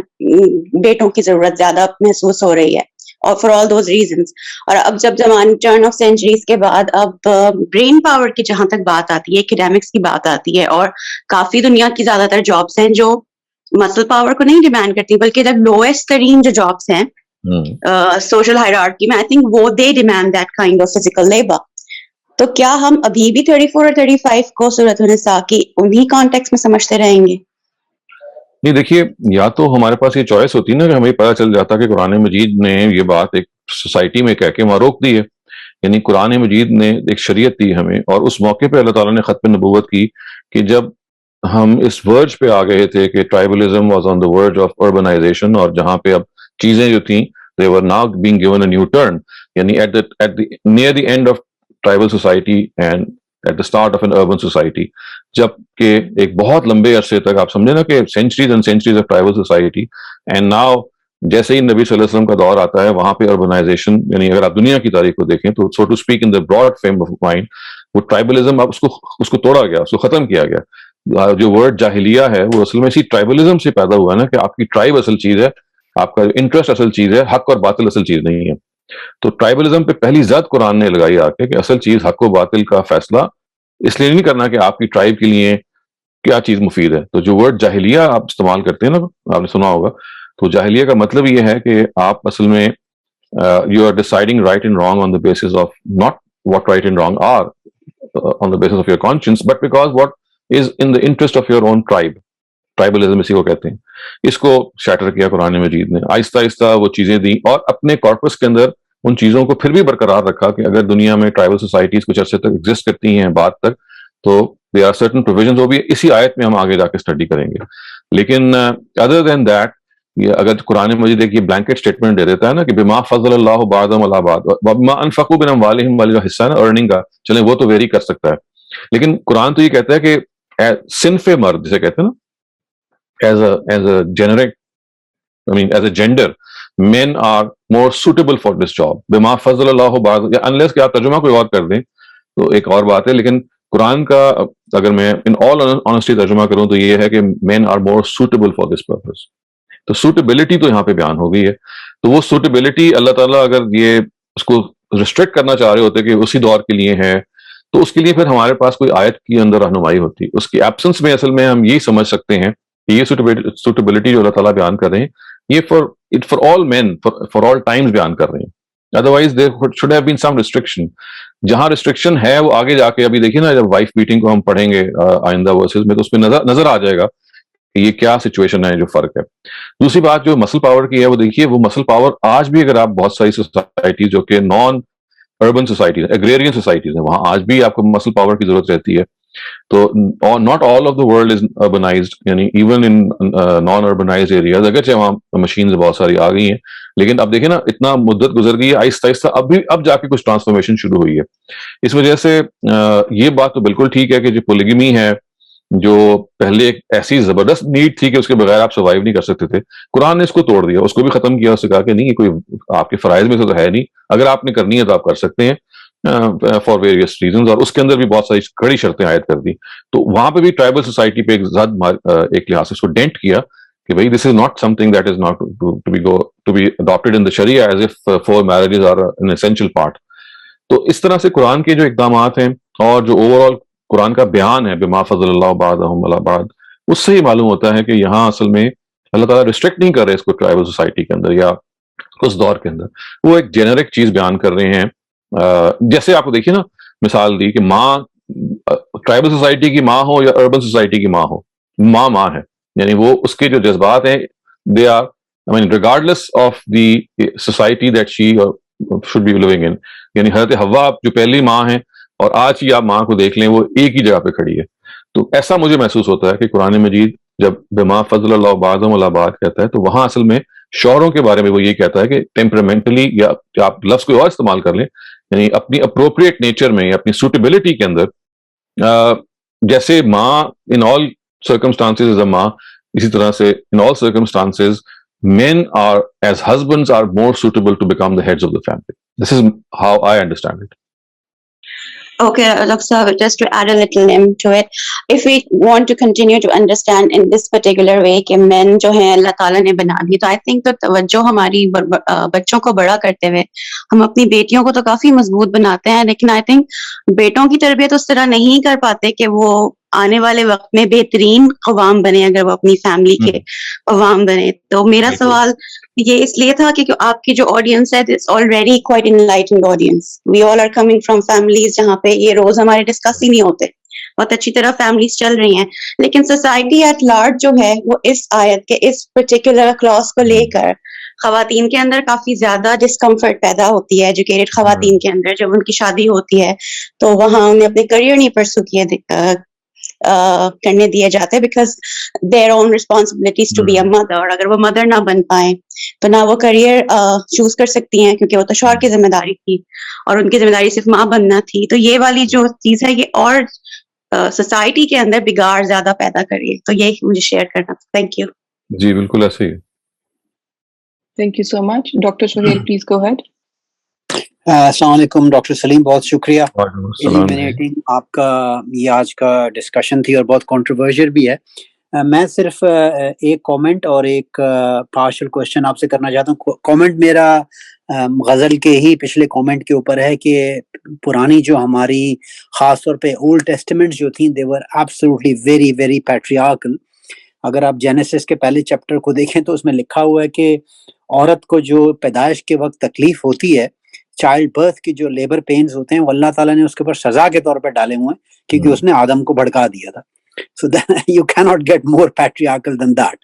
F: بیٹوں کی ضرورت زیادہ محسوس ہو رہی ہے, اور for all those reasons. اور اب جب زمان turn of centuries کے بعد اب brain power کی جہاں تک بات آتی ہے, academics کی بات آتی ہے, اور کافی دنیا کی زیادہ تر جابس ہیں جو مسل پاور کو نہیں ڈیمانڈ کرتی, بلکہ جب لوئسٹ ترین جو جابس ہیں سوشل ہائرارکی میں, آئی تھنک وہ they demand that kind of physical labour. تو کیا ہم ابھی بھی 34 اور 35 کو سورۃ النساء کی انہی کانٹیکس میں سمجھتے رہیں گے؟
A: نہیں, دیکھیے, یا تو ہمارے پاس یہ چوائس ہوتی نا کہ ہمیں پتہ چل جاتا کہ قرآن مجید نے یہ بات ایک سوسائٹی میں کہہ کے وہاں روک دی ہے. یعنی قرآن مجید نے ایک شریعت دی ہمیں, اور اس موقع پہ اللہ تعالیٰ نے ختم نبوت کی کہ جب ہم اس ورج پہ آ گئے تھے کہ tribalism was on the verge of urbanisation, اور جہاں پہ اب چیزیں جو تھیں they were now being given a new turn. یعنی near the end of tribal society and at the start of an urban society, جب کہ ایک بہت لمبے عرصے تک آپ سمجھے نا کہ centuries and centuries of tribal society, and now جیسے ہی نبی صلی اللہ علیہ وسلم کا دور آتا ہے وہاں پہ اربنائزیشن, یعنی اگر آپ دنیا کی تاریخ کو دیکھیں تو so to speak in the broad frame of mind, وہ ٹرائبلزم اب اس کو توڑا گیا, اس کو ختم کیا گیا. جو ورڈ جاہلیہ ہے وہ اصل میں اسی ٹرائبلزم سے پیدا ہوا ہے نا, کہ آپ کی ٹرائب اصل چیز ہے, آپ کا انٹرسٹ اصل چیز ہے, حق اور باطل اصل چیز نہیں ہے. تو ٹرائبلزم پہ پہلی زد قرآن نے لگائی آ کے کہ اصل چیز حق و باطل کا فیصلہ اس لیے نہیں کرنا کہ آپ کی ٹرائب کے لیے کیا چیز مفید ہے. تو جو ورڈ جاہلیہ آپ استعمال کرتے ہیں نا, آپ نے سنا ہوگا, تو جاہلیہ کا مطلب یہ ہے کہ آپ اصل میں you are deciding right and wrong on the basis of not what right and wrong are on the basis of your conscience, but because what is in the interest of your own tribe. Tribalism اسی کو کہتے ہیں. اس کو shatter کیا قرآن مجید نے, آہستہ آہستہ وہ چیزیں دیں, اور اپنے کارپس کے اندر ان چیزوں کو پھر بھی برقرار رکھا کہ اگر دنیا میں ٹرائبل سوسائٹیز کچھ عرصے تک ایگزسٹ کرتی ہیں بعد تک, تو there are certain provisions, وہ بھی اسی آیت میں ہم آگے جا کے اسٹڈی کریں گے. لیکن ادر دین دیٹ, یہ اگر قرآن مجید ایک بلینکٹ اسٹیٹمنٹ دے دیتا ہے نا کہ بما فضل اللہ بعضهم علی بعض وبما انفقوا من اموالهم, والی جو حصہ ہے نا ارننگ کا, چلیں وہ تو ویری کر سکتا ہے, لیکن قرآن تو یہ کہتا ہے کہ صنف مرد جسے کہتے ہیں نا, as a generic, I mean as a gender, men are more suitable for this job. بما فضل اللہ بعض, یا unless کہ آپ ترجمہ کوئی اور کر دیں تو ایک اور بات ہے, لیکن قرآن کا اگر میں in all honesty ترجمہ کروں تو یہ ہے کہ men are more suitable for this purpose. تو suitability تو یہاں پہ بیان ہو گئی ہے. تو وہ suitability اللہ تعالیٰ اگر یہ اس کو ریسٹرکٹ کرنا چاہ رہے ہوتے کہ اسی دور کے لیے ہے, تو اس کے لیے پھر ہمارے پاس کوئی آیت کی اندر رہنمائی ہوتی. اس کی ایبسنس میں اصل میں ہم یہی سمجھ سکتے ہیں کہ یہ سوٹیبلٹی جو اللہ تعالیٰ بیان کر رہے ہیں یہ for all men for all times بیان کر رہے ہیں. Otherwise there should have been some restriction. جہاں ریسٹرکشن ہے وہ آگے جا کے ابھی دیکھیے نا, جب وائف بیٹنگ کو ہم پڑھیں گے آئندہ ورسز میں تو اس میں نظر آ جائے گا کہ یہ کیا سچویشن ہے, جو فرق ہے. دوسری بات جو مسل پاور کی ہے, وہ دیکھیے وہ مسل پاور آج بھی اگر آپ بہت ساری سوسائٹیز جو کہ naan urban societies, agrarian societies ہیں, وہاں آج بھی آپ کو مسل پاور کی ضرورت رہتی ہے. تو not all of the world is urbanised, یعنی even in non urbanised areas اگرچہ وہاں مشینز بہت ساری آ گئی ہیں, لیکن اب دیکھیں نا اتنا مدت گزر گئی ہے, آہستہ آہستہ اب جا کے کچھ ٹرانسفارمیشن شروع ہوئی ہے. اس وجہ سے یہ بات تو بالکل ٹھیک ہے کہ جو پولیگمی ہے, جو پہلے ایک ایسی زبردست نیڈ تھی کہ اس کے بغیر آپ سروائیو نہیں کر سکتے تھے, قرآن نے اس کو توڑ دیا, اس کو بھی ختم کیا. اس سے کہا کہ نہیں, یہ کوئی آپ کے فرائض میں سے تو ہے نہیں, اگر آپ نے کرنی ہے تو آپ کر سکتے ہیں فار ویریس ریزنز, اور اس کے اندر بھی بہت ساری کڑی شرطیں عائد کر دی. تو وہاں پہ بھی ٹرائبل سوسائٹی پہ ایک لحاظ سے اس کو ڈینٹ کیا کہ بھائی this is not something that is not to be adapted in the شریعہ as if four marriages are an essential part. تو اس طرح سے قرآن کے جو اقدامات ہیں اور جو اوور آل قرآن کا بیان ہے بما فضل اللہ بعضهم علی بعض, اس سے ہی معلوم ہوتا ہے کہ یہاں اصل میں اللہ تعالیٰ ریسٹرکٹ نہیں کر رہے اس کو ٹرائبل سوسائٹی کے اندر یا اس دور کے اندر، وہ ایک جینرک چیز بیان کر رہے ہیں۔ جیسے آپ کو دیکھیے نا، مثال دی کہ ماں ٹرائبل سوسائٹی کی ماں ہو یا اربن سوسائٹی کی ماں ہو، ماں ہے، یعنی وہ اس کے جو جذبات ہیں they are regardless of the society that she should be living in، یعنی حضرت حوا جو پہلی ماں ہیں اور آج ہی آپ ماں کو دیکھ لیں وہ ایک ہی جگہ پہ کھڑی ہے۔ تو ایسا مجھے محسوس ہوتا ہے کہ قرآن مجید جب بما فضل اللہ بعضهم علی بعض کہتا ہے تو وہاں اصل میں شوہروں کے بارے میں وہ یہ کہتا ہے کہ ٹیمپرامنٹلی، یا آپ لفظ کوئی اور استعمال کر لیں، یعنی اپنی اپروپریٹ نیچر میں یا اپنی سوٹیبلٹی کے اندر جیسے ماں ان آل سرکمسٹانسز از اے ماں، اسی طرح سے ان آل circumstances men are as husbands are more suitable to become the heads of the family. This is how I understand it.
F: Okay, Dr. Sahab, just to add a little into it, if we want to continue to understand in this particular way کہ men جو ہیں اللہ تعالیٰ نے بنا دی، تو I think تو توجہ ہماری بچوں کو بڑا کرتے ہوئے ہم اپنی بیٹیوں کو تو کافی مضبوط بناتے ہیں، لیکن I think بیٹوں کی تربیت اس طرح نہیں کر پاتے کہ وہ آنے والے وقت میں بہترین قوام بنے اگر وہ اپنی فیملی کے قوام بنے۔ تو میرا سوال یہ اس لیے تھا کہ آپ کی جو آڈینس ہے it's already quite enlightened audience, we all are coming from families جہاں پہ یہ روز ہمارے ڈسکس ہی نہیں ہوتے، بہت اچھی طرح فیملیز چل رہی ہیں، لیکن سوسائٹی ایٹ لارج جو ہے وہ اس آیت کے اس پرٹیکولر کلاس کو لے کر خواتین کے اندر کافی زیادہ ڈسکمفرٹ پیدا ہوتی ہے، ایجوکیٹڈ خواتین کے اندر جب ان کی شادی ہوتی ہے تو وہاں انہیں اپنے کریئر نہیں پرسو کرنے دیے جاتے ہیں because their own responsibilities to be a mother, اور اگر وہ مدر نہ بن پائیں تو نہ وہ کریئر چوز کر سکتی ہیں کیونکہ وہ تو شوہر کی ذمہ داری تھی اور ان کی ذمہ داری صرف ماں بننا تھی۔ تو یہ والی جو چیز ہے یہ اور سوسائٹی کے اندر بگاڑ زیادہ پیدا کریے، تو یہی مجھے شیئر کرنا تھا۔ Thank you.
A: جی بالکل ایسے ہی۔
B: Thank you so much. Dr. Suhail, please go ahead.
G: السلام علیکم ڈاکٹر سلیم، بہت شکریہ
A: وعلیکم السلام۔
G: ایلیمینیٹنگ آپ کا یہ آج کا ڈسکشن تھی اور بہت کنٹروورشل بھی ہے۔ میں صرف ایک کامنٹ اور ایک پارشل کوشچن آپ سے کرنا چاہتا ہوں۔ کامنٹ میرا غزل کے ہی پچھلے کامنٹ کے اوپر ہے کہ پرانی جو ہماری خاص طور پہ اولڈ ٹیسٹمنٹس جو تھیں دے ور ایبسولوٹلی ویری ویری پیٹریارکل۔ اگر آپ جینیسس کے پہلے چیپٹر کو دیکھیں تو اس میں لکھا ہوا ہے کہ عورت کو جو پیدائش کے وقت تکلیف ہوتی ہے، چائلڈ برتھ کی جو لیبر پینز ہوتے ہیں، وہ اللہ تعالیٰ نے اس کے اوپر سزا کے طور پہ ڈالے ہوئے ہیں کیونکہ اس نے آدم کو بھڑکا دیا تھا۔ So you cannot get more patriarchal than that.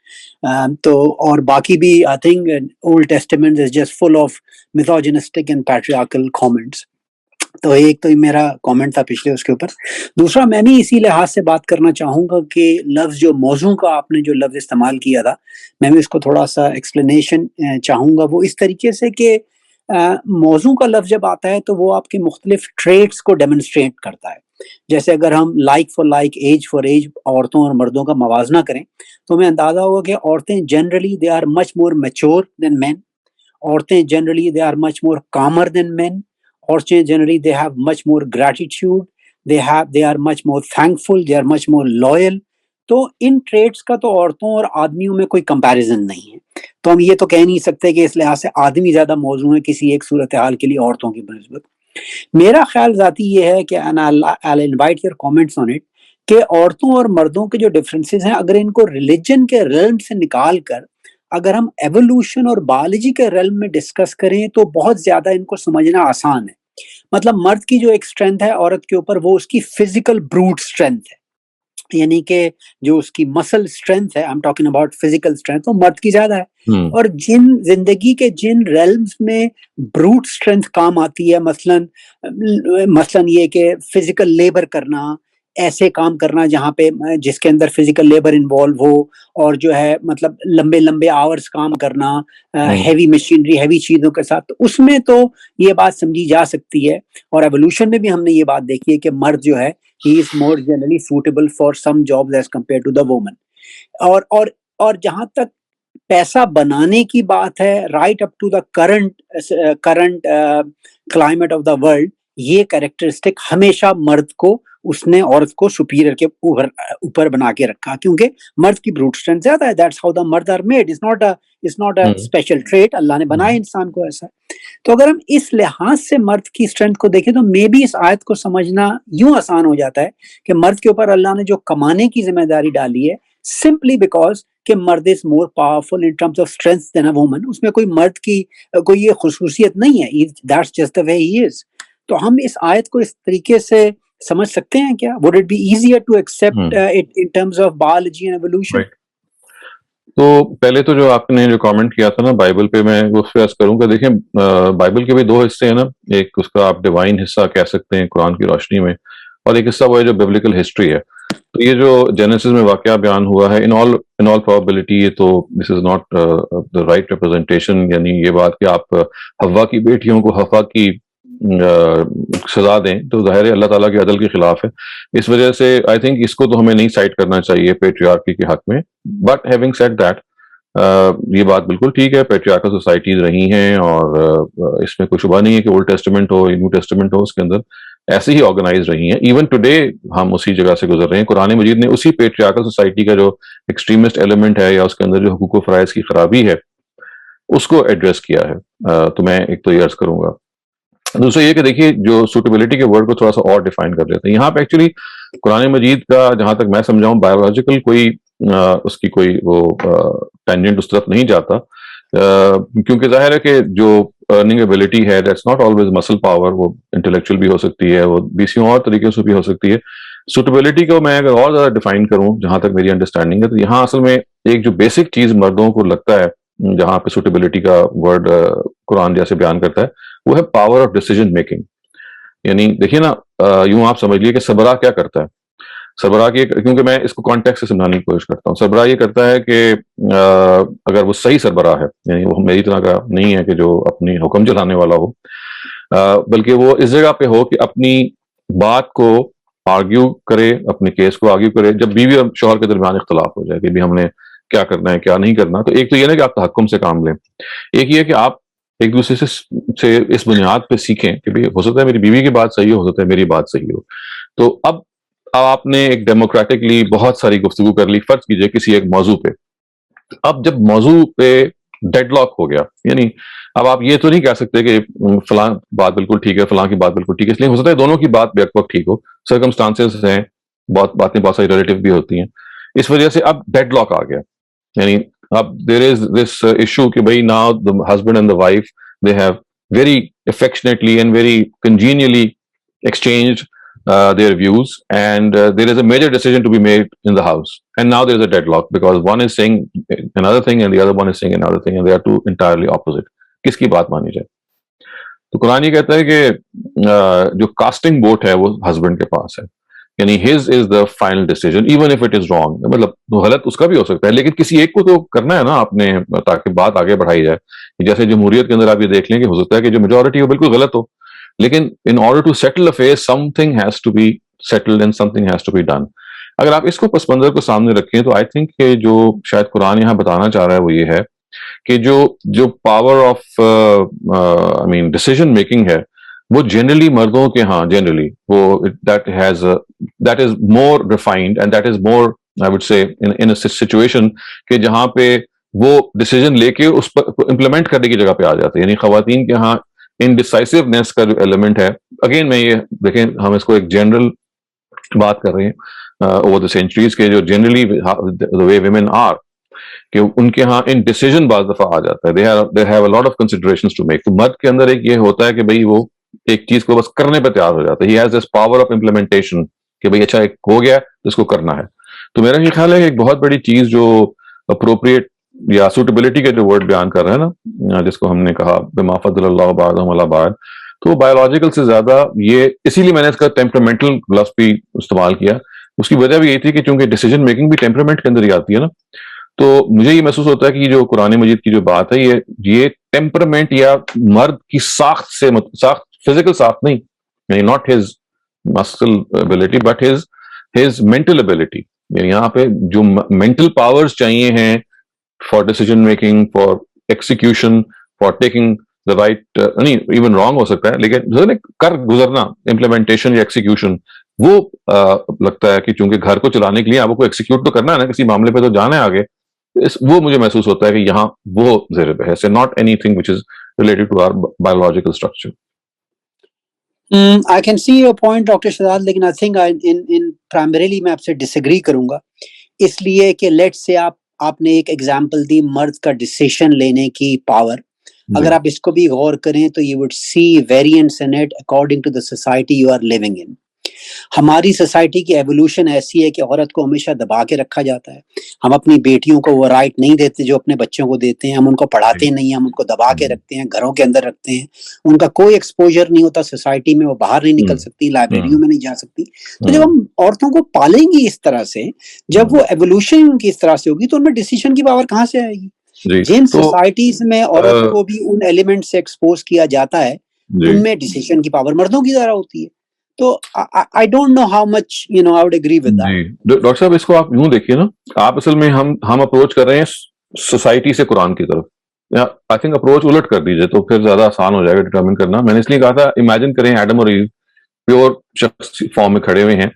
G: تو اور باقی بھی I think Old Testament is just full of misogynistic and patriarchal comments. تو ایک تو میرا کامنٹ تھا پچھلے اس کے اوپر۔ دوسرا میں بھی اسی لحاظ سے بات کرنا چاہوں گا کہ لفظ جو موضوع کا آپ نے جو لفظ استعمال کیا تھا، میں بھی اس کو تھوڑا سا ایکسپلینیشن چاہوں گا۔ وہ اس طریقے سے کہ موضوع کا لفظ جب آتا ہے تو وہ آپ کے مختلف ٹریٹس کو ڈیمونسٹریٹ کرتا ہے۔ جیسے اگر ہم like for like, age for age عورتوں اور مردوں کا موازنہ کریں تو ہمیں اندازہ ہوگا کہ عورتیں generally they are much more mature than men, عورتیں generally they are much more کامر than men, عورتیں generally they have much more gratitude, they are much more thankful, they are much more loyal. تو ان traits کا تو عورتوں اور آدمیوں میں کوئی کمپیریزن نہیں ہے، تو ہم یہ تو کہہ نہیں سکتے کہ اس لحاظ سے آدمی زیادہ موزوں ہے کسی ایک صورتحال کے لیے عورتوں کی بنسبت۔ میرا خیال ذاتی یہ ہے کہ I'll invite your comments on it کہ عورتوں اور مردوں کے جو ڈفرینسز ہیں اگر ان کو ریلیجن کے ریلم سے نکال کر اگر ہم ایوولوشن اور بایولوجی کے ریلم میں ڈسکس کریں تو بہت زیادہ ان کو سمجھنا آسان ہے۔ مطلب مرد کی جو ایک اسٹرینتھ ہے عورت کے اوپر، وہ اس کی فزیکل بروٹ اسٹرینتھ ہے، یعنی کہ جو اس کی مسل اسٹرینتھ ہے، I'm talking about physical strength، وہ مرد کی زیادہ ہے۔ اور جن زندگی کے جن ریلمز میں بروٹ اسٹرینتھ کام آتی ہے، مثلاً یہ کہ فزیکل لیبر کرنا، ایسے کام کرنا جہاں پہ جس کے اندر فزیکل لیبر انوالو ہو، اور جو ہے مطلب لمبے لمبے آورز کام کرنا ہیوی مشینری ہیوی چیزوں کے ساتھ، تو اس میں تو یہ بات سمجھی جا سکتی ہے۔ اور ایوولوشن میں بھی ہم نے یہ بات دیکھی ہے کہ مرد جو ہے he is more generally suitable for some jobs as compared to the woman۔ اور جہاں تک پیسہ بنانے کی بات ہے، right up to the current climate of the world، یہ کریکٹرسٹک ہمیشہ مرد کو اس نے عورت کو سپیریئر کے اوپر بنا کے رکھا، کیونکہ مرد کی بروٹ اسٹرینتھ زیادہ ہے۔ That's how the مرد are made. It's not a special trait، اللہ نے بنایا انسان کو ایسا۔ تو اگر ہم اس لحاظ سے مرد کی اسٹرینتھ کو دیکھیں تو مے بی اس آیت کو سمجھنا یوں آسان ہو جاتا ہے کہ مرد کے اوپر اللہ نے جو کمانے کی ذمہ داری ڈالی ہے simply because کہ مرد is more powerful in terms of strength than a woman. اس میں کوئی مرد کی کوئی یہ خصوصیت نہیں ہے, that's just the way he is. تو ہم اس آیت کو اس طریقے سے سمجھ سکتے ہیں کیا؟ would it be easier to accept it in terms of biology and evolution?
A: Right. تو پہلے تو جو آپ نے جو کامنٹ کیا تھا نا بائبل پہ, میں اس پہ عرض کروں کہ دیکھیں بائبل کے بھی دو حصے ہیں نا, ایک اس کا آپ ڈیوائن حصہ کہہ سکتے ہیں قرآن کی روشنی میں, اور ایک حصہ وہ ہے جو بیبلیکل ہسٹری ہے. تو یہ جو جینیسس میں واقعہ بیان ہوا ہے ان آل پروبیبلٹی یہ تو this is not the right representation, یعنی یہ بات کہ آپ حوا کی بیٹیوں کو حوا کی سزا دیں تو ظاہر ہے اللہ تعالیٰ کے عدل کے خلاف ہے. اس وجہ سے آئی تھنک اس کو تو ہمیں نہیں سائڈ کرنا چاہیے پیٹریارکی کے حق میں. بٹ ہیونگ سیڈ دیٹ یہ بات بالکل ٹھیک ہے, پیٹریارکل سوسائٹیز رہی ہیں اور اس میں کوئی شبہ نہیں ہے کہ اولڈ ٹیسٹمنٹ ہو یا نیو ٹیسٹمنٹ ہو, اس کے اندر ایسے ہی آرگنائز رہی ہیں. ایون ٹوڈے ہم اسی جگہ سے گزر رہے ہیں. قرآن مجید نے اسی پیٹریارکل سوسائٹی کا جو ایکسٹریمسٹ ایلیمنٹ ہے یا اس کے اندر جو حقوق و فرائض کی خرابی ہے اس کو ایڈریس کیا ہے. تو میں ایک تو یہ عرض کروں گا. دوسرا یہ کہ دیکھیے جو سوٹیبلٹی کے ورڈ کو تھوڑا سا اور ڈیفائن کر لیتے ہیں. یہاں پہ ایکچولی قرآن مجید کا جہاں تک میں سمجھاؤں بایولوجیکل کوئی اس کی کوئی وہ ٹینجنٹ اس طرف نہیں جاتا, کیونکہ ظاہر ہے کہ جو ارننگ ایبلٹی ہے that's not always muscle power, وہ انٹلیکچوئل بھی ہو سکتی ہے, وہ بیسیوں اور طریقے سے بھی ہو سکتی ہے. سوٹیبلٹی کو میں اگر اور زیادہ ڈیفائن کروں جہاں تک میری انڈرسٹینڈنگ ہے, تو یہاں اصل میں ایک جو بیسک چیز مردوں کو لگتا ہے جہاں پہ سوٹیبلٹی کا ورڈ قرآن جیسے بیان کرتا ہے وہ ہے پاور آف ڈیسیجن میکنگ. یعنی دیکھیے نا, یوں آپ سمجھ لیے کہ سربراہ کیا کرتا ہے. سربراہ کی, کیونکہ میں اس کو کانٹیکٹ سے سمجھانے کی کوشش کرتا ہوں, سربراہ یہ کرتا ہے کہ اگر وہ صحیح سربراہ ہے, یعنی وہ میری طرح کا نہیں ہے کہ جو اپنی حکم چلانے والا ہو, بلکہ وہ اس جگہ پہ ہو کہ اپنی بات کو آرگیو کرے, اپنے کیس کو آرگیو کرے جب بیوی اور شوہر کے درمیان اختلاف ہو جائے کہ بھی ہم نے کیا کرنا ہے کیا نہیں کرنا. تو ایک تو یہ نا کہ آپ تحکم سے کام لیں, ایک یہ کہ آپ ایک دوسرے سے اس بنیاد پہ سیکھیں کہ بھی ہو سکتا ہے میری بیوی کی بات صحیح ہو سکتا ہے میری بات صحیح ہو. تو اب آپ نے ایک ڈیموکریٹکلی بہت ساری گفتگو کر لی, فرض کیجئے کسی ایک موضوع پہ. اب جب موضوع پہ ڈیڈ لاک ہو گیا, یعنی اب آپ یہ تو نہیں کہہ سکتے کہ فلاں بات بالکل ٹھیک ہے فلاں کی بات بالکل ٹھیک ہے, اس لیے ہو سکتا ہے دونوں کی بات بیک وقت ٹھیک ہو, سرکمسٹانسز ہیں, باتیں بہت ساری ریلیٹیو بھی ہوتی ہیں, اس وجہ سے اب ڈیڈ لاک آ گیا. یعنی اب دیر از دس ایشو کہ بھائی now the husband and the wife they have very affectionately and very congenially exchanged their views and there is a major decision to be made in the house and now there is a deadlock because one is saying another thing and the other one is saying another thing and they are two entirely opposite. کس کی بات مانی جائے؟ تو قرآن یہ کہتا ہے کہ جو کاسٹنگ ووٹ ہے وہ ہسبینڈ کے پاس ہے, یعنی his is the final decision even if it is wrong. مطلب غلط اس کا بھی ہو سکتا ہے لیکن کسی ایک کو تو کرنا ہے نا آپ نے تاکہ بات آگے بڑھائی جائے. جیسے جمہوریت کے اندر آپ یہ دیکھ لیں کہ ہو سکتا ہے کہ جو میجورٹی ہو بالکل غلط ہو, لیکن in order to settle affairs something has to be settled and something has to be done. اگر آپ اس کو پس منظر کو سامنے رکھیں تو آئی تھنک کہ جو شاید قرآن یہاں بتانا چاہ رہا ہے وہ یہ ہے کہ جو power of I mean decision making ہے وہ جنرلی مردوں کے ہاں جنرلی وہ that is more refined and that is more I would say in a situation کہ جہاں پہ وہ ڈیسیژن لے کے اس پر امپلیمنٹ کرنے کی جگہ پہ آ جاتے ہیں. یعنی خواتین کے ہاں انڈیسائسونیس کا جو ایلیمنٹ ہے, اگین میں یہ دیکھیں ہم اس کو ایک جنرل بات کر رہے ہیں اوور دا سینچریز کے جو generally the way women are کہ ان کے ہاں ان ڈیسیژن بعض دفعہ آ جاتا ہے, they have a lot of considerations to make. تو مرد کے اندر ایک یہ ہوتا ہے کہ بھئی وہ ایک چیز کو بس کرنے پہ تیار ہو جاتا ہے, he has this power of implementation کہ بھئی اچھا ایک ہو گیا اس کو کرنا ہے. تو میرا یہ خیال ہے کہ ایک بہت بڑی چیز جو اپروپریٹ یا سوٹیبلٹی کا جو ورڈ بیان کر رہے ہیں نا جس کو ہم نے کہا بما فضل اللہ بعضهم علی بعض, تو بایولوجیکل سے زیادہ یہ اسی لیے میں نے اس کا ٹیمپرامنٹل لفظ بھی استعمال کیا. اس کی وجہ بھی یہی تھی کہ چونکہ ڈیسیژن میکنگ بھی ٹیمپرامنٹ کے اندر ہی آتی ہے نا, تو مجھے یہ محسوس ہوتا ہے کہ جو قرآن مجید کی جو بات ہے یہ ٹیمپرامنٹ یا مرد کی ساخت سے فزیکل ساخت نہیں, یعنی not his muscle ability but his mental ability. یعنی یہاں پہ جو مینٹل پاورز چاہیے ہیں for decision making, for execution, for taking the right, نہیں ایون رانگ ہو سکتا ہے لیکن کر گزرنا امپلیمنٹیشن یا ایکسیکیوشن, وہ لگتا ہے کہ چونکہ گھر کو چلانے کے لیے آپ کو ایکسیکیوٹ تو کرنا ہے نا, کسی معاملے پہ تو جانا ہے آگے. وہ مجھے محسوس ہوتا ہے کہ یہاں وہ زیر بحث ہے, not anything which is related to our biological structure.
G: I can see your point, Dr. Shahzad, لیکن I think in primarily میں آپ سے ڈس ایگری کروں گا اس لیے کہ لیٹ سے آپ نے ایک ایگزامپل دی مرد کا ڈیسیشن لینے کی پاور. اگر آپ اس کو بھی غور کریں تو you would see variants in it according to the society you are living in. ہماری سوسائٹی کی ایوولوشن ایسی ہے کہ عورت کو ہمیشہ دبا کے رکھا جاتا ہے. ہم اپنی بیٹیوں کو وہ رائٹ نہیں دیتے جو اپنے بچوں کو دیتے ہیں. ہم ان کو پڑھاتے نہیں ہیں, ہم ان کو دبا کے رکھتے ہیں, گھروں کے اندر رکھتے ہیں. ان کا کوئی ایکسپوجر نہیں ہوتا سوسائٹی میں, وہ باہر نہیں نکل سکتی, لائبریریوں میں نہیں جا سکتی. تو جب ہم عورتوں کو پالیں گی اس طرح سے, جب وہ ایوولوشن کی اس طرح سے ہوگی, تو ان میں ڈیسیشن کی پاور کہاں سے آئے گی؟ جن سوسائٹیز میں عورت کو بھی ان ایلیمنٹ سے ایکسپوز کیا جاتا ہے ان میں ڈیسیشن کی پاور مردوں کی طرح ہوتی ہے. تو I don't know how much I would agree with that.
A: Doctor صاحب اس کو آپ یوں دیکھیے نا, آپ اصل میں ہم اپروچ کر رہے ہیں سوسائٹی سے قرآن کی طرف. آئی تھنک اپروچ الٹ کر دیجیے تو پھر زیادہ آسان ہو جائے گا ڈٹرمن کرنا. میں نے اس لیے کہا تھا امیجن کریں ایڈم اور ایو پیور شخص فارم میں کھڑے ہوئے ہیں,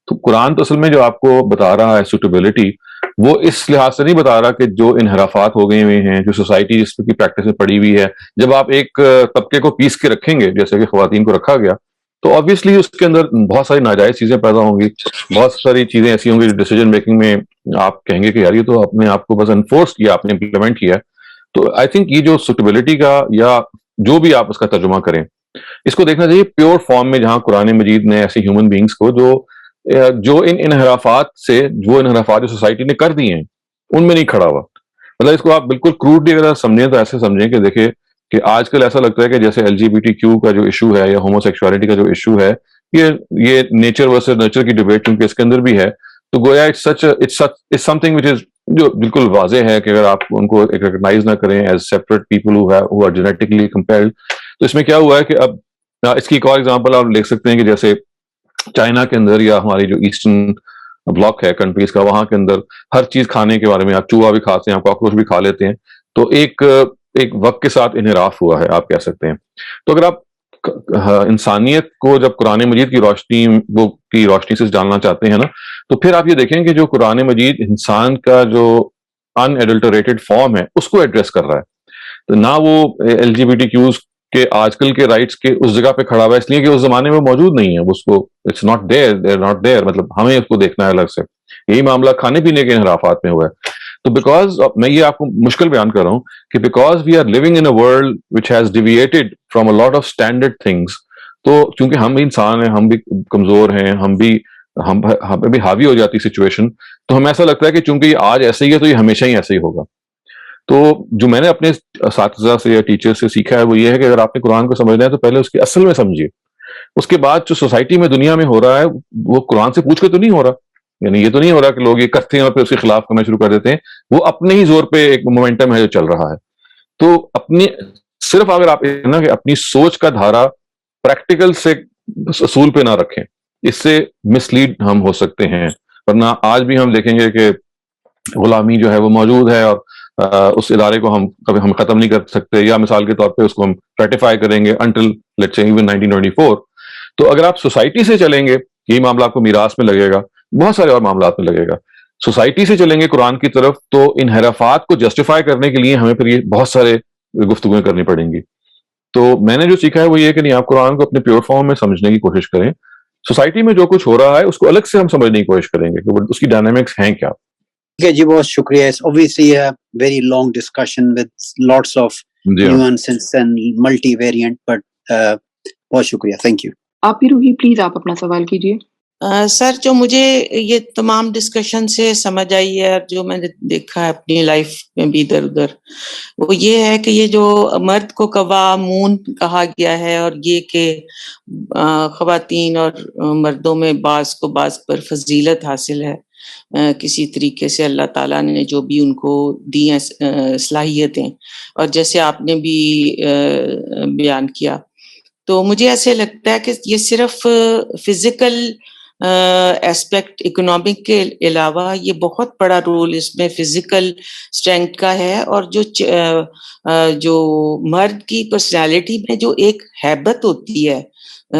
A: تو قرآن تو اصل میں جو آپ کو بتا رہا ہے سوٹیبلٹی, وہ اس لحاظ سے نہیں بتا رہا کہ جو انحرافات ہو گئے ہوئے ہیں, جو سوسائٹی جس کی پریکٹس میں پڑی ہوئی ہے, جب آپ ایک طبقے کو پیس کے رکھیں گے جیسے کہ خواتین کو رکھا گیا, تو آبویسلی اس کے اندر بہت ساری ناجائز چیزیں پیدا ہوں گی, بہت ساری چیزیں ایسی ہوں گی جو ڈیسیجن میکنگ میں آپ کہیں گے کہ یار یہ تو اپنے آپ کو بس انفورس کیا, آپ نے امپلیمنٹ کیا. تو آئی تھنک یہ جو سوٹیبلٹی کا یا جو بھی آپ اس کا ترجمہ کریں, اس کو دیکھنا چاہیے پیور فارم میں, جہاں قرآن مجید نے ایسے ہیومن بینگس کو جو ان انحرافات سے, جو انحرافات جو سوسائٹی نے کر دی ہیں ان میں نہیں کھڑا ہوا. مطلب اس کو آپ بالکل کروڈلی اگر سمجھیں تو ایسے سمجھیں کہ دیکھیں کہ آج کل ایسا لگتا ہے کہ جیسے LGBTQ کا جو ایشو ہے یا ہومو سیکشوالٹی کا جو ایشو ہے, یہ نیچر ورسز نرچر کی ڈبیٹ چونکہ اس کے اندر بھی ہے, تو گویا اٹس سم تھنگ وچ از جو بالکل واضح ہے کہ اگر آپ ان کو ریکگنائز نہ کریں as separate people who are genetically compared, تو اس میں کیا ہوا ہے کہ اب اس کی ایک اور ایگزامپل آپ دیکھ سکتے ہیں کہ جیسے چائنا کے اندر یا ہماری جو ایسٹرن بلاک ہے کنٹریز کا, وہاں کے اندر ہر چیز کھانے کے بارے میں, آپ چوہا بھی کھاتے ہیں, آپ کاکروچ بھی کھا لیتے ہیں, تو ایک وقت کے ساتھ انحراف ہوا ہے آپ کہہ سکتے ہیں. تو اگر آپ انسانیت کو جب قرآن مجید کی روشنی سے جاننا چاہتے ہیں نا, تو پھر آپ یہ دیکھیں کہ جو قرآن مجید انسان کا جو ان ایڈلٹریٹڈ فارم ہے اس کو ایڈریس کر رہا ہے, تو نہ وہ LGBTQs کے آج کل کے رائٹس کے اس جگہ پہ کھڑا ہوا ہے, اس لیے کہ اس زمانے میں موجود نہیں ہے, اس کو it's not there, they are not there, مطلب ہمیں اس کو دیکھنا ہے الگ سے. یہی معاملہ کھانے پینے کے انحرافات میں ہوا ہے. تو بیکاز میں یہ آپ کو مشکل بیان کر رہا ہوں کہ because we are living in a world which has deviated from a lot of standard things, تو چونکہ ہم بھی انسان ہیں, ہم بھی کمزور ہیں, ہم بھی حاوی ہو جاتی سچویشن, تو ہمیں ایسا لگتا ہے کہ چونکہ یہ آج ایسے ہی ہے تو یہ ہمیشہ ہی ایسے ہی ہوگا. تو جو میں نے اپنے اساتذہ سے یا ٹیچر سے سیکھا ہے وہ یہ ہے کہ اگر آپ نے قرآن کو سمجھنا ہے تو پہلے اس کی اصل میں سمجھیے, اس کے بعد جو سوسائٹی میں دنیا میں ہو رہا ہے وہ قرآن سے پوچھ کے تو نہیں ہو رہا, یعنی یہ تو نہیں ہو رہا کہ لوگ یہ کرتے ہیں اور پھر اس کے خلاف کرنا شروع کر دیتے ہیں, وہ اپنے ہی زور پہ ایک مومنٹم ہے جو چل رہا ہے. تو صرف اگر آپ نا کہ اپنی سوچ کا دھارا پریکٹیکل سے اصول پہ نہ رکھیں, اس سے مس لیڈ ہم ہو سکتے ہیں. ورنہ آج بھی ہم دیکھیں گے کہ غلامی جو ہے وہ موجود ہے, اور اس ادارے کو ہم ختم نہیں کر سکتے, یا مثال کے طور پہ اس کو ہم ریٹیفائی کریں گے انٹل لیٹس سے ایون 1924. تو اگر آپ سوسائٹی سے چلیں گے, یہی معاملہ آپ کو میراث میں لگے گا, بہت سارے اور معاملات میں لگے گا. سوسائٹی سے چلیں گے قرآن کی طرف, تو انحرافات کو جسٹیفائی کرنے کے لیے ہمیں پھر یہ بہت سارے گفتگویں کرنی پڑیں گی. تو میں نے جو سیکھا ہے وہ یہ کہ نہیں, آپ قرآن کو اپنے پیور فارم میں سمجھنے کی کوشش کریں, سوسائٹی میں جو کچھ ہو رہا ہے اس کو الگ سے ہم سمجھنے کی کوشش کریں گے کہ اس کی ڈائنامکس ہیں کیا.
G: جی بہت شکریہ. obviously a very long discussion with lots of nuances and multi variant, but بہت شکریہ, thank you.
B: آپ بھی روحی پلیز آپ اپنا سوال کیجیے.
H: سر, جو مجھے یہ تمام ڈسکشن سے سمجھ آئی ہے اور جو میں نے دیکھا ہے اپنی لائف میں بھی ادھر ادھر, وہ یہ ہے کہ یہ جو مرد کو قوامون کہا گیا ہے, اور یہ کہ خواتین اور مردوں میں بعض کو بعض پر فضیلت حاصل ہے کسی طریقے سے, اللہ تعالیٰ نے جو بھی ان کو دی ہیں صلاحیتیں, اور جیسے آپ نے بھی بیان کیا, تو مجھے ایسے لگتا ہے کہ یہ صرف فزیکل ایسپیکٹ اکنامک کے علاوہ یہ بہت بڑا رول اس میں فزیکل اسٹرینتھ کا ہے, اور جو مرد کی پرسنالٹی میں جو ایک ہیبت ہوتی ہے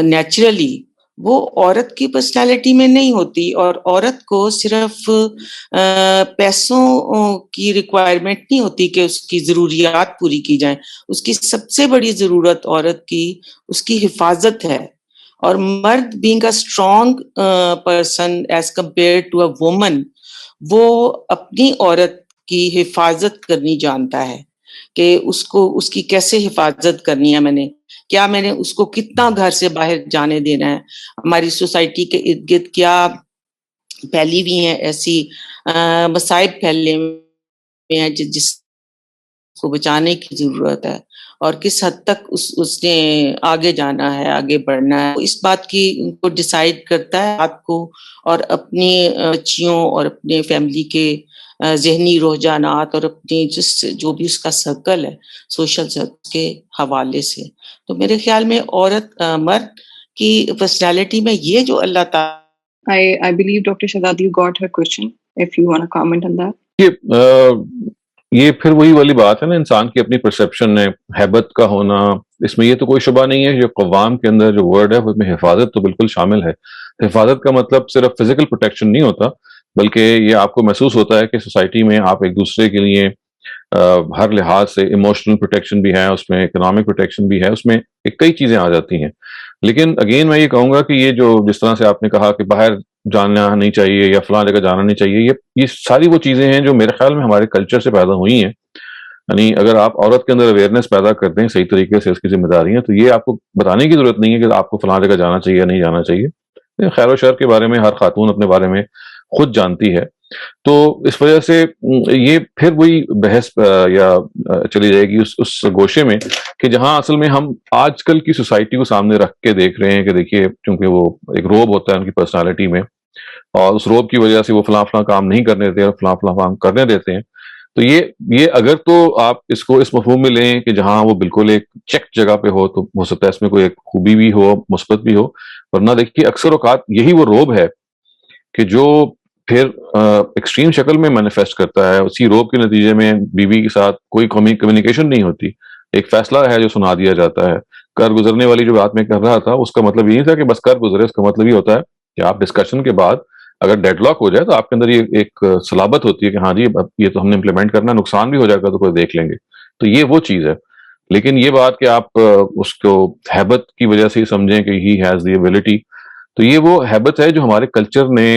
H: نیچرلی, وہ عورت کی پرسنالٹی میں نہیں ہوتی. اور عورت کو صرف پیسوں کی ریکوائرمنٹ نہیں ہوتی کہ اس کی ضروریات پوری کی جائیں, اس کی سب سے بڑی ضرورت عورت کی اس کی حفاظت ہے. اور مرد being a strong person as compare to a woman, وہ اپنی عورت کی حفاظت کرنی جانتا ہے کہ اس کی کیسے حفاظت کرنی ہے، میں نے اس کو کتنا گھر سے باہر جانے دینا ہے. ہماری سوسائٹی کے ارد گرد کیا پھیلی ہوئی ہیں ایسی مصائب پھیلے ہوئے ہیں جس کو بچانے کی ضرورت ہے، اور کس حد تک اس نے آگے جانا ہے، آگے بڑھنا ہے. اس بات کی ان کو ڈیسائیڈ کرتا ہے آپ کو، اور اپنی بچیوں اور اپنے فیملی کے ذہنی رجحانات اور اپنی جو بھی اس کا سرکل ہے سوشل سرکل کے حوالے سے. تو میرے خیال میں عورت مرد کی پرسنالٹی میں یہ جو اللہ تعالیٰ
B: I believe Dr. Shahzad, you got her question. If you want to comment on that.
A: یہ پھر وہی والی بات ہے نا، انسان کی اپنی پرسیپشن ہے، ہیبت کا ہونا. اس میں یہ تو کوئی شبہ نہیں ہے، جو قوام کے اندر جو ورڈ ہے اس میں حفاظت تو بالکل شامل ہے. حفاظت کا مطلب صرف فزیکل پروٹیکشن نہیں ہوتا، بلکہ یہ آپ کو محسوس ہوتا ہے کہ سوسائٹی میں آپ ایک دوسرے کے لیے ہر لحاظ سے ایموشنل پروٹیکشن بھی ہے، اس میں اکنامک پروٹیکشن بھی ہے، اس میں کئی چیزیں آ جاتی ہیں. لیکن اگین میں یہ کہوں گا کہ یہ جو جس طرح سے آپ نے کہا کہ باہر جانا نہیں چاہیے یا فلاں جگہ جانا نہیں چاہیے، یہ ساری وہ چیزیں ہیں جو میرے خیال میں ہمارے کلچر سے پیدا ہوئی ہیں. یعنی اگر آپ عورت کے اندر اویئرنیس پیدا کر دیں صحیح طریقے سے اس کی ذمہ داری ہے، تو یہ آپ کو بتانے کی ضرورت نہیں ہے کہ آپ کو فلاں جگہ جانا چاہیے یا نہیں جانا چاہیے. خیر و شر کے بارے میں ہر خاتون اپنے بارے میں خود جانتی ہے. تو اس وجہ سے یہ پھر وہی بحث یا چلی جائے گی اس گوشے میں کہ جہاں اصل میں ہم آج کل کی سوسائٹی کو سامنے رکھ کے دیکھ رہے ہیں کہ دیکھیے، چونکہ وہ ایک روب ہوتا ہے ان کی پرسنالٹی میں، اور اس روب کی وجہ سے وہ فلاں فلاں کام نہیں کرنے دیتے اور فلاں فلاں کام کرنے دیتے ہیں. تو یہ اگر تو آپ اس کو اس مفہوم میں لیں کہ جہاں وہ بالکل ایک چیک جگہ پہ ہو، تو ہو سکتا ہے اس میں کوئی ایک خوبی بھی ہو، مثبت بھی ہو. ورنہ دیکھیے اکثر اوقات یہی وہ روب ہے کہ جو پھر ایکسٹریم شکل میں مینیفیسٹ کرتا ہے. اسی روب کے نتیجے میں بیوی کے ساتھ کوئی کمیونیکیشن نہیں ہوتی، ایک فیصلہ ہے جو سنا دیا جاتا ہے. کر گزرنے والی جو بات میں کر رہا تھا اس کا مطلب یہ نہیں تھا کہ بس کر گزرے، اس کا مطلب یہ ہوتا ہے کہ آپ ڈسکشن کے بعد اگر ڈیڈ لاک ہو جائے تو آپ کے اندر یہ ایک صلابت ہوتی ہے کہ ہاں جی یہ تو ہم نے امپلیمنٹ کرنا ہے، نقصان بھی ہو جائے گا تو کوئی دیکھ لیں گے. تو یہ وہ چیز ہے. لیکن یہ بات کہ آپ اس کو ہیبت کی وجہ سے ہی سمجھیں کہ ہی ہیز دی ایبلٹی، تو یہ وہ ہیبت ہے جو ہمارے کلچر نے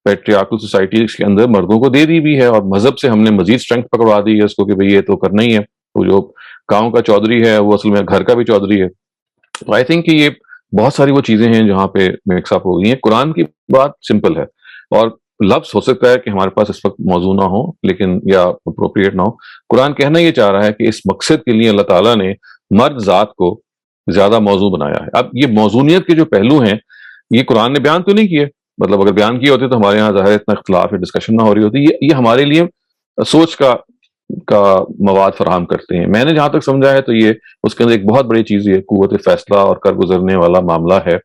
A: پیٹریارکل سوسائٹیز کے اندر مردوں کو دے دی بھی ہے، اور مذہب سے ہم نے مزید اسٹرینتھ پکڑوا دی ہے اس کو کہ بھئی یہ تو کرنا ہی ہے. وہ جو گاؤں کا چودھری ہے وہ اصل میں گھر کا بھی چودھری ہے. تو آئی تھنک کہ یہ بہت ساری وہ چیزیں ہیں جہاں پہ مکس اپ ہو گئی ہیں. قرآن کی بات سمپل ہے، اور لفظ ہو سکتا ہے کہ ہمارے پاس اس وقت موضوع نہ ہو لیکن یا اپروپریٹ نہ ہو. قرآن کہنا یہ چاہ رہا ہے کہ اس مقصد کے لیے اللہ تعالیٰ نے مرد ذات کو زیادہ موضوع بنایا ہے. اب یہ موضوعیت کے جو پہلو ہیں یہ قرآن نے بیان تو نہیں کیے، مطلب اگر بیان کیے ہوتے تو ہمارے یہاں ظاہر اتنا اختلاف ہے، ڈسکشن نہ ہو رہی ہوتی. یہ ہمارے لیے سوچ کا مواد فراہم کرتے ہیں. میں نے جہاں تک سمجھا ہے تو یہ اس کے اندر ایک بہت بڑی چیز یہ قوت فیصلہ اور کر گزرنے والا معاملہ ہے.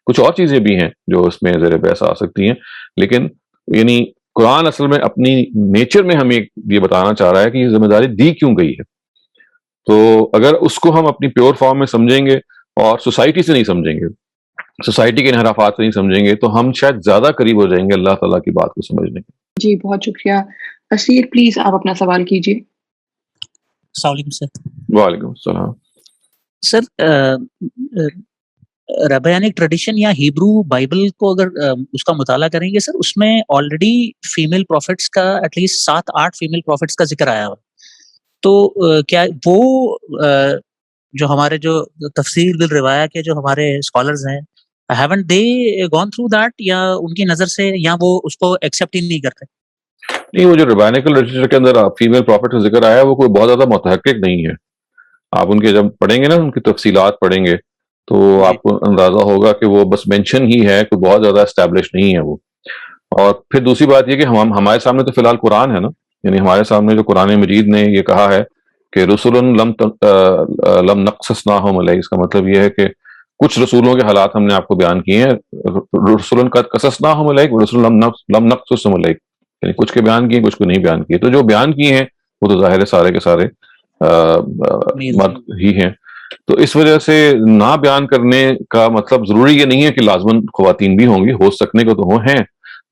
A: کچھ اور چیزیں بھی ہیں جو اس میں زیر بحث آ سکتی ہیں، لیکن یعنی قرآن اصل میں اپنی نیچر میں ہمیں یہ بتانا چاہ رہا ہے کہ یہ ذمہ داری دی کیوں گئی ہے. تو اگر اس کو ہم اپنی پیور فارم میں سمجھیں گے اور سوسائٹی سے نہیں سمجھیں گے، سوسائٹی کے انحرافات سے نہیں سمجھیں گے، تو ہم شاید زیادہ قریب ہو جائیں گے اللہ تعالیٰ کی بات کو سمجھنے کے.
B: جی بہت شکریہ. اسیر پلیز آپ اپنا سوال کیجیے.
I: السلام علیکم سر.
A: وعلیکم السلام.
I: سر ربیانک ٹریڈیشن یا ہیبرو بائبل کو اگر اس کا مطالعہ کریں گے سر، اس میں آلریڈی فیمیل پروفٹس کا ایٹ لیسٹ 7-8 فیمیل پروفٹس کا ذکر آیا ہوا. تو کیا وہ جو ہمارے جو تفسیر بالروایہ کے جو ہمارے اسکالرز ہیں haven't they gone through that، یا ان کی نظر سے یا وہ اس کو ایکسیپٹ ہی نہیں کرتے؟
A: نہیں، وہ جو ربانیکل لٹریچر کے اندر فیمیل پروفٹ کا ذکر آیا ہے وہ کوئی بہت زیادہ متحقق نہیں ہے. آپ ان کے جب پڑھیں گے نا، ان کی تفصیلات پڑھیں گے تو آپ کو اندازہ ہوگا کہ وہ بس مینشن ہی ہے، کوئی بہت زیادہ اسٹیبلش نہیں ہے وہ. اور پھر دوسری بات یہ کہ ہمارے سامنے تو فی الحال قرآن ہے نا، یعنی ہمارے سامنے جو قرآن مجید نے یہ کہا ہے کہ رسول لم نقصصناہم علیک، اس کا مطلب یہ ہے کہ کچھ رسولوں کے حالات ہم نے آپ کو بیان کیے ہیں. رسول قد قصصناہم علیک ورسول لم نقصصہم علیک، یعنی کچھ کے بیان کیے کچھ کو نہیں بیان کیے. تو جو بیان کیے ہیں وہ تو ظاہر ہے سارے کے سارے مرد ہی ہیں. تو اس وجہ سے نہ بیان کرنے کا مطلب ضروری یہ نہیں ہے کہ لازماً خواتین بھی ہوں گی، ہو سکنے کو تو وہ ہیں.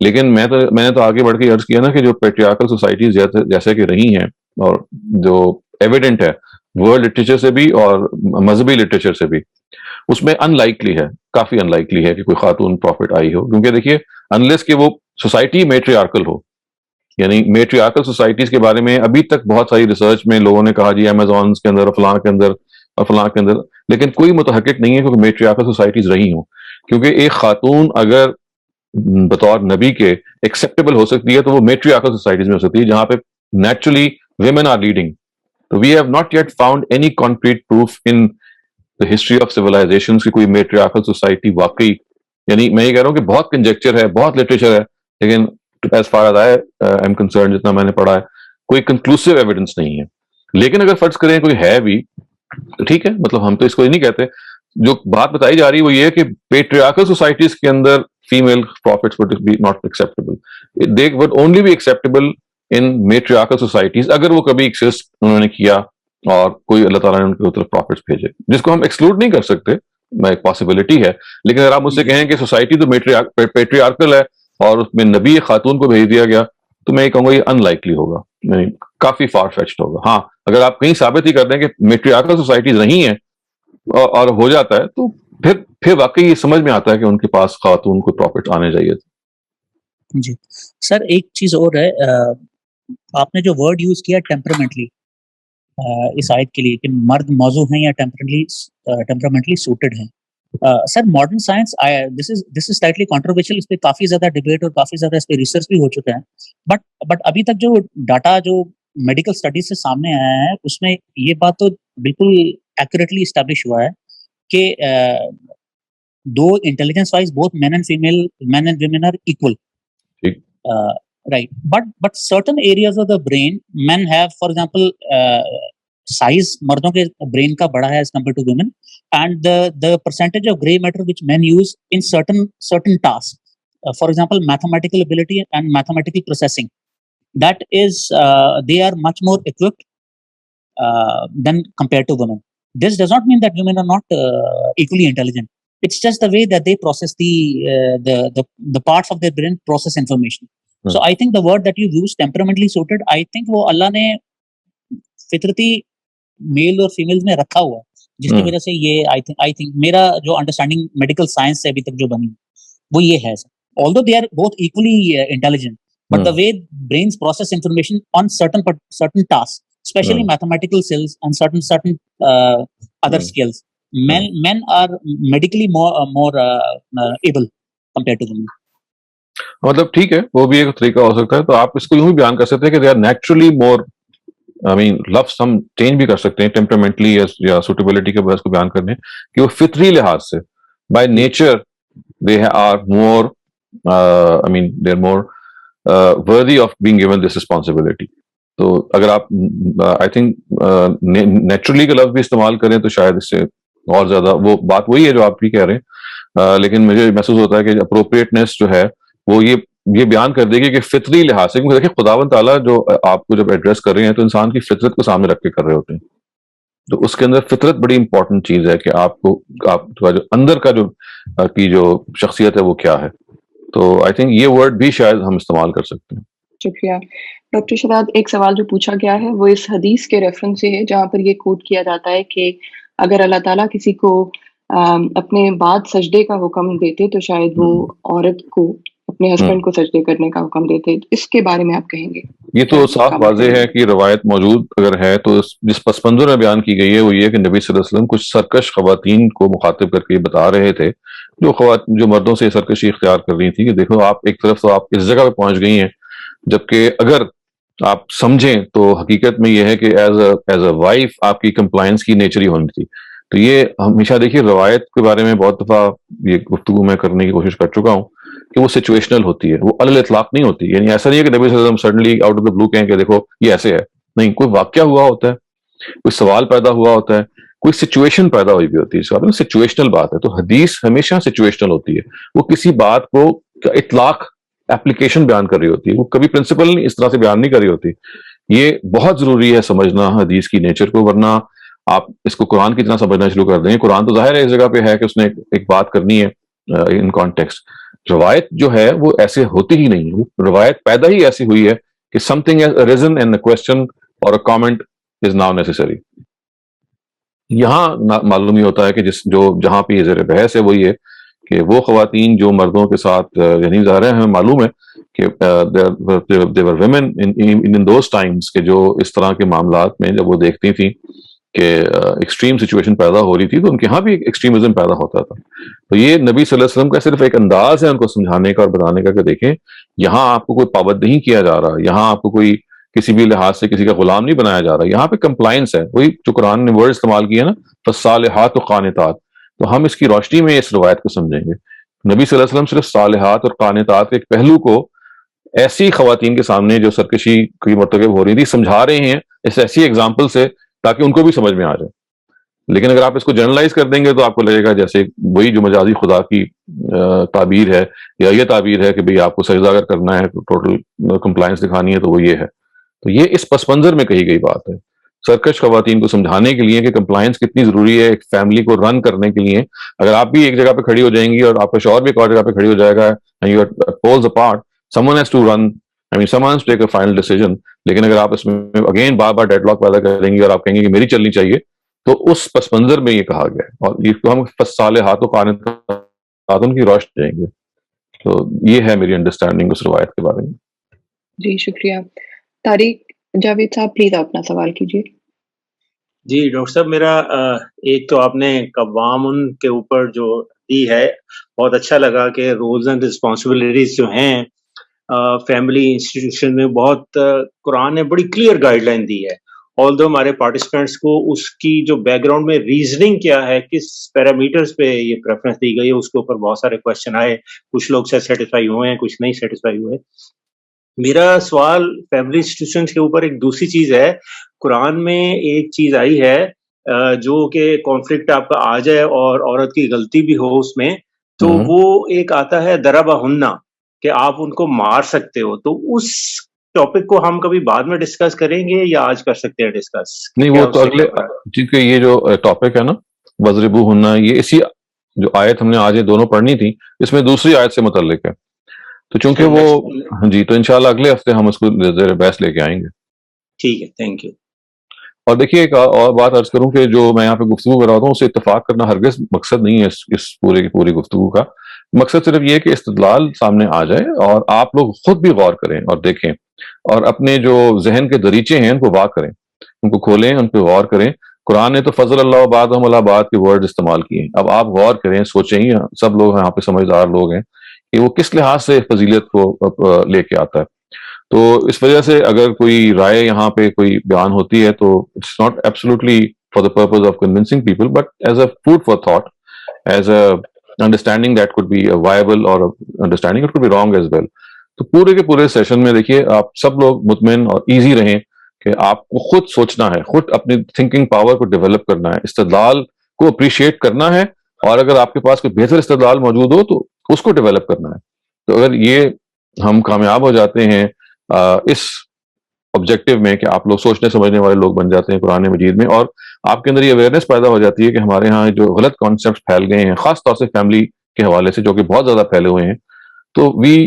A: لیکن میں نے تو آگے بڑھ کے عرض کیا نا کہ جو پیٹریارکل سوسائٹیز جیسے کہ رہی ہیں، اور جو ایویڈنٹ ہے ورلڈ لٹریچر سے بھی اور مذہبی لٹریچر سے بھی، اس میں ان لائکلی ہے، کافی ان لائکلی ہے کہ کوئی خاتون پروفٹ آئی ہو. کیونکہ دیکھیے انلیس کہ وہ سوسائٹی میٹریارکل ہو، یعنی میٹریارکل سوسائٹیز کے بارے میں ابھی تک بہت ساری ریسرچ میں لوگوں نے کہا جی امیزونس کے اندر اور فلاں کے اندر اور فلاں کے اندر، لیکن کوئی متحقق نہیں ہے کہ میٹریارکل سوسائٹیز رہی ہوں. کیونکہ ایک خاتون اگر بطور نبی کے ایکسیپٹیبل ہو سکتی ہے تو وہ میٹریارکل سوسائٹیز میں ہو سکتی ہے جہاں پہ naturally women are leading. We have not yet found any concrete proof in the history of civilisation کی کوئی میٹریارکل سوسائٹی واقعی، یعنی میں یہ کہہ رہا ہوں کہ بہت کنجیکچر ہے، بہت لٹریچر ہے، لیکن as far as I am concern, جتنا میں نے پڑھا ہے، کوئی کنکلوسیو ایویڈنس نہیں ہے. لیکن اگر فرض کریں کوئی ہے بھی تو ٹھیک ہے، مطلب ہم تو اس کو نہیں کہتے. جو بات بتائی جا رہی ہے وہ یہ ہے کہ پیٹریارکل سوسائٹیز کے اندر female prophets would be not acceptable. They would only be acceptable in matriarchal societies اگر وہ کبھی ایکسسٹ انہوں نے کیا اور کوئی اللہ تعالیٰ نے ان کی طرف پروفٹس بھیجے، جس کو ہم ایکسکلوڈ نہیں کر سکتے، ایک پاسبلٹی ہے. لیکن اگر آپ مجھ سے کہیں کہ سوسائٹی تو پیٹریارکل ہے اور اس میں نبی خاتون کو بھیج دیا گیا، تو میں یہ کہوں گا یہ ان لائکلی ہوگا، یعنی کافی فار فیچڈ ہوگا. ہاں اگر آپ کہیں ثابت ہی کر دیں کہ میٹریارکل سوسائٹیز نہیں ہیں اور ہو جاتا ہے تو پھر واقعی یہ سمجھ میں آتا ہے کہ ان کے پاس خاتون کو پروفٹ آنے چاہیے تھے.
I: جی سر ایک چیز اور ہے، آپ نے جو ورڈ یوز کیا ٹیمپرمنٹلی اس آیت کے لیے کہ مرد موضوع ہیں یا ٹیمپرمنٹلی سوٹڈ ہیں. Sir modern science this is slightly controversial, اس پہ کافی زیادہ ڈیبیٹ اور کافی زیادہ اس پہ ریسرچ بھی ہو چکا ہے، بٹ ابھی تک جو ڈاٹا جو میڈیکل اسٹڈیز سے سامنے آیا ہے اس میں یہ بات تو بالکل ایکوریٹلی اسٹیبلش ہوا ہے کہ دو intelligence wise both men and female, men and women are equal, right, but certain areas of the brain men have, for example size مردوں کے brain کا بڑا ہے as compared to women, and the percentage of gray matter which men use in certain tasks, for example mathematical ability and mathematical processing, that is they are much more equipped than compared to women. This does not mean that women are not equally intelligent. It's just the way that they process the parts of their brain process information. So I think the word that you use, temperamentally suited, I think وہ اللہ نے فطرتی میل اور female میں رکھا ہوا ہے، جس کی وجہ سے یہ I think میرا جو انڈرسٹینڈنگ میڈیکل سائنس سے ابھی تک جو بنی وہ یہ ہے. Although they are both equally intelligent, but the way brains process information on certain tasks, especially mathematical skills and certain other skills, men are medically more able compared to women.
A: مطلب ٹھیک ہے، وہ بھی ایک طریقہ ہو سکتا ہے. تو آپ اس کو یوں بھی بیان کر سکتے ہیں کہ they are naturally more, I مین لفظ ہم چینج بھی کر سکتے ہیں ٹیمپرمنٹلی یا سوٹیبلٹی کے بحث کو بیان کرنے کہ وہ فطری لحاظ سے by nature they are more, I mean they are more worthy of being given this responsibility. تو اگر آپ آئی تھنک نیچرلی کا لفظ بھی استعمال کریں تو شاید اس سے اور زیادہ وہ بات وہی ہے جو آپ بھی کہہ رہے ہیں. لیکن مجھے محسوس ہوتا ہے کہ اپروپریٹنیس جو ہے وہ یہ بیان کر دے گی کہ فطری لحاظ سے، کیونکہ دیکھیں خداوند تعالیٰ جو آپ کو جب ایڈریس کر رہے ہیں تو انسان کی فطرت کو سامنے رکھ کے کر رہے ہوتے ہیں. تو اس کے اندر فطرت بڑی امپورٹنٹ چیز ہے کہ آپ جو اندر کا جو شخصیت ہے وہ کیا ہے. تو آئی تھنک یہ ورڈ بھی شاید ہم استعمال کر سکتے ہیں.
B: شکریہ ڈاکٹر شہزاد. ایک سوال جو پوچھا گیا ہے وہ اس حدیث کے ریفرنس سے ہے جہاں پر یہ کوٹ کیا جاتا ہے کہ اگر اللہ تعالیٰ کسی کو اپنے بعد سجدے کا حکم دیتے تو شاید وہ عورت کو اپنے ہسبینڈ کو سجدے کرنے کا حکم دیتے. اس کے بارے میں آپ کہیں گے؟
A: یہ تو صاف واضح ہے کہ روایت موجود اگر ہے تو جس پس منظر میں بیان کی گئی ہے وہ یہ کہ نبی صلی اللہ علیہ وسلم کچھ سرکش خواتین کو مخاطب کر کے یہ بتا رہے تھے جو مردوں سے سرکشی اختیار کر رہی تھی کہ دیکھو آپ ایک طرف تو آپ اس جگہ پہ پہنچ گئی ہیں، جبکہ اگر آپ سمجھیں تو حقیقت میں یہ ہے کہ ایز اے وائف آپ کی کمپلائنس کی نیچر ہی ہونی تھی. تو یہ ہمیشہ دیکھیے روایت کے بارے میں بہت دفعہ یہ گفتگو میں کرنے کی کوشش کر چکا ہوں کہ وہ سچویشنل ہوتی ہے، وہ علی الاطلاق نہیں ہوتی. یعنی ایسا نہیں ہے کہ نبی صلی اللہ علیہ وسلم سڈنلی آؤٹ آف دا بلو کہیں کہ دیکھو یہ ایسے ہے. نہیں، کوئی واقعہ ہوا ہوتا ہے، کوئی سوال پیدا ہوا ہوتا ہے، کوئی سچویشن پیدا ہوئی بھی ہوتی ہے. سچویشنل بات ہے. تو حدیث ہمیشہ سچویشنل ہوتی ہے، وہ کسی بات کو اطلاق اپلیکیشن بیان کر رہی ہوتی ہے، وہ کبھی پرنسپل نہیں اس طرح سے بیان نہیں کر رہی ہوتی. یہ بہت ضروری ہے سمجھنا حدیث کی نیچر کو، ورنہ آپ اس کو قرآن کی طرح سمجھنا شروع کر دیں. قرآن تو ظاہر ہے اس جگہ پہ ہے کہ اس نے ایک بات کرنی ہے ان کانٹیکسٹ. روایت جو ہے وہ ایسے ہوتی ہی نہیں. وہ روایت پیدا ہی ایسی ہوئی ہے کہ something has arisen and a question or a comment is now necessary. یہاں معلوم ہی ہوتا ہے کہ جہاں پہ یہ زیر بحث ہے وہ یہ کہ وہ خواتین جو مردوں کے ساتھ یعنی ظاہر ہے ہمیں معلوم ہے کہ there were women in those times کہ جو اس طرح کے معاملات میں جب وہ دیکھتی تھیں کہ ایکسٹریم سچویشن پیدا ہو رہی تھی تو ان کے ہاں بھی ایکسٹریمزم پیدا ہوتا تھا. تو یہ نبی صلی اللہ علیہ وسلم کا صرف ایک انداز ہے ان کو سمجھانے کا اور بتانے کا کہ دیکھیں یہاں آپ کو کوئی پابند نہیں کیا جا رہا, یہاں آپ کو کوئی کسی بھی لحاظ سے کسی کا غلام نہیں بنایا جا رہا, یہاں پہ کمپلائنس ہے. وہی جو قرآن نے ورڈ استعمال کیا نا فالصالحات و قانتات, تو ہم اس کی روشنی میں اس روایت کو سمجھیں گے. نبی صلی اللہ علیہ وسلم صرف صالحات اور قانتات کے ایک پہلو کو ایسی خواتین کے سامنے جو سرکشی کی مرتکب ہو رہی تھی سمجھا رہے ہیں اس ایسی ایگزامپل سے تاکہ ان کو بھی سمجھ میں آ جائے. لیکن اگر آپ اس کو جنرلائز کر دیں گے تو آپ کو لگے گا جیسے وہی جو مجازی خدا کی تعبیر ہے یا یہ تعبیر ہے کہ بھئی آپ کو سجدہ اگر کرنا ہے ٹوٹل کمپلائنس دکھانی ہے تو وہ یہ ہے. تو یہ اس پس منظر میں کہی گئی بات ہے سرکش خواتین کو سمجھانے کے لیے کہ کمپلائنس کتنی ضروری ہے ایک فیملی کو رن کرنے کے لیے. اگر آپ بھی ایک جگہ پہ کھڑی ہو جائیں گی اور آپ کا شوہر بھی ایک اور جگہ پہ کھڑی ہو جائے گا and you are poles apart, someone has to run, I mean someone has to take a final decision. لیکن اگر آپ اس میں اگین بار بار ڈیڈ لاک پیدا کریں گی اور آپ کہیں گے کہ میری چلنی چاہیے تو اس پس منظر میں یہ کہا گیا ہے اور یہ ہم فالصالحات و قانتات کی روشنی دیں گے. تو یہ ہے میری انڈرسٹینڈنگ اس روایت کے بارے میں.
B: جی شکریہ. طارق جاوید صاحب پلیز اپنا سوال کیجیے.
C: جی ڈاکٹر صاحب میرا ایک تو آپ نے قوام کے اوپر جو دی ہے بہت اچھا لگا کہ رولز اینڈ رسپانسبلٹیز جو ہیں فیملی انسٹیٹیوشن میں بہت قرآن نے بڑی کلیئر گائیڈ لائن دی ہے. آلدو ہمارے پارٹیسپینٹس کو اس کی جو بیک گراؤنڈ میں ریزننگ کیا ہے کس پیرامیٹرز پہ یہ پریفرنس دی گئی ہے اس کے اوپر بہت سارے کوشچن آئے, کچھ لوگ سے سیٹسفائی ہوئے ہیں کچھ نہیں سیٹسفائی ہوئے. میرا سوال فیملی انسٹیٹیوشنز کے اوپر ایک دوسری چیز ہے. قرآن میں ایک چیز آئی ہے جو کہ کانفلکٹ آپ کا آ جائے اور عورت کی غلطی بھی ہو اس میں تو وہ ایک آتا ہے ضربہن کہ آپ ان کو مار سکتے ہو. تو اس ٹاپک کو ہم کبھی بعد میں ڈسکس کریں گے یا آج کر سکتے ہیں ڈسکس؟
A: نہیں وہ تو اگلے کیونکہ یہ جو ٹاپک ہے نا وضربوہن یہ اسی جو آیت ہم نے آج یہ دونوں پڑھنی تھی اس میں دوسری آیت سے متعلق ہے. تو چونکہ وہ جی تو انشاءاللہ اگلے ہفتے ہم اس کو زیر بحث لے کے آئیں گے.
C: ٹھیک ہے, تھینک یو.
A: اور دیکھیے ایک اور بات عرض کروں کہ جو میں یہاں پہ گفتگو کر رہا ہوں اسے اتفاق کرنا ہرگز مقصد نہیں ہے اس پورے کی پوری گفتگو کا. مقصد صرف یہ کہ استدلال سامنے آ جائے اور آپ لوگ خود بھی غور کریں اور دیکھیں اور اپنے جو ذہن کے دریچے ہیں ان کو واہ کریں, ان کو کھولیں, ان پہ غور کریں. قرآن نے تو فضل اللہ بعدہم علی بعد کے ورڈ استعمال کیے. اب آپ غور کریں, سوچیں, سب لوگ یہاں پہ سمجھدار لوگ ہیں کہ وہ کس لحاظ سے فضیلت کو لے کے آتا ہے. تو اس وجہ سے اگر کوئی رائے یہاں پہ کوئی بیان ہوتی ہے تو it's not absolutely for the purpose of convincing people but as a food for thought, as a understanding that could be a viable or understanding it could be wrong as well. تو پورے کے پورے session میں دیکھیے آپ سب لوگ مطمئن اور ایزی رہیں کہ آپ کو خود سوچنا ہے, خود اپنی تھنکنگ پاور کو ڈیولپ کرنا ہے, استدلال کو اپریشیٹ کرنا ہے اور اگر آپ کے پاس کوئی بہتر استدلال موجود ہو تو اس کو ڈیولپ کرنا ہے. تو اگر یہ ہم کامیاب ہو جاتے ہیں اس آبجیکٹو میں کہ آپ لوگ سوچنے سمجھنے والے لوگ بن جاتے ہیں قرآن مجید میں اور آپ کے اندر یہ اویئرنیس پیدا ہو جاتی ہے کہ ہمارے ہاں جو غلط کانسیپٹس پھیل گئے ہیں خاص طور سے فیملی کے حوالے سے جو کہ بہت زیادہ پھیلے ہوئے ہیں, تو we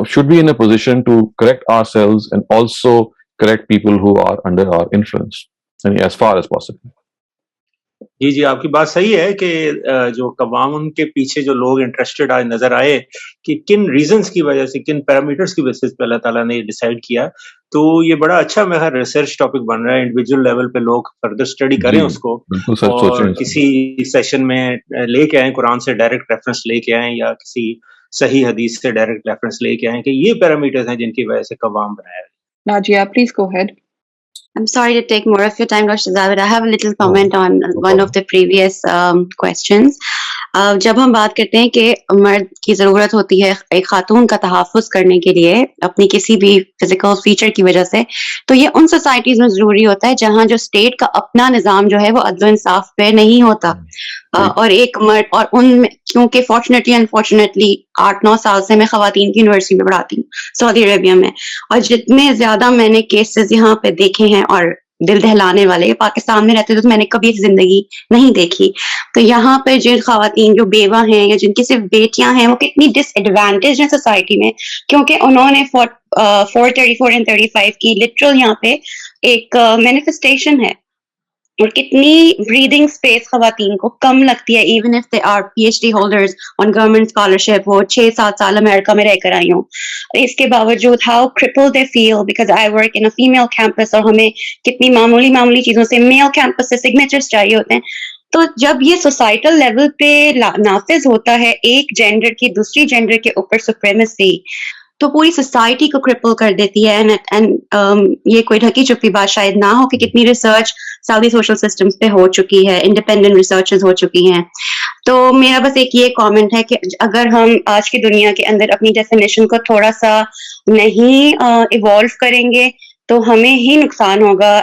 A: should be in a position to correct ourselves and also correct people who are under our influence as far as possible.
C: جی جی آپ کی بات صحیح ہے کہ جو قوام کے پیچھے جو لوگ انٹرسٹڈ آج نظر آئے کہ کن ریزنز کی وجہ سے کن پیرامیٹرز کی وجہ سے اللہ تعالیٰ نے یہ ڈیسائیڈ کیا, تو یہ بڑا اچھا میرا ریسرچ ٹاپک بن رہا ہے. انڈیویجول لیول پہ لوگ فردر اسٹڈی کریں اس کو اور کسی سیشن میں لے کے آئیں, قرآن سے ڈائریکٹ ریفرنس لے کے آئیں یا کسی صحیح حدیث سے ڈائریکٹ ریفرنس لے کے آئیں کہ یہ پیرامیٹرز ہیں جن کی وجہ سے قوام بنایا ہے.
B: Najia please go ahead.
F: I'm sorry to take more of your time, Dr. Javed. I have a little comment on one of the previous questions. جب ہم بات کرتے ہیں کہ مرد کی ضرورت ہوتی ہے ایک خاتون کا تحفظ کرنے کے لیے اپنی کسی بھی فزیکل فیچر کی وجہ سے, تو یہ ان سوسائٹیز میں ضروری ہوتا ہے جہاں جو اسٹیٹ کا اپنا نظام جو ہے وہ عدل و انصاف پہ نہیں ہوتا. اور ایک مرد اور ان میں کیونکہ فارچونیٹلی انفارچونیٹلی 8-9 سال سے میں خواتین کی یونیورسٹی میں پڑھاتی ہوں سعودی عربیہ میں, اور جتنے زیادہ میں نے کیسز یہاں پہ دیکھے ہیں اور دل دہلانے والے, پاکستان میں رہتے تو میں نے کبھی زندگی نہیں دیکھی. تو یہاں پہ جن خواتین جو بیوہ ہیں یا جن کی صرف بیٹیاں ہیں وہ کتنی ڈس ایڈوانٹیج ہیں سوسائٹی میں, کیونکہ انہوں نے 434 and 35 کی لٹرل یہاں پہ ایک مینیفیسٹیشن ہے اور کتنی بریدنگ اسپیس خواتین کو کم لگتی ہے even if they are P H D holders on government scholarship, وہ 6-7 سال امریکہ میں رہ کر آئی ہوں, اس کے باوجود how cripple they feel because I work in female campus, اور ہمیں کتنی معمولی چیزوں سے میل کیمپس سے سگنیچرز چاہیے ہوتے ہیں. تو جب یہ سوسائٹل لیول پہ نافذ ہوتا ہے ایک جینڈر کی دوسری جینڈر کے اوپر سپریمیسی, تو پوری سوسائٹی کو کرپل کر دیتی ہے. یہ کوئی ڈھکی چھپی بات شاید نہ ہو کہ کتنی ریسرچ سعودی سوشل سسٹمز پہ ہو چکی ہے, انڈیپینڈنٹ ریسرچز ہو چکی ہیں. تو میرا بس ایک یہ کامنٹ ہے کہ اگر ہم آج کی دنیا کے اندر اپنی ڈیفینیشن کو تھوڑا سا نہیں ایوالو کریں گے تو ہمیں ہی نقصان ہوگا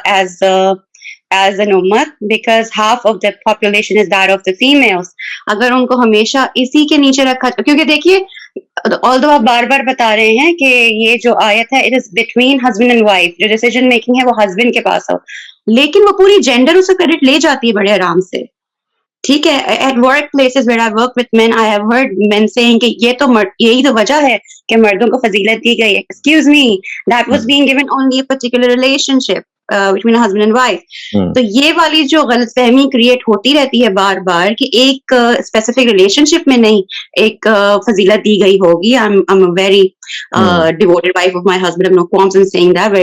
F: as an ummah, because half of the population is that of the females. اگر ان کو ہمیشہ اسی کے نیچے رکھا, کیونکہ دیکھیے although آپ بار بار بتا رہے ہیں کہ یہ جو آیت ہے it is between husband and wife, جو ڈیسیجن میکنگ ہے وہ ہسبینڈ کے پاس ہو, لیکن وہ پوری جینڈر اسے کریڈٹ لے جاتی ہے بڑے آرام سے. ٹھیک ہے, at work places where I work with men, I have heard men saying کہ یہ تو یہی تو وجہ ہے کہ مردوں کو فضیلت دی گئی ہے. Excuse me, that was being given only a particular relationship between a husband and wife. تو یہ والی جو غلط فہمی کریٹ ہوتی رہتی ہے بار بار کہ ایک اسپیسیفک ریلیشن شپ میں نہیں ایک فضیلت دی گئی ہوگی. I'm a very devoted wife of my husband. I have no qualms in saying that.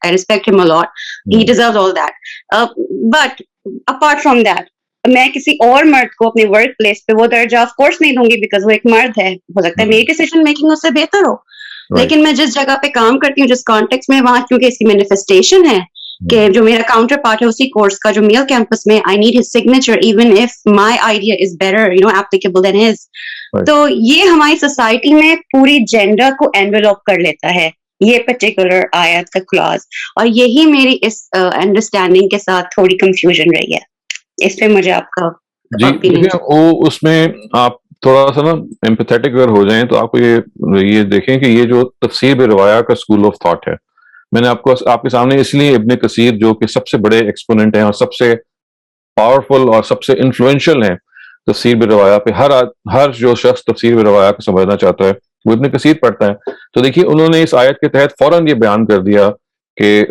F: I respect him a lot. He deserves all that. But apart from that, میں کسی اور مرد کو اپنے ورک پلیس پہ وہ درجہ آف کورس نہیں دوں گی بیکاز وہ ایک مرد ہے. ہو سکتا ہے میری ڈیسیژن میکنگ اس سے بہتر ہو, لیکن میں جس جگہ پہ کام کرتی ہوں جس کانٹیکس میں, وہاں کیونکہ اس کی مینیفیسٹیشن ہے کہ جو میرا کاؤنٹر پارٹ ہے اسی کورس کا جو میل کیمپس میں, I need his signature even if my idea is better applicable than his. تو یہ ہماری سوسائٹی میں پوری جینڈر کو انویلوپ کر لیتا ہے یہ پرٹیکولر آیت کا کلاز, اور یہی میری اس انڈرسٹینڈنگ کے ساتھ تھوڑی کنفیوژن رہی ہے. اس پہ مجھے آپ کا
A: جی وہ اس میں آپ تھوڑا سا نا ایمپیتھیٹک اگر ہو جائیں تو آپ کو یہ دیکھیں کہ یہ جو تفسیر بالروایا کا اسکول آف تھاٹ ہے, میں نے آپ کے سامنے اس لیے ابن کثیر جو کہ سب سے بڑے ایکسپوننٹ ہیں اور سب سے پاورفل اور سب سے انفلوئنشل ہیں تفسیر بالروایا پہ, ہر جو شخص تفسیر بالروایا کو سمجھنا چاہتا ہے وہ ابن کثیر پڑھتا ہے. تو دیکھیے انہوں نے اس آیت کے تحت فوراً یہ بیان کر دیا کہ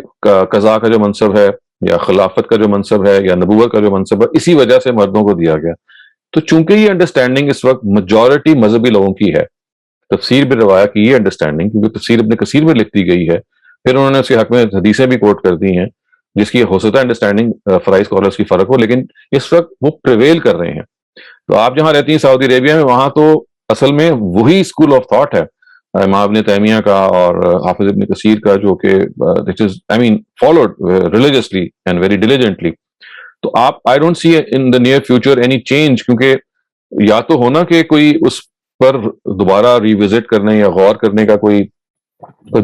A: قضاء کا جو منصب ہے یا خلافت کا جو منصب ہے یا نبوت کا جو منصب ہے اسی وجہ سے مردوں کو دیا گیا. تو چونکہ یہ انڈرسٹینڈنگ اس وقت میجورٹی مذہبی لوگوں کی ہے, تفسیر بالروایا کی یہ انڈرسٹینڈنگ, کیونکہ تفسیر ابن کثیر میں لکھ دی گئی ہے, پھر انہوں نے اس کے حق میں حدیثیں بھی کوٹ کر دی ہیں جس کی ہو سکتا ہے انڈرسٹینڈنگ فرائض اسکالرس کی فرق ہو, لیکن اس وقت وہ پریویل کر رہے ہیں. تو آپ جہاں رہتی ہیں سعودی عربیہ میں, وہاں تو اصل میں وہی اسکول آف تھاٹ ہے امام ابن تیمیہ کا اور حافظ ابن کثیر کا, جو کہ that is I mean followed religiously and very diligently. تو آپ I don't see in the near future any change, کیونکہ یا تو ہونا کہ کوئی اس پر دوبارہ ریوزٹ کرنے یا غور کرنے کا کوئی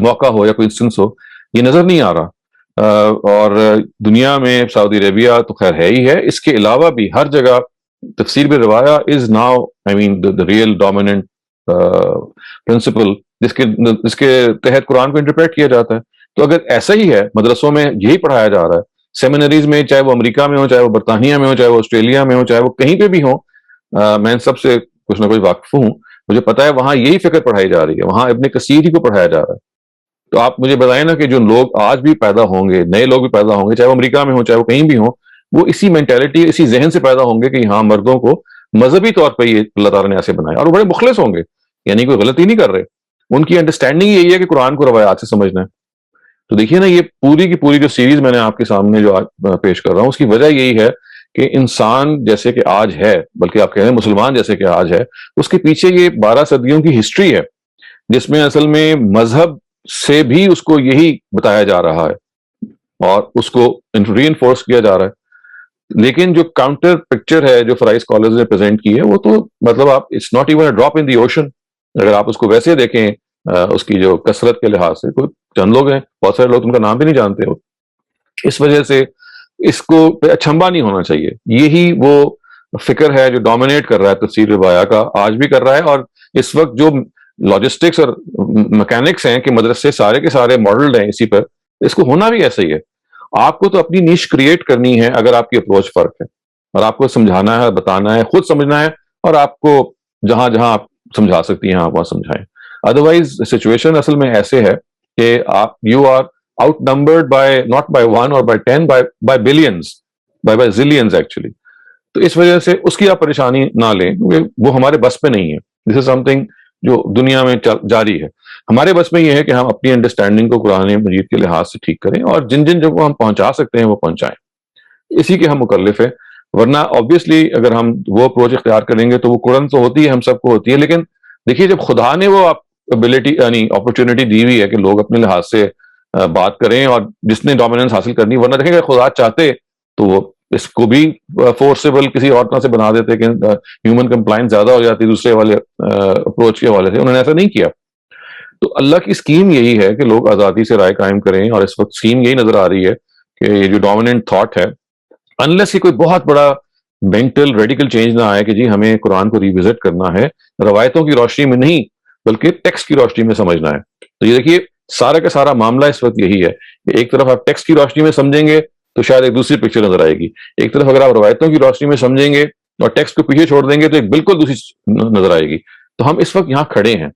A: موقع ہو یا کوئی انسٹنس ہو, یہ نظر نہیں آ رہا. اور دنیا میں سعودی عربیہ تو خیر ہے ہی ہے, اس کے علاوہ بھی ہر جگہ تفسیر بالروایا is now I mean the real dominant principle جس کے تحت قرآن کو انٹرپریٹ کیا جاتا ہے. تو اگر ایسا ہی ہے, مدرسوں میں یہی پڑھایا جا رہا ہے, سیمینریز میں, چاہے وہ امریکہ میں ہو, چاہے وہ برطانیہ میں ہو, چاہے وہ آسٹریلیا میں ہو, چاہے وہ کہیں پہ بھی ہو, میں ان سب سے کچھ نہ کچھ واقف ہوں, مجھے پتا ہے وہاں یہی فکر پڑھائی جا رہی ہے, وہاں ابن کثیر ہی کو پڑھایا جا رہا ہے. تو آپ مجھے بتائیں نا کہ جو لوگ آج بھی پیدا ہوں گے, نئے لوگ بھی پیدا ہوں گے, چاہے وہ امریکہ میں ہوں چاہے وہ کہیں بھی ہوں, وہ اسی مینٹیلٹی اسی ذہن سے پیدا ہوں گے کہ یہاں مردوں کو مذہبی طور پہ یہ اللہ تعالیٰ نے ایسے بنایا, اور وہ بڑے مخلص ہوں گے, یعنی کوئی غلطی نہیں کر رہے. ان کی انڈرسٹینڈنگ یہی ہے کہ قرآن کو روایات سے سمجھنا ہے. تو دیکھیے نا, یہ پوری کی پوری جو سیریز میں نے آپ کے سامنے جو پیش کر رہا ہوں, اس کی وجہ یہی ہے کہ انسان جیسے کہ آج ہے, بلکہ آپ کہہ رہے ہیں مسلمان جیسے کہ آج ہے, اس کے پیچھے یہ 12 صدیوں کی ہسٹری ہے جس میں اصل میں مذہب سے بھی اس کو یہی بتایا جا رہا ہے اور اس کو ری انفورس کیا جا رہا ہے. لیکن جو کاؤنٹر پکچر ہے جو فرائض اسکالرز نے پریزنٹ کی ہے, وہ تو مطلب آپ it's not even a drop in the ocean. اگر آپ اس کو ویسے دیکھیں اس کی جو کثرت کے لحاظ سے, کوئی چند لوگ ہیں, بہت سارے لوگ ان کا نام بھی نہیں جانتے ہو, اس وجہ سے اس کو اچھمبا نہیں ہونا چاہیے. یہی وہ فکر ہے جو ڈومینیٹ کر رہا ہے تفسیر بالروایا کا, آج بھی کر رہا ہے. اور اس وقت جو لاجسٹکس اور میکینکس ہیں کہ مدرسے سارے کے سارے ماڈلڈ ہیں اسی پر, اس کو ہونا بھی ایسا ہی ہے. آپ کو تو اپنی نیش کریٹ کرنی ہے اگر آپ کی اپروچ فرق ہے, اور آپ کو سمجھانا ہے, بتانا ہے, خود سمجھنا ہے, اور آپ کو جہاں جہاں آپ سمجھا سکتی ہیں آپ وہاں سمجھائیں. ادروائز سچویشن اصل میں ایسے ہے کہ آپ you are outnumbered by not by 1 اور by 10 by billions. by zillions actually. تو اس وجہ سے اس کی آپ پریشانی نہ لیں کیونکہ وہ ہمارے بس میں نہیں ہے. دس از سم تھنگ جو دنیا میں جاری ہے. ہمارے بس میں یہ ہے کہ ہم اپنی انڈرسٹینڈنگ کو قرآن مجید کے لحاظ سے ٹھیک کریں اور جن جن جگہوں ہم پہنچا سکتے ہیں وہ پہنچائیں. اسی کے ہم مکلف ہیں. ورنہ آبویسلی اگر ہم وہ اپروچ اختیار کریں گے تو وہ قرآن تو ہوتی ہے, ہم سب کو ہوتی ہے, لیکن دیکھیے جب خدا نے وہ ابیلٹی یعنی اپرچونٹی دی ہوئی ہے کہ لوگ اپنے لحاظ سے بات کریں اور جس نے ڈومیننس حاصل کرنی, ورنہ دیکھیں کہ خدا چاہتے تو وہ اس کو بھی فورسیبل کسی اور طرح سے بنا دیتے کہ ہیومن کمپلائنس زیادہ ہو جاتی دوسرے والے اپروچ کے حوالے سے. انہوں نے ایسا نہیں کیا. تو اللہ کی اسکیم یہی ہے کہ لوگ آزادی سے رائے قائم کریں, اور اس وقت اسکیم یہی نظر آ رہی ہے کہ یہ جو ڈومیننٹ تھاٹ ہے, انلیس یہ کوئی بہت بڑا مینٹل ریڈیکل چینج نہ آئے کہ جی ہمیں قرآن کو ریوزٹ کرنا ہے, روایتوں کی روشنی میں نہیں بلکہ ٹیکسٹ کی روشنی میں سمجھنا ہے. تو یہ دیکھیے سارا کا سارا معاملہ اس وقت یہی ہے کہ ایک طرف آپ ٹیکسٹ کی روشنی میں سمجھیں گے تو شاید ایک دوسری پکچر نظر آئے گی, ایک طرف اگر آپ روایتوں کی روشنی میں سمجھیں گے اور ٹیکسٹ کو پیچھے چھوڑ دیں گے تو ایک بالکل دوسری نظر آئے گی. تو ہم اس وقت یہاں کھڑے ہیں,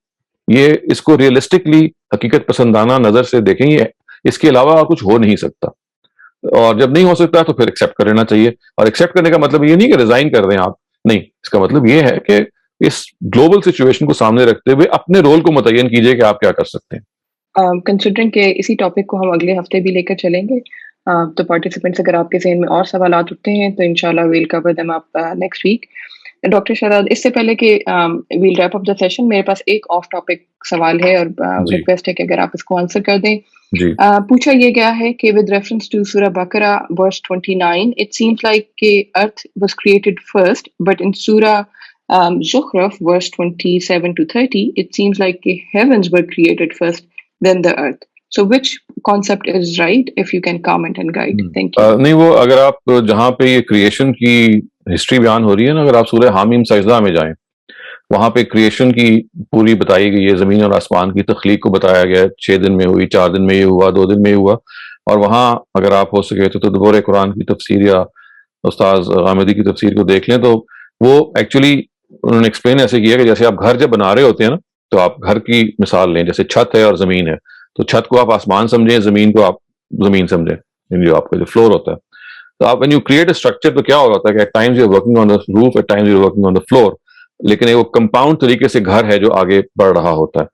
A: یہ اس کو ریئلسٹکلی حقیقت پسندانہ نظر سے دیکھیں, یہ اس کے علاوہ اور کچھ ہو نہیں سکتا. اور جب نہیں ہو سکتا تو پھر ایکسیپٹ کر لینا چاہیے. اور ایکسیپٹ کرنے کا مطلب یہ نہیں کہ ریزائن کر دیں آپ, نہیں, اس کا مطلب یہ ہے کہ اس گلوبل سچویشن کو سامنے رکھتے ہوئے اپنے رول کو متعین کیجئے کہ آپ کیا کر سکتے ہیں.
B: کنسیڈرنگ کہ اسی ٹاپک کو ہم اگلے ہفتے بھی لے کر چلیں گے, تو پارٹیسپینٹس اگر آپ کے ذہن میں اور سوالات اٹھتے ہیں تو انشاءاللہ we'll cover them up next week. Doctor Shahzad, اس سے پہلے کہ we'll wrap up the session, میرے پاس ایک آف ٹاپک سوال ہے اور ریکویسٹ ہے کہ اگر آپ اس کو آنسر کر دیں. پوچھا یہ گیا ہے کہ ود ریفرنس ٹو سورہ بقرہ ورس 29 اٹ سیمز لائک کہ earth was created first, but in سورہ زخرف ورس 27 to 30 it seems like the heavens were created first then the earth. So which concept is right, if you can comment and guide? Thank you.
A: نہیں, وہ اگر آپ جہاں پہ یہ creation کی ہسٹری بیان ہو رہی ہے نا, اگر آپ سورہ حامیم سجدہ میں جائیں وہاں پہ کریشن کی پوری بتائی گئی ہے, زمین اور آسمان کی تخلیق کو بتایا گیا ہے, 6 دن میں ہوئی, 4 دن میں یہ ہوا, 2 دن میں یہ ہوا. اور وہاں اگر آپ ہو سکے تو تدبر قرآن کی تفسیر یا استاذ غامدی کی تفسیر کو دیکھ لیں تو وہ ایکچولی انہوں نے ایکسپلین ایسے کیا کہ جیسے آپ گھر جب بنا رہے ہوتے ہیں نا, تو آپ گھر کی مثال لیں, جیسے چھت ہے اور زمین ہے, تو چھت کو آپ آسمان سمجھیں, زمین کو آپ زمین سمجھیں, جو آپ کا جو فلور ہوتا ہے. تو آپ when you create a structure تو کیا ہو رہا ہے کہ at times you're working on the roof, at times you're working on the floor, لیکن وہ کمپاؤنڈ طریقے سے گھر ہے جو آگے بڑھ رہا ہوتا ہے.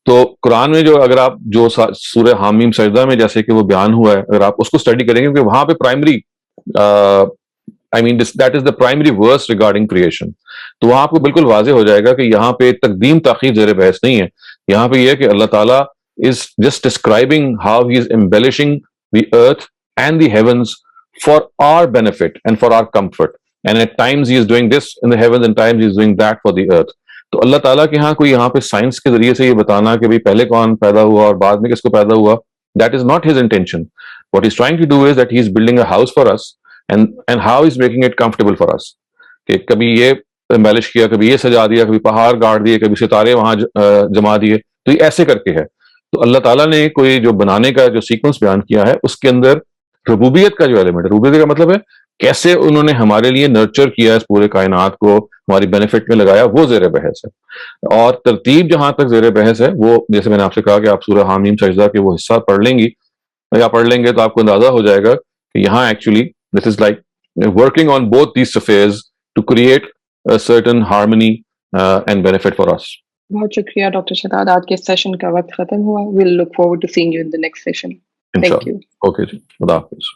A: تو قرآن میں جو اگر آپ جو سورہ حامیم سجدہ میں جیسے کہ وہ بیان ہوا ہے, اگر آپ اس کو اسٹڈی کریں گے کہ وہاں پہ primary that is the primary verse regarding creation, تو وہاں آپ کو بالکل واضح ہو جائے گا کہ یہاں پہ تقدیم تاخیر زیر بحث نہیں ہے. یہاں پہ یہ ہے کہ اللہ تعالیٰ is just describing how he is embellishing the earth and the heavens for our benefit and for our comfort, and at times he is doing this in the heavens and times he is doing that for the earth. تو اللہ تعالیٰ کے ہاں کوئی یہاں پہ science کے ذریعے سے یہ بتانا کہ پہلے کون پیدا ہوا اور بعد میں کس کو پیدا ہوا, that is not his intention. What he's trying to do is that he is building a house for us and how he's making it comfortable for us. کہ کبھی یہ ایمبیلش کیا, کبھی یہ سجا دیا, کبھی پہاڑ گاڑ دیے, کبھی ستارے وہاں جما دیے, تو یہ ایسے کر کے ہے. تو اللہ تعالیٰ نے کوئی جو بنانے کا جو سیکوینس بیان کیا ہے اس کے اندر ربوبیت کا جو ایلیمنٹ ہے, ربوبیت کا مطلب ہے کیسے انہوں نے ہمارے لیے نرچر کیا اس پورے کائنات کو, ہماری بینیفٹ میں لگایا, وہ زیر بحث ہے. اور ترتیب جہاں تک زیر بحث ہے وہ جیسے میں نے آپ سے کہا کہ آپ سورہ حامیم سجدہ کے وہ حصہ پڑھ لیں گی یا پڑھ لیں گے تو آپ کو اندازہ ہو جائے گا کہ یہاں actually this is like working on both these spheres to create a certain harmony and benefit for us.
B: بہت شکریہ ڈاکٹر شہزاد, آج کے سیشن کا وقت ختم ہوا. we'll look forward to seeing you in the next session. Thank you.
A: Okay جی, خدا حافظ.